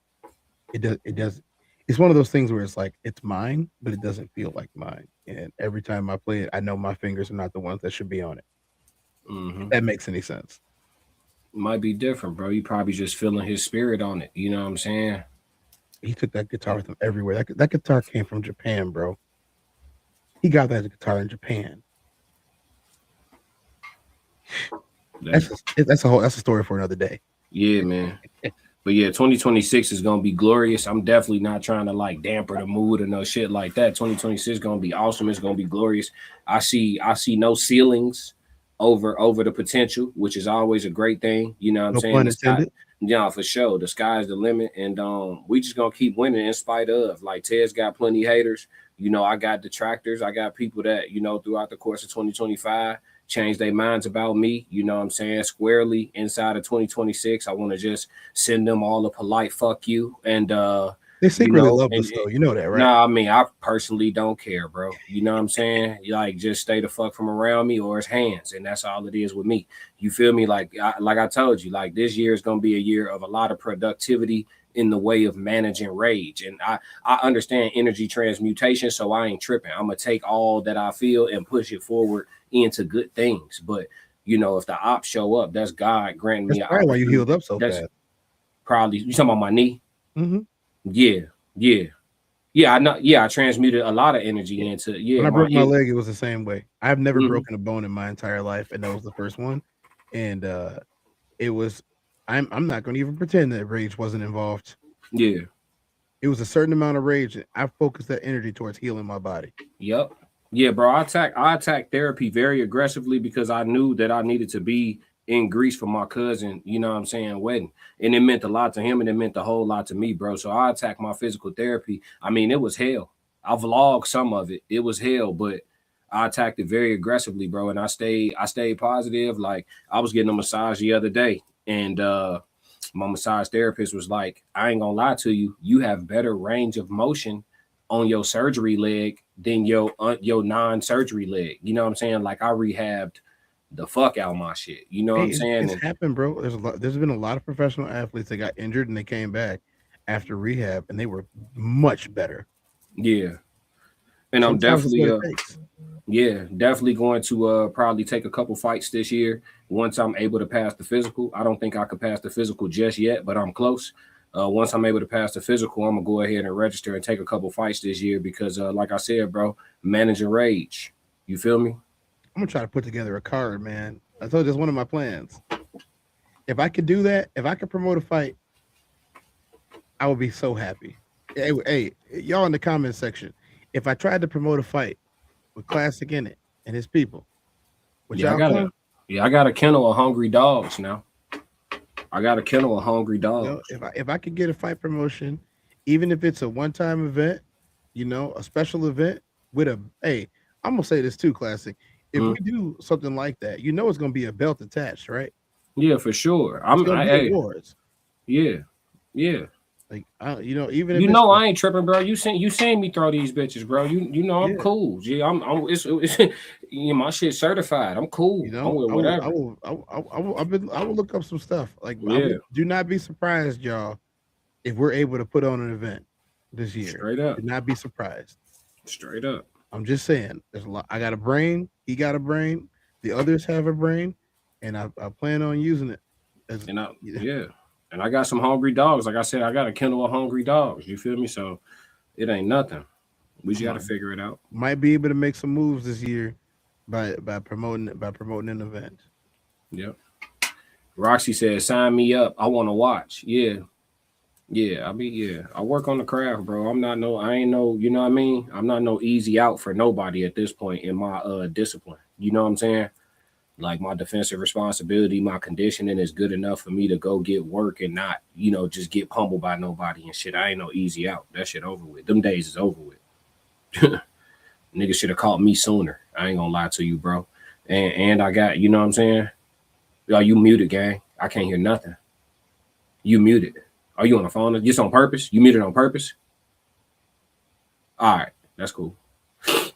It does. It's one of those things where it's like it's mine, but it doesn't feel like mine. And every time I play it, I know my fingers are not the ones that should be on it. Mm-hmm. If that makes any sense. Might be different, bro. You probably just feeling his spirit on it. You know what I'm saying? He took that guitar with him everywhere. That guitar came from Japan, bro. He got that guitar in Japan. That's a story for another day. Yeah, man. But yeah, 2026 is gonna be glorious. I'm definitely not trying to like damper the mood or no shit like that. 2026 is gonna be awesome. It's gonna be glorious. I see no ceilings over the potential, which is always a great thing. You know what I'm saying? The sky, yeah, for sure. The sky's the limit, and we just gonna keep winning in spite of. Like, Tez got plenty haters. I got detractors. I got people that throughout the course of 2025 change their minds about me. You know what I'm saying? Squarely inside of 2026, I want to just send them all a polite fuck you. And they secretly love us, though. You know that, right? Nah, I mean, I personally don't care, bro. You know what I'm saying? Like, just stay the fuck from around me or his hands, and that's all it is with me. You feel me? Like I told you, like, this year is gonna be a year of a lot of productivity in the way of managing rage. And I understand energy transmutation, so I ain't tripping. I'm gonna take all that I feel and push it forward into good things. But if the ops show up, that's God granting me. That's probably why you healed up so fast. Probably. You talking about my knee? Yeah, yeah, yeah. I know. Yeah, I transmuted a lot of energy into. Yeah, When I broke my leg, it was the same way. I've never Mhm. broken a bone in my entire life, and that was the first one. And it was. I'm not going to even pretend that rage wasn't involved. Yeah. It was a certain amount of rage. And I focused that energy towards healing my body. Yep. Yeah, bro. I attacked therapy very aggressively because I knew that I needed to be in Greece for my cousin, you know what I'm saying, wedding. And it meant a lot to him and it meant a whole lot to me, bro. So I attacked my physical therapy. I mean, it was hell. I vlogged some of it. It was hell, but I attacked it very aggressively, bro. And I stayed positive. Like I was getting a massage the other day, and my massage therapist was like, I ain't gonna lie to you, you have better range of motion on your surgery leg than your non-surgery leg. You know what I'm saying? Like I rehabbed the fuck out of my shit. You know what I'm saying? It's happened, bro. There's been a lot of professional athletes that got injured and they came back after rehab and they were much better. Yeah. And I'm definitely definitely going to probably take a couple fights this year once I'm able to pass the physical. I don't think I could pass the physical just yet, but I'm close. Once I'm able to pass the physical, I'm gonna go ahead and register and take a couple fights this year because, like I said, bro, managing rage. You feel me? I'm gonna try to put together a card, man. I told you that's one of my plans. If I could do that, if I could promote a fight, I would be so happy. Hey, y'all in the comment section, if I tried to promote a fight with Classic in it and his people, I got a kennel of hungry dogs now. I got a kennel of hungry dogs. You know, if I could get a fight promotion, even if it's a one-time event, you know, a special event with a I'm gonna say this too, Classic. If we do something like that, you know it's gonna be a belt attached, right? Yeah, for sure. Awards. Yeah. Like even if I ain't tripping, bro. You seen me throw these bitches, bro. You know I'm cool. Yeah, I'm it's my shit certified. I'm cool. You know, I'm with whatever. I will look up some stuff. Like, do not be surprised, y'all, if we're able to put on an event this year. Straight up. Do not be surprised. Straight up. I'm just saying, there's a lot. I got a brain. He got a brain. The others have a brain, and I plan on using it. And I got some hungry dogs. Like I said, I got a kennel of hungry dogs. You feel me? So it ain't nothing. We just got to figure it out. Might be able to make some moves this year by promoting an event. Yep. Roxy said, "Sign me up. I want to watch." Yeah. I work on the craft, bro. I ain't no, you know what I mean? I'm not no easy out for nobody at this point in my discipline. You know what I'm saying? Like my defensive responsibility, my conditioning is good enough for me to go get work and not, just get pummeled by nobody and shit. I ain't no easy out. That shit over with. Them days is over with. Niggas should have caught me sooner. I ain't gonna lie to you, bro. And I got, you know what I'm saying? Are you muted, gang? I can't hear nothing. You muted. Are you on the phone? Just on purpose? You muted on purpose? All right, that's cool.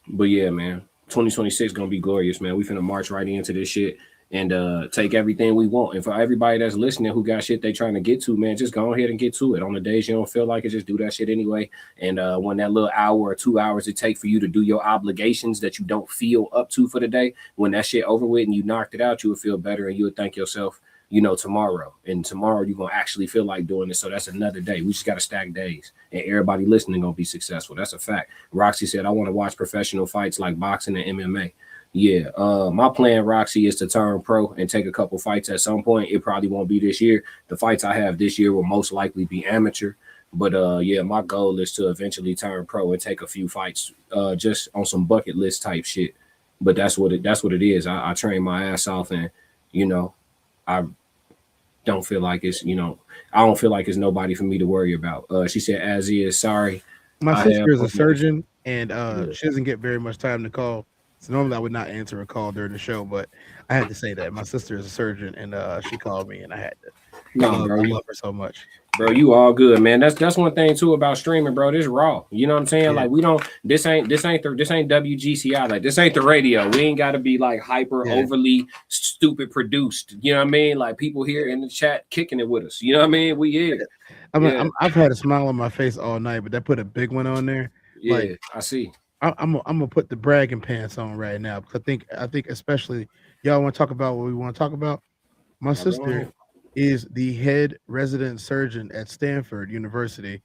But yeah, man. 2026 gonna be glorious, man. We finna march right into this shit and take everything we want. And for everybody that's listening who got shit they trying to get to, man, just go ahead and get to it. On the days you don't feel like it, just do that shit anyway. And when that little hour or 2 hours it take for you to do your obligations that you don't feel up to for the day, when that shit over with and you knocked it out, you will feel better and you would thank yourself, tomorrow. And tomorrow you're gonna actually feel like doing it. So that's another day. We just gotta stack days. And everybody listening gonna be successful. That's a fact. Roxy said, I want to watch professional fights like boxing and MMA. Yeah. My plan, Roxy, is to turn pro and take a couple fights at some point. It probably won't be this year. The fights I have this year will most likely be amateur. But my goal is to eventually turn pro and take a few fights just on some bucket list type shit. But that's what it is. I train my ass off and I don't feel like it's, I don't feel like it's nobody for me to worry about. She said, as is, sorry. My sister is a surgeon and she doesn't get very much time to call. So normally I would not answer a call during the show, but I had to say that. My sister is a surgeon and she called me and I had to. No, bro, I love her so much. Bro, you all good, man. That's one thing too about streaming, bro. This raw. You know what I'm saying? Yeah. Like this ain't WGCI. Like this ain't the radio. We ain't gotta be like hyper overly stupid produced. You know what I mean? Like people here in the chat kicking it with us. You know what I mean? We is. I've had a smile on my face all night, but that put a big one on there. Yeah, like, I see. I'm gonna put the bragging pants on right now because I think especially y'all want to talk about what we want to talk about. My sister is the head resident surgeon at Stanford University.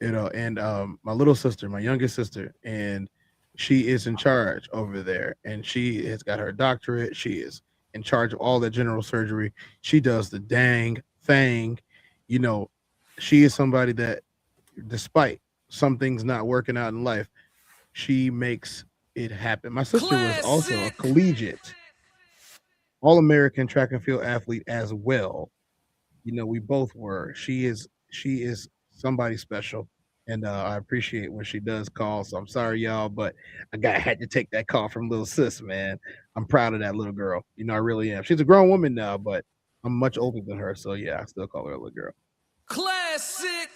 And my little sister, my youngest sister, and she is in charge over there, and she has got her doctorate. She is in charge of all the general surgery. She does the dang thing. You know, she is somebody that, despite some things not working out in life, she makes it happen. My sister was also a collegiate all-American track and field athlete as well. You know, we both were. She is somebody special, and I appreciate when she does call. So I'm sorry, y'all, but had to take that call from little sis, man. I'm proud of that little girl. You know, I really am. She's a grown woman now, but I'm much older than her, so yeah, I still call her a little girl. Classic.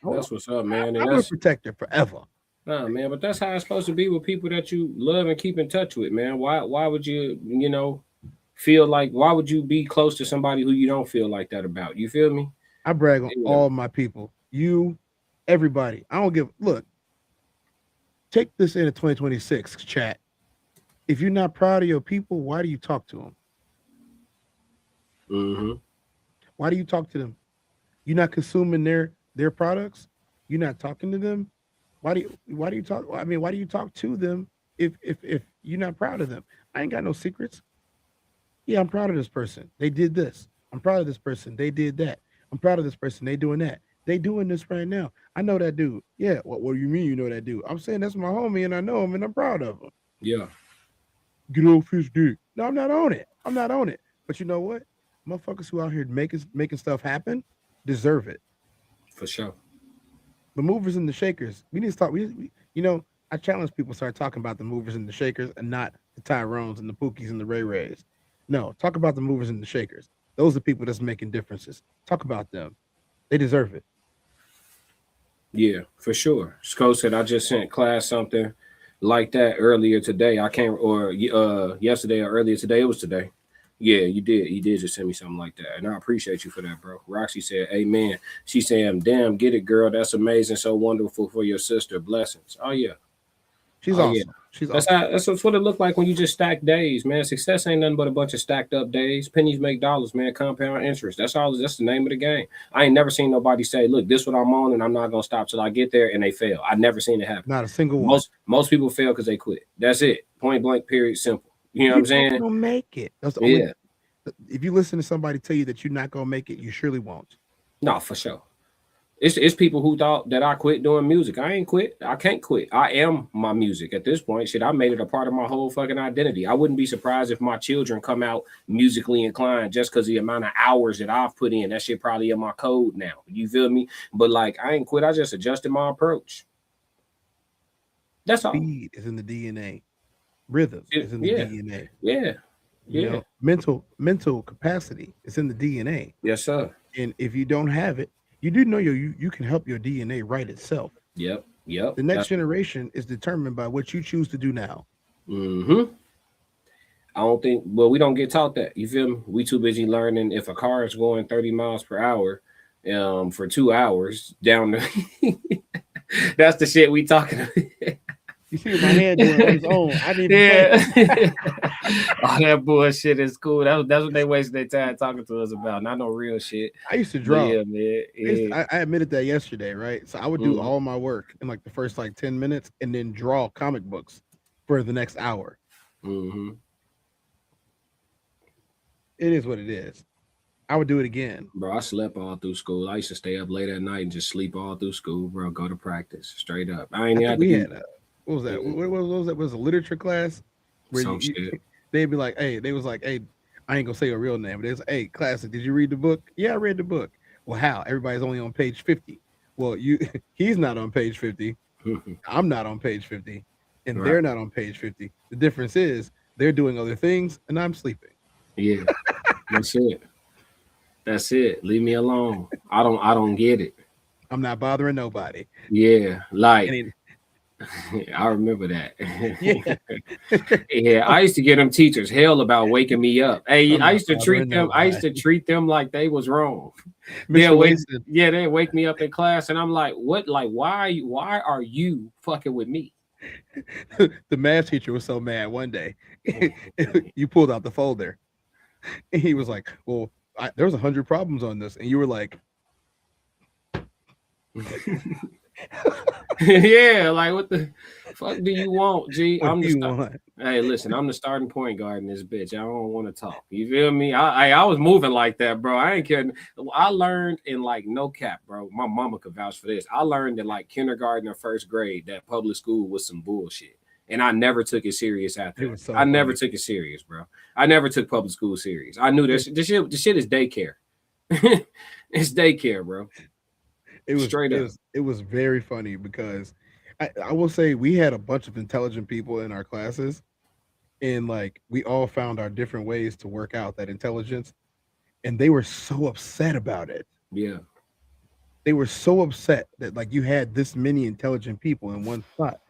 That's what's up, man. And I'm gonna protect her forever. Nah, man, but that's how it's supposed to be with people that you love and keep in touch with, man. Why would you, feel like, why would you be close to somebody who you don't feel like that about? You feel me? I brag on all my people. You, everybody. I don't give. Look, take this into 2026, chat. If you're not proud of your people, why do you talk to them? Mm-hmm. Why do you talk to them? You're not consuming their products. You're not talking to them. Why do you talk? I mean, why do you talk to them if you're not proud of them? I ain't got no secrets. Yeah, I'm proud of this person. They did this. I'm proud of this person. They did that. I'm proud of this person. They doing that. They doing this right now. I know that dude. Yeah. What do you mean you know that dude? I'm saying that's my homie and I know him and I'm proud of him. Yeah. Get off his dick. No, I'm not on it. I'm not on it. But you know what? Motherfuckers who out here making stuff happen deserve it. For sure. The movers and the shakers. We need to start. I challenge people to start talking about the movers and the shakers and not the Tyrones and the Pookies and the Ray Rays. No, talk about the movers and the shakers. Those are people that's making differences. Talk about them. They deserve it. Yeah, for sure. Sco said I just sent class something like that earlier today. I can't, or yesterday or earlier today. It was today. Yeah, you did. You did just send me something like that. And I appreciate you for that, bro. Roxy said, amen. She said, damn, get it, girl. That's amazing. So wonderful for your sister. Blessings. Oh, yeah. She's awesome. Yeah. She's awesome. That's what it looked like when you just stack days, man. Success ain't nothing but a bunch of stacked up days. Pennies make dollars, man. Compound interest. That's all. That's the name of the game. I ain't never seen nobody say, look, this is what I'm on and I'm not going to stop till I get there, and they fail. I never seen it happen. Not a single one. Most people fail because they quit. That's it. Point blank, period, simple. You know what I'm saying? Don't make it. That's the only. If you listen to somebody tell you that you're not gonna make it, you surely won't. No, for sure. It's people who thought that I quit doing music. I ain't quit. I can't quit. I am my music at this point. Shit, I made it a part of my whole fucking identity. I wouldn't be surprised if my children come out musically inclined just because the amount of hours that I've put in. That shit probably in my code now. You feel me? But like, I ain't quit. I just adjusted my approach. That's all. Speed is in the DNA. Rhythm is in the DNA. Yeah. You know, mental capacity is in the DNA. Yes, sir. And if you don't have it, you do know you can help your DNA write itself. Yep. The next generation is determined by what you choose to do now. Mm-hmm. I don't think, well, we don't get taught that. You feel me? We too busy learning if a car is going 30 miles per hour for 2 hours down the that's the shit we talking about. You see what my head doing on his own. I didn't even all that bullshit is cool. That's what they waste their time talking to us about. Not no real shit. I used to draw. Yeah, man. Yeah. I admitted that yesterday, right? So I would do all my work in like the first 10 minutes and then draw comic books for the next hour. Mm-hmm. It is what it is. I would do it again. Bro, I slept all through school. I used to stay up late at night and just sleep all through school, bro. Go to practice straight up. I ain't had to what was that? What was that? Was a literature class where they'd be like, hey, they was like, hey, I ain't gonna say a real name, but it's hey, Classic, did you read the book? Yeah, I read the book. Well, how? Everybody's only on page 50. Well, he's not on page 50. I'm not on page 50, and they're not on page 50. The difference is they're doing other things, and I'm sleeping. Yeah, that's it. That's it. Leave me alone. I don't get it. I'm not bothering nobody. Yeah, like. I remember that. Yeah, I used to get them teachers hell about waking me up. Hey, I used to treat them. I used to treat them like they was wrong. They'd wake me up in class, and I'm like, "What? Like, why are you fucking with me?" The math teacher was so mad one day. You pulled out the folder, and he was like, "Well, there was 100 problems on this, and you were like, yeah, like what the fuck do you want, G? what do you want? Hey, listen, I'm the starting point guard in this bitch. I don't want to talk. You feel me? I was moving like that, bro. I ain't kidding. I learned in like no cap, bro. My mama could vouch for this. I learned in like kindergarten or first grade that public school was some bullshit. And I never took it serious after. I never took it serious, bro. I never took public school serious. I knew this shit is daycare. It's daycare, bro. It was straight up. It was very funny because I will say we had a bunch of intelligent people in our classes, and like we all found our different ways to work out that intelligence, and they were so upset about it. Yeah. They were so upset that like you had this many intelligent people in one spot.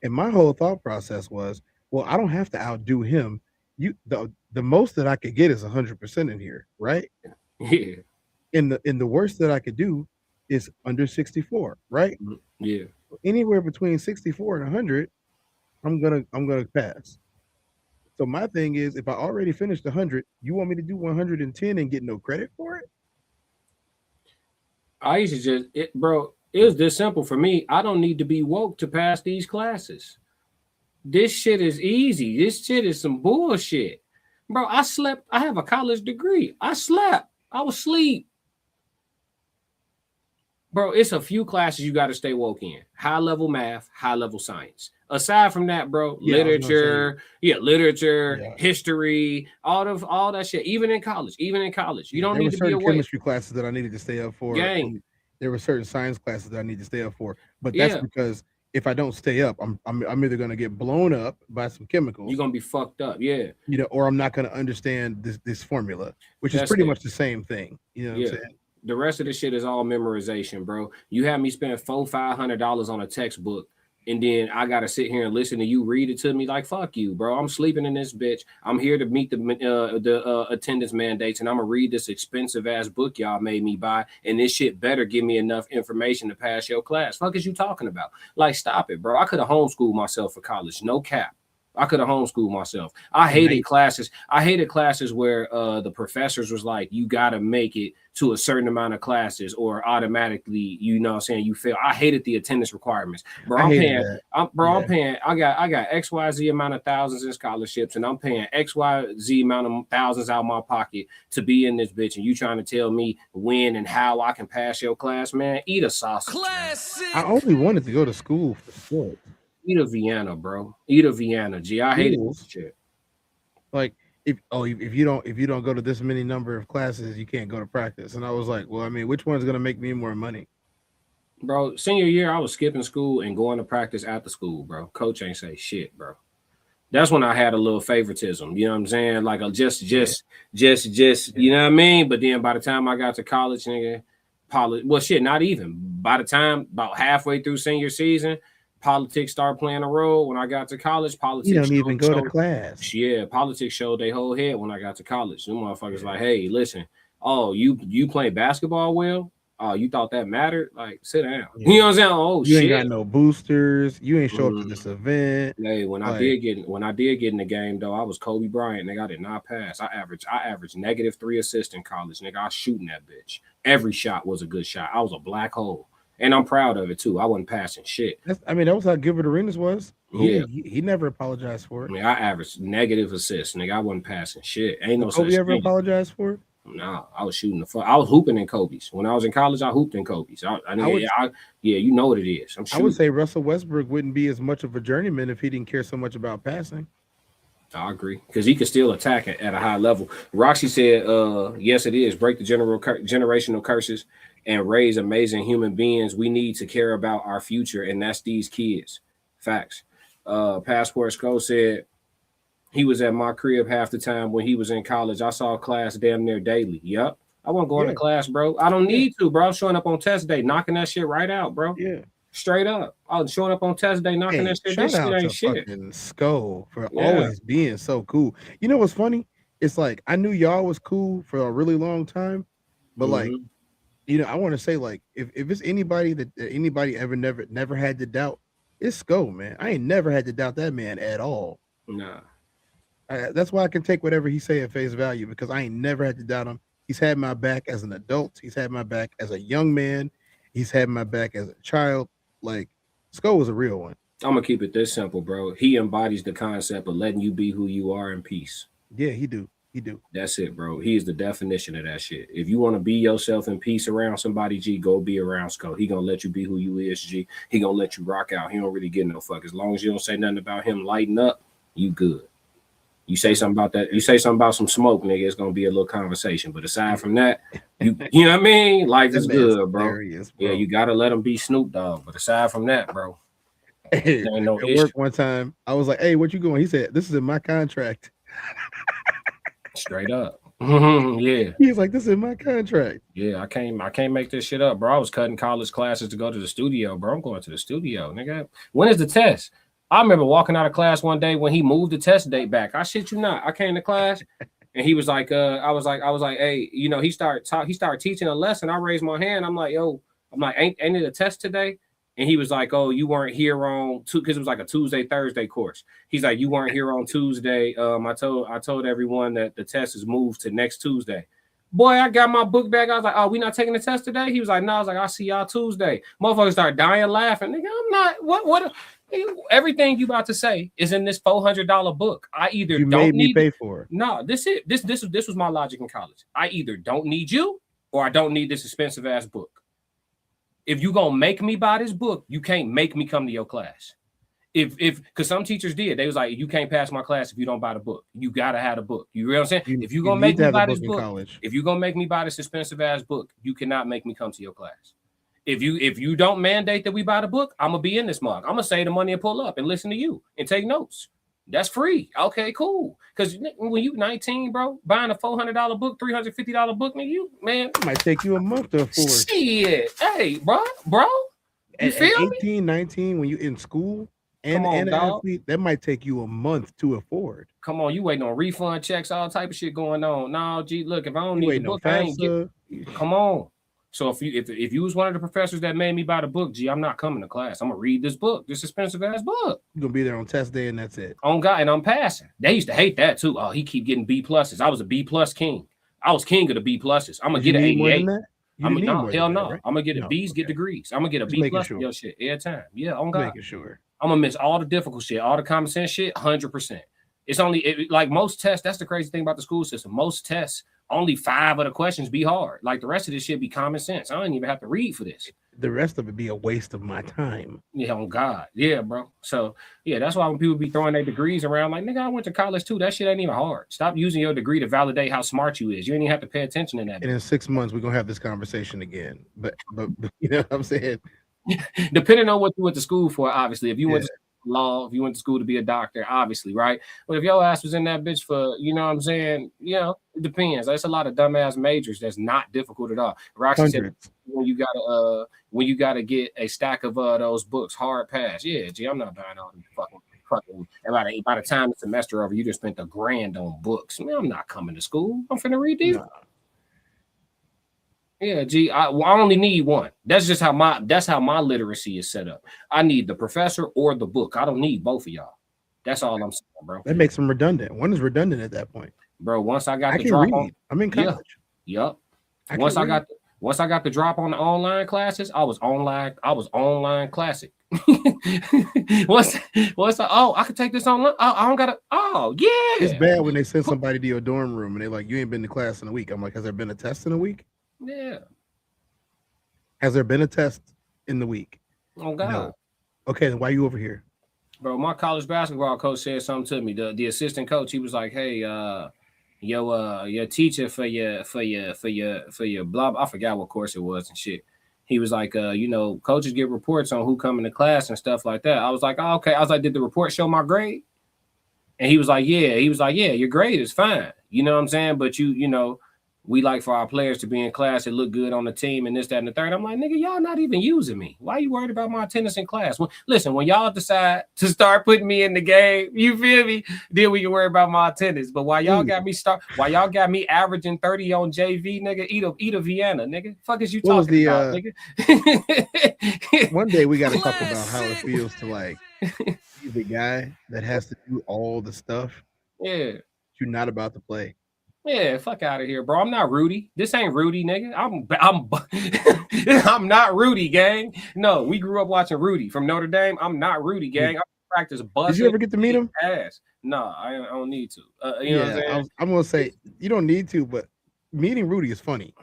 And my whole thought process was, well, I don't have to outdo him. The most that I could get is 100% in here, right? Yeah. And the worst that I could do is under 64, right? Yeah. Anywhere between 64 and 100, I'm gonna pass. So my thing is, if I already finished 100, you want me to do 110 and get no credit for it? I used to bro. It was this simple for me. I don't need to be woke to pass these classes. This shit is easy. This shit is some bullshit. Bro, I slept. I have a college degree. I slept. I was asleep. Bro, it's a few classes you got to stay woke in. High level math, high level science. Aside from that, bro, literature, history, all that shit. Even in college, you don't need to be awake. Chemistry classes that I needed to stay up for. There were certain science classes that I need to stay up for, but that's because if I don't stay up, I'm either gonna get blown up by some chemicals. You're gonna be fucked up, or I'm not gonna understand this formula, which is pretty much the same thing. You know what I'm saying? The rest of the shit is all memorization, bro. You have me spend $400-500 on a textbook, and then I gotta sit here and listen to you read it to me. Like, fuck you, bro. I'm sleeping in this bitch. I'm here to meet the attendance mandates, and I'm gonna read this expensive ass book y'all made me buy, and this shit better give me enough information to pass your class. Fuck is you talking about? Like, stop it, bro. I could have homeschooled myself for college, no cap. I could have homeschooled myself. I hated classes. I hated classes where the professors was like, you got to make it to a certain amount of classes or automatically, you know what I'm saying, you fail. I hated the attendance requirements. Bro, I'm paying, I got XYZ amount of thousands in scholarships, and I'm paying XYZ amount of thousands out of my pocket to be in this bitch, and you trying to tell me when and how I can pass your class, man? Eat a sausage. I only wanted to go to school for sports. Eat a Vienna, bro. Eat a Vienna. G, I hate this shit. Like if you don't go to this many number of classes, you can't go to practice. And I was like, well, I mean, which one's gonna make me more money? Bro, senior year, I was skipping school and going to practice after school, bro. Coach ain't say shit, bro. That's when I had a little favoritism. You know what I'm saying? Like just you know what I mean? But then by the time I got to college, nigga, well, shit, not even. By the time about halfway through senior season, politics started playing a role. When I got to college, politics. You don't even go to class. Yeah, politics showed their whole head when I got to college. Them motherfuckers like, hey, listen, oh, you play basketball well? Oh, you thought that mattered? Like, sit down. Yeah. You know what I'm saying? Oh, you ain't got no boosters. You ain't show up to this event. Hey, when I did get in the game though, I was Kobe Bryant. Nigga, I did not pass. I averaged -3 assists in college. Nigga, I was shooting that bitch. Every shot was a good shot. I was a black hole. And I'm proud of it too. I wasn't passing shit. That was how Gilbert Arenas was. Yeah, he never apologized for it. I mean, I averaged negative assists, nigga. I wasn't passing shit. Ain't no Kobe ever apologized for it? No, I was shooting the fuck. I was hooping in Kobe's. When I was in college, I hooped in Kobe's. You know what it is. I would say Russell Westbrook wouldn't be as much of a journeyman if he didn't care so much about passing. I agree, because he could still attack at a high level. Roxy said, yes, it is. Break the generational curses and raise amazing human beings. We need to care about our future, and that's these kids. Facts. Passport Skull said he was at my crib half the time when he was in college. I saw class damn near daily. Yep. I wasn't going to class, bro. I don't need to, bro. I'm showing up on test day, knocking that shit right out, bro. Yeah. Straight up. I was showing up on test day, knocking that shit. This shit ain't shit. Skull for always being so cool. You know what's funny? It's like I knew y'all was cool for a really long time, but like, you know, I want to say like if it's anybody that anybody ever never had to doubt, it's Skull, man. I ain't never had to doubt that man at all. Nah. That's why I can take whatever he say at face value, because I ain't never had to doubt him He's had my back as an adult. He's had my back as a young man. He's had my back as a child. Like, Sko was a real one. I'm gonna keep it this simple, bro. He embodies the concept of letting you be who you are in peace. Yeah, he do. He do. That's it, bro. He is the definition of that shit. If you want to be yourself in peace around somebody, G, go be around Sko. He gonna let you be who you is, G. He gonna let you rock out. He don't really get no fuck. As long as you don't say nothing about him lighting up, you good. You say something about that, you say something about some smoke, nigga, it's gonna be a little conversation. But aside from that, you know what I mean? Life is good, bro. Yeah, you gotta let him be Snoop Dogg. But aside from that, bro, Hey, there ain't no at issue. work one time, I was like, "Hey, what you going?" He said, "This is in my contract." Straight up. Yeah. He's like, "This is in my contract." Yeah, I can't make this shit up, bro. I was cutting college classes to go to the studio, bro. I'm going to the studio, nigga. When is the test? I remember walking out of class one day when he moved the test date back. I shit you not. I came to class and he was like, I was like, hey, you know, he started teaching a lesson. I raised my hand. I'm like, yo, ain't it a test today? And he was like, oh, you weren't here on two, because it was like a Tuesday, Thursday course. He's like, you weren't here on Tuesday. I told everyone that the test is moved to next Tuesday. Boy, I got my book back. I was like, oh, we not taking the test today? He was like, no. I was like, I'll see y'all Tuesday. Motherfuckers start dying laughing. Nigga, I'm not, what? Everything you about to say is in this $400 book. I either You don't made me need pay for it. No, this was my logic in college. I either don't need you or I don't need this expensive ass book. If you gonna make me buy this book, you can't make me come to your class. If because some teachers did, they was like, you can't pass my class if you don't buy the book. You gotta have the book. You know what I'm saying? If you gonna make me buy this book, if you gonna make me buy this expensive ass book, you cannot make me come to your class. If you don't mandate that we buy the book, I'm gonna be in this mug. I'm gonna save the money and pull up and listen to you and take notes. That's free. Okay, cool. Because when you 19, bro, buying a $400 book, $350 book, man, it might take you a month to afford. Shit. Hey, bro, you feel me? 18, 19, when you in school and an athlete, that might take you a month to afford. Come on, you waiting on refund checks, all type of shit going on. No, G, look, if I don't need the book, I ain't get. Come on. So if you was one of the professors that made me buy the book, G, I'm not coming to class. I'm gonna read this book, this expensive ass book. You're gonna be there on test day and that's it. On God, and I'm passing. They used to hate that too. Oh, he keep getting B pluses. I was a B plus king. I was king of the B pluses. I'm gonna get an 88. Hell no. Right? I'm gonna get a B's, get degrees. I'm gonna get a B plus for your shit every time. Yeah, on God. Making sure. I'm gonna miss all the difficult shit, all the common sense shit, 100%. It's only like most tests. That's the crazy thing about the school system. Most tests, only 5 of the questions be hard. Like the rest of this shit be common sense. I don't even have to read for this. The rest of it be a waste of my time. Yeah, on God. Yeah, bro. So yeah, that's why when people be throwing their degrees around, like, nigga, I went to college too. That shit ain't even hard. Stop using your degree to validate how smart you is. You ain't even have to pay attention to that. And in 6 months, we're gonna have this conversation again. But you know what I'm saying? Depending on what you went to school for, obviously. If you went to law, if you went to school to be a doctor, obviously, right? But if your ass was in that bitch for, you know what I'm saying, it depends. There's a lot of dumbass majors that's not difficult at all. Roxy said when you gotta get a stack of those books, hard pass. Yeah, gee, I'm not buying all these fucking and by the time the semester over, you just spent $1,000 on books. Man, I'm not coming to school. I'm finna read these. Yeah, gee, I only need one. That's just how my literacy is set up. I need the professor or the book. I don't need both of y'all. That's all I'm saying, bro. That makes them redundant. One is redundant at that point. Bro, once I got the drop on, I'm in college. Yep. Once I got the drop on the online classes, I was online classic. I could take this online. I don't gotta. Oh yeah. It's bad when they send somebody to your dorm room and they're like, you ain't been to class in a week. I'm like, has there been a test in a week? Yeah. Has there been a test in the week? Oh God. No. Okay, then why are you over here? Bro, my college basketball coach said something to me. The assistant coach, he was like, "Hey, your teacher for your blah, I forgot what course it was and shit." He was like, coaches get reports on who come into class and stuff like that. I was like, oh, okay. I was like, did the report show my grade? And he was like, yeah. He was like, yeah, your grade is fine. You know what I'm saying? But we like for our players to be in class and look good on the team and this, that, and the third. I'm like, nigga, y'all not even using me. Why are you worried about my attendance in class? Well, listen, when y'all decide to start putting me in the game, you feel me? Then we can worry about my attendance. But while y'all got me averaging 30 on JV, nigga, eat a Vienna, nigga. Fuck is you talking about, nigga? One day we got to talk about how it feels to like be the guy that has to do all the stuff. Yeah. You're not about to play. Yeah, fuck out of here, bro. I'm not Rudy. This ain't Rudy, nigga. I'm not Rudy, gang. No, we grew up watching Rudy from Notre Dame. I'm not Rudy, gang. I practice busting. Did you ever get to meet him? Ass. No, I don't need to. You know what I'm saying? I'm gonna say you don't need to, but meeting Rudy is funny.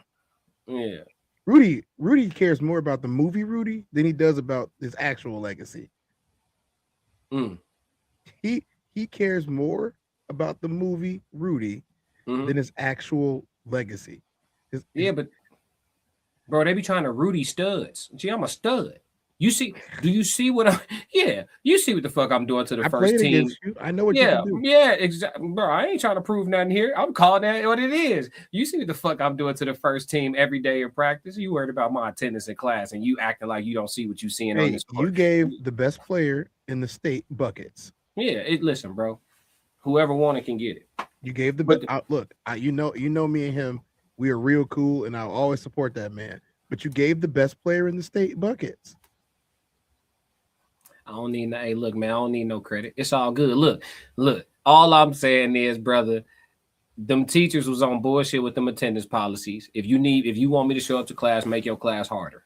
Yeah. Rudy cares more about the movie Rudy than he does about his actual legacy. He cares more about the movie Rudy than his actual legacy. But bro, they be trying to Rudy studs. Gee, I'm a stud. You see? Do you see what I'm? Yeah, you see what the fuck I'm doing to the first team. I know what you can do. Yeah, exactly, bro. I ain't trying to prove nothing here. I'm calling that what it is. You see what the fuck I'm doing to the first team every day in practice. You worried about my attendance in class, and you acting like you don't see what you seeing on this court. You gave the best player in the state buckets. Yeah, listen, bro. Whoever wanted can get it. You gave the best. Look, you know me and him. We are real cool, and I'll always support that man. But you gave the best player in the state buckets. I don't need no. Hey, look, man. I don't need no credit. It's all good. Look. All I'm saying is, brother, them teachers was on bullshit with them attendance policies. If you want me to show up to class, make your class harder.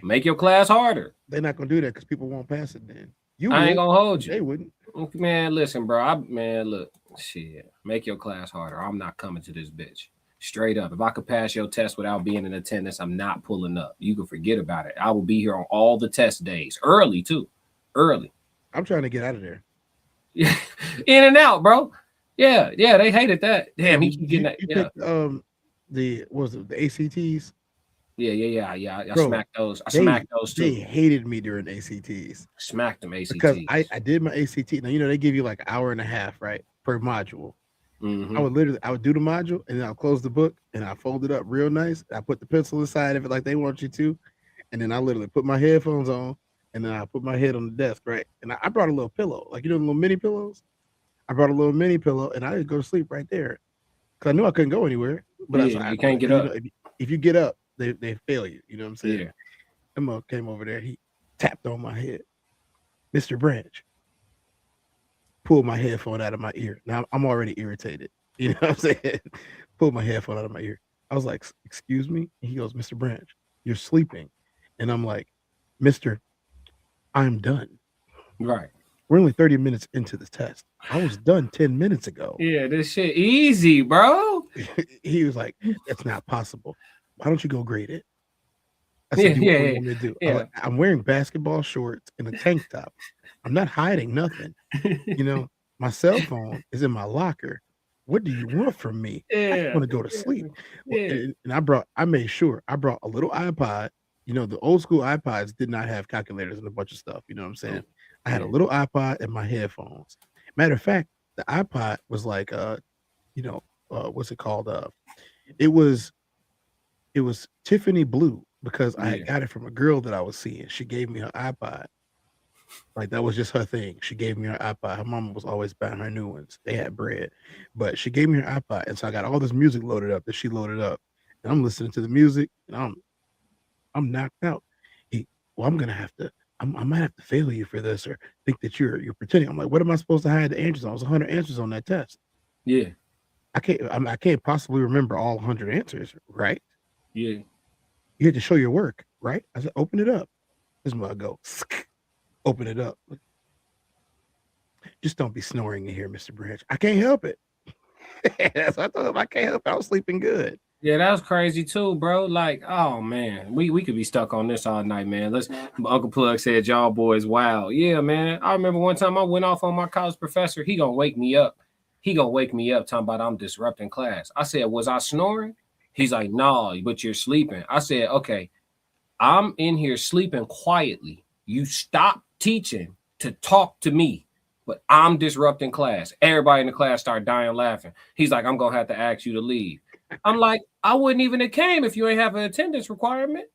Make your class harder. They're not gonna do that because people won't pass it. Then I ain't gonna hold you. They wouldn't. Man, listen, bro. Look, shit. Make your class harder. I'm not coming to this bitch. Straight up. If I could pass your test without being in attendance, I'm not pulling up. You can forget about it. I will be here on all the test days. Early, too. Early. I'm trying to get out of there. Yeah. In and out, bro. Yeah, they hated that. Damn, he keep getting that. Picked, the ACTs? Yeah. I smacked those. Smacked those too. They hated me during ACTs. Smacked them ACTs. Because I did my ACT. Now, they give you like an hour and a half, right? Per module. Mm-hmm. I would do the module and then I'll close the book and I'll fold it up real nice. I put the pencil inside of it like they want you to. And then I literally put my headphones on and then I put my head on the desk, right? And I brought a little pillow, like the little mini pillows. I brought a little mini pillow and I would go to sleep right there. Because I knew I couldn't go anywhere. But you can't get up. If you get up, they fail you. You know what I'm saying? Yeah. Emma came over there. He tapped on my head. Mr. Branch. Pulled my headphone out of my ear. Now I'm already irritated. You know what I'm saying? Pulled my headphone out of my ear. I was like, excuse me? And he goes, Mr. Branch, you're sleeping. And I'm like, Mr. I'm done. Right. We're only 30 minutes into the test. I was done 10 minutes ago. Yeah, this shit easy, bro. He was like, that's not possible. Why don't you go grade it? I said, what do you want me to do? I'm wearing basketball shorts and a tank top. I'm not hiding nothing. My cell phone is in my locker. What do you want from me? I want to go to sleep. And I made sure I brought a little iPod. The old school iPods did not have calculators and a bunch of stuff. You know what I'm saying? I had a little iPod and my headphones. Matter of fact, the iPod was like, what's it called? It was Tiffany blue because I had got it from a girl that I was seeing. She gave me her iPod. Like that was just her thing. She gave me her iPod. Her mama was always buying her new ones. They had bread, but she gave me her iPod, and so I got all this music loaded up that she loaded up, and I'm listening to the music, and I'm knocked out. I might have to fail you for this, or think that you're pretending. I'm like, what am I supposed to hide the answers on? It was 100 answers on that test. Yeah, I can't possibly remember all 100 answers, right? Yeah, you had to show your work, right? I said, open it up. This is where I go. Open it up. Just don't be snoring in here, Mr. Branch. I can't help it. That's what I told him. I can't help it. I was sleeping good. Yeah, that was crazy too, bro. Like, oh man, we could be stuck on this all night, man. Uncle Plug said y'all boys wild. Yeah, man. I remember one time I went off on my college professor. He gonna wake me up. Talking about I'm disrupting class. I said, was I snoring? He's like, no, but you're sleeping. I said, okay, I'm in here sleeping quietly. You stop teaching to talk to me, but I'm disrupting class. Everybody in the class start dying laughing. He's like, I'm gonna have to ask you to leave. I'm like, I wouldn't even have came if you ain't have an attendance requirement.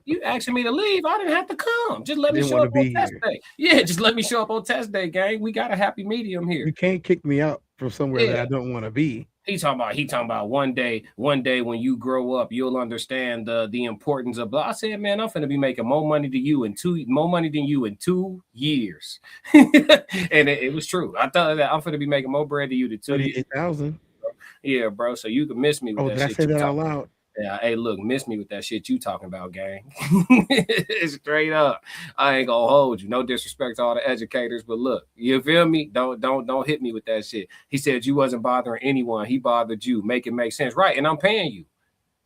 You asking me to leave? I didn't have to come. Just let me Didn't show wanna up on be test here. day. Yeah, just let me show up on test day, gang. We got a happy medium here. You can't kick me out from somewhere that Yeah. I don't want to be. He talking about one day when you grow up, you'll understand the importance of blah. I said, man, I'm finna be making more money than you in 2 years. And it was true. I thought that I'm finna be making more bread than you in 2 years. 38,000. Yeah, bro. So you can miss me with Oh, that did I shit. say you that out talking- loud? Yeah, hey, look, miss me with that shit you talking about, gang. Straight up. I ain't gonna hold you. No disrespect to all the educators, but look, you feel me? Don't hit me with that shit. He said you wasn't bothering anyone. He bothered you. Make it make sense. Right. And I'm paying you.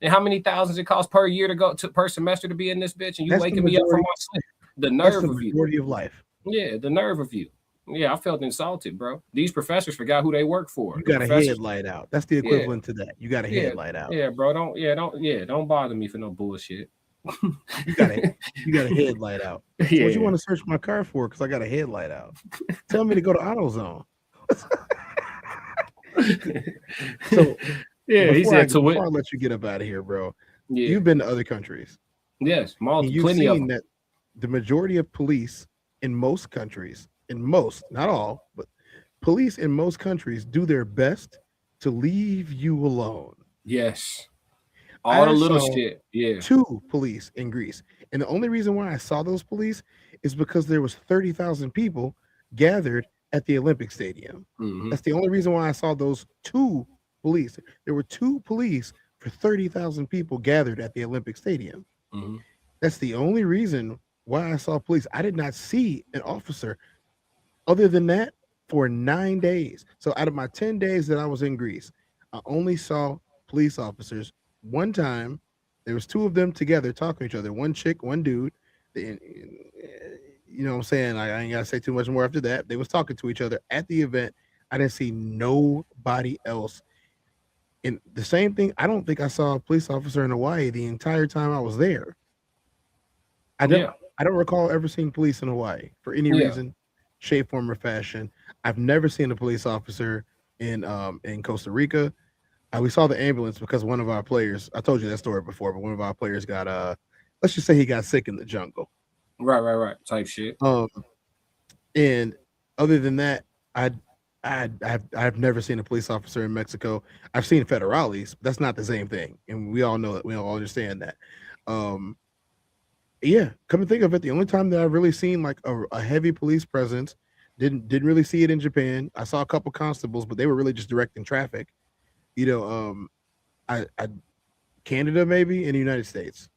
And how many thousands it costs per year to go to per semester to be in this bitch? And you That's the waking me up from majority. my sleep. The That's nerve the of you. majority of life. Yeah, the nerve of you. Yeah, I felt insulted, bro. These professors forgot who they work for. You The got a professors- headlight out. That's the equivalent to that. You got a headlight out. Yeah, bro. Don't bother me for no bullshit. You got a headlight out. So Yeah. what you want to search my car for? Because I got a headlight out. Tell me to go to AutoZone. So Yeah, he before I, said to before I it. let you get up out of here, bro. Yeah. You've been to other countries. Yes, And you've plenty of seen them. that the majority of police in most countries, not all, but police in most countries do their best to leave you alone. Yes. All I the little saw shit. Yeah. 2 police in Greece. And the only reason why I saw those police is because there was 30,000 people gathered at the Olympic Stadium. Mhm. That's the only reason why I saw those 2 police. There were 2 police for 30,000 people gathered at the Olympic Stadium. Mhm. That's the only reason why I saw police. I did not see an officer other than that for 9 days. So out of my 10 days that I was in Greece, I only saw police officers one time. There was 2 of them together talking to each other, one chick, one dude. You know what I'm saying? I ain't gotta say too much more after that. They was talking to each other at the event. I didn't see nobody else. And the same thing, I don't think I saw a police officer in Hawaii the entire time I was there. I don't recall ever seeing police in Hawaii for any reason, shape, form, or fashion. I've never seen a police officer in Costa Rica. We saw the ambulance because one of our players, I told you that story before, but one of our players got let's just say he got sick in the jungle. Right. Type shit. And other than that, I've never seen a police officer in Mexico. I've seen federales, but that's not the same thing, and we all know it. We all understand that. Yeah, come to think of it, the only time that I've really seen like a heavy police presence, didn't really see it in Japan. I saw a couple constables, but they were really just directing traffic. You know, I Canada maybe, in the United States.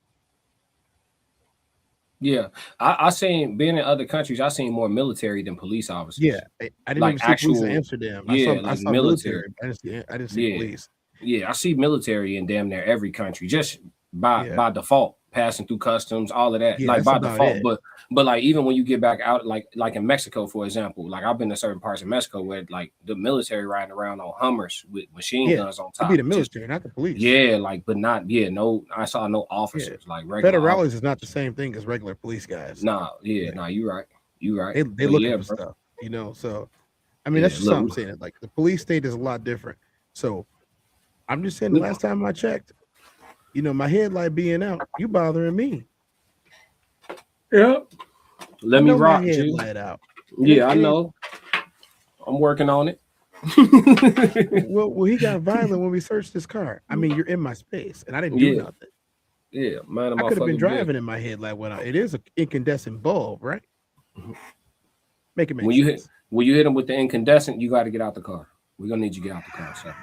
Yeah, I seen being in other countries. I seen more military than police officers. Yeah, I didn't Like even see police in actual- Amsterdam. yeah, I like saw military. military. I didn't see Yeah. police. Yeah, I see military in damn near every country, just by default, passing through customs, all of that, Yeah, like that's by about default. it. But like even when you get back out, like in Mexico, for example, like I've been to certain parts of Mexico where like the military riding around on Hummers with machine guns on It'd top. be the Just- military, not the police. yeah, like but not no. I saw no officers like regular. Federales is not the same thing as regular police guys. Nah, you right. You right. They But looking yeah, for bro. stuff, you know. So, I mean, Yeah, that's just look, something I'm saying. Like the police state is a lot different. So, I'm just saying. The last time I checked, you know, my headlight being out, you bothering me. Yeah. Let me know my rock, G. headlight out. Yeah, I know. I'm working on it. Well, he got violent when we searched his car. I mean, you're in my space, and I didn't do Yeah. nothing. Yeah, man. I could have been driving and my headlight went out. It is an incandescent bulb, right? Make it make sense. When you hit him with the incandescent, you got to get out the car. We're gonna need you to get out the car, sir.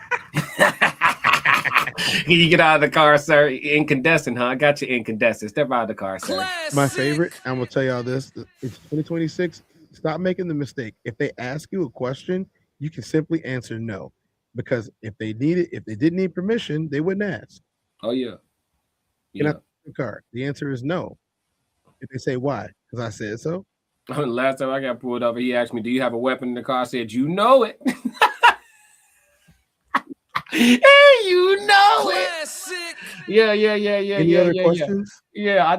You get out of the car, sir. Incandescent, huh? I got your incandescent. Step out of the car, sir. My favorite, I'm gonna tell y'all this. It's 2026. Stop making the mistake. If they ask you a question, you can simply answer no. Because if they didn't need permission, they wouldn't ask. Oh yeah. Get out the car. The answer is no. If they say why, because I said so. Last time I got pulled over, he asked me, "Do you have a weapon in the car?" I said, "You know it." You know it. Yeah. Any other questions? Yeah, I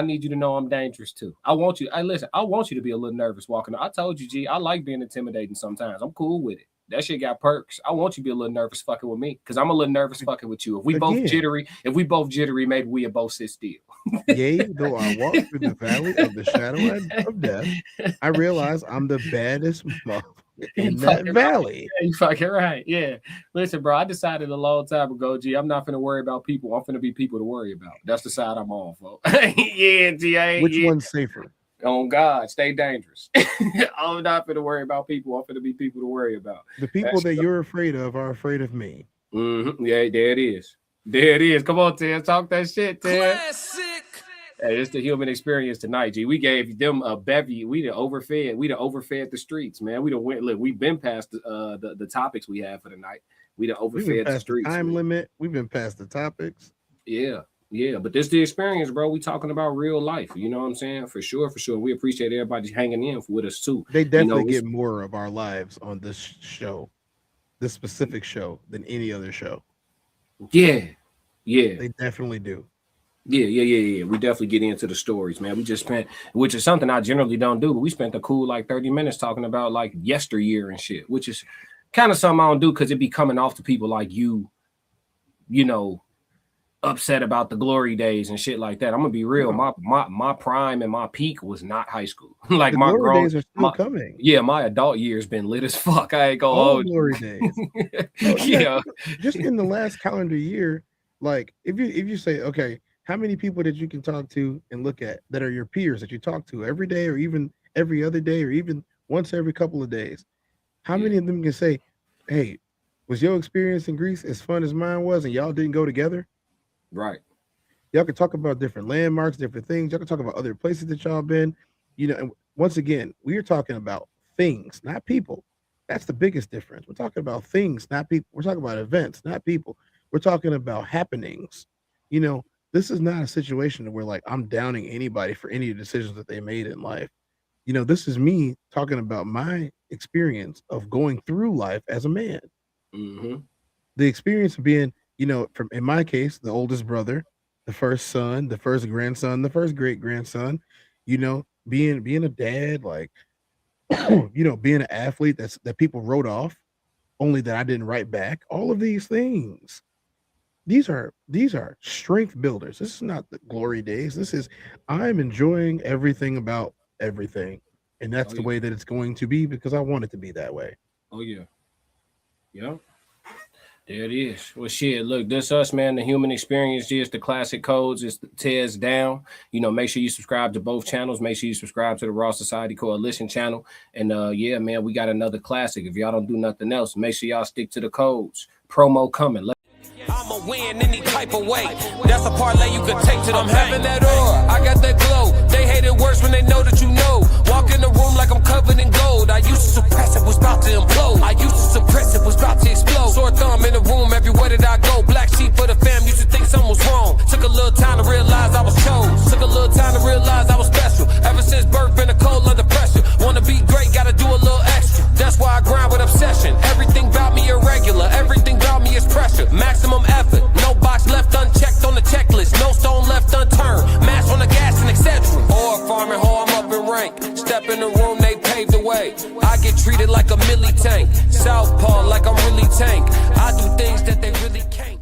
need you to know I'm dangerous too. I want you. I want you to be a little nervous walking. I told you, G, I like being intimidating sometimes. I'm cool with it. That shit got perks. I want you to be a little nervous fucking with me because I'm a little nervous fucking with you. If we both jittery, maybe we both sit still. Yea, though I walk through the valley of the shadow of death, I realize I'm the baddest motherfucker in that valley. Yeah, you fucking right. Yeah. Listen, bro, I decided a long time ago, G, I'm not finna worry about people. I'm finna be people to worry about. That's the side I'm on, folks. Yeah, G. Which one's safer? On God, stay dangerous. I'm not finna worry about people. I'm finna be people to worry about. The people that you're afraid of are afraid of me. Mm-hmm. Yeah, there it is. There it is. Come on, Ted. Talk that shit, Ted. Classic. Hey, it's the human experience tonight, G. We gave them a bevy. We done overfed the streets, man. We done went. Look, we've been past the topics we have for the night. We done overfed the streets. Time limit. We've been past the topics. Yeah. Yeah, but this is the experience, bro. We talking about real life. You know what I'm saying? For sure, for sure. We appreciate everybody hanging in with us too. They definitely get more of our lives on this show, this specific show, than any other show. Yeah. Yeah. They definitely do. Yeah. We definitely get into the stories, man. We just spent, which is something I generally don't do, but we spent a cool like 30 minutes talking about like yesteryear and shit, which is kind of something I don't do because it be coming off to people like you know, upset about the glory days and shit like that. I'm gonna be real. My prime and my peak was not high school. Like the my glory days are still coming. Yeah, my adult years been lit as fuck. I ain't gonna hold glory days. Yeah. Just in the last calendar year, like if you say, okay, how many people that you can talk to and look at that are your peers that you talk to every day or even every other day or even once every couple of days? How many of them can say, hey, was your experience in Greece as fun as mine was and y'all didn't go together? Right. Y'all can talk about different landmarks, different things. Y'all can talk about other places that y'all been, you know, and once again, we are talking about things, not people. That's the biggest difference. We're talking about things, not people. We're talking about events, not people. We're talking about happenings. You know, this is not a situation where like I'm downing anybody for any decisions that they made in life. You know, this is me talking about my experience of going through life as a man. Mm-hmm. The experience of being, you know, from in my case, the oldest brother, the first son, the first grandson, the first great grandson, you know, being a dad, like, you know, being an athlete that people wrote off, only that I didn't write back. All of these things, these are strength builders. This is not the glory days. This is I'm enjoying everything about everything, and that's the way that it's going to be because I want it to be that way. Oh yeah, yeah. There it is. Well, shit, look, this us, man. The human experience is the classic codes. It's the TezDown. You know, make sure you subscribe to both channels. Make sure you subscribe to the Raw Society Coalition channel. And yeah, man, we got another classic. If y'all don't do nothing else, make sure y'all stick to the codes. Promo coming. I'ma win any type of way. That's a parlay you can take to them. I'm having that aura, I got that glow. They hate it worse when they know that you know. Walk in the room like I'm covered in gold. I used to suppress it, was about to implode. I used to suppress it, was about to explode. Sore thumb in the room, everywhere that I go. Black sheep for the fam, used to think something was wrong. Took a little time to realize I was chose. Took a little time to realize I was special. Ever since birth, been a cold under pressure. Wanna be great, gotta do a little extra. That's why I grind with obsession. Everything about me irregular, everything about me is pressure. Maximum effort, no box left unchecked on the checklist, no stone left unturned, mash on the gas and etc. Or farming hoe, I'm up in rank. Step in the room, they paved the way. I get treated like a milli tank, southpaw like I'm really tank. I do things that they really can't.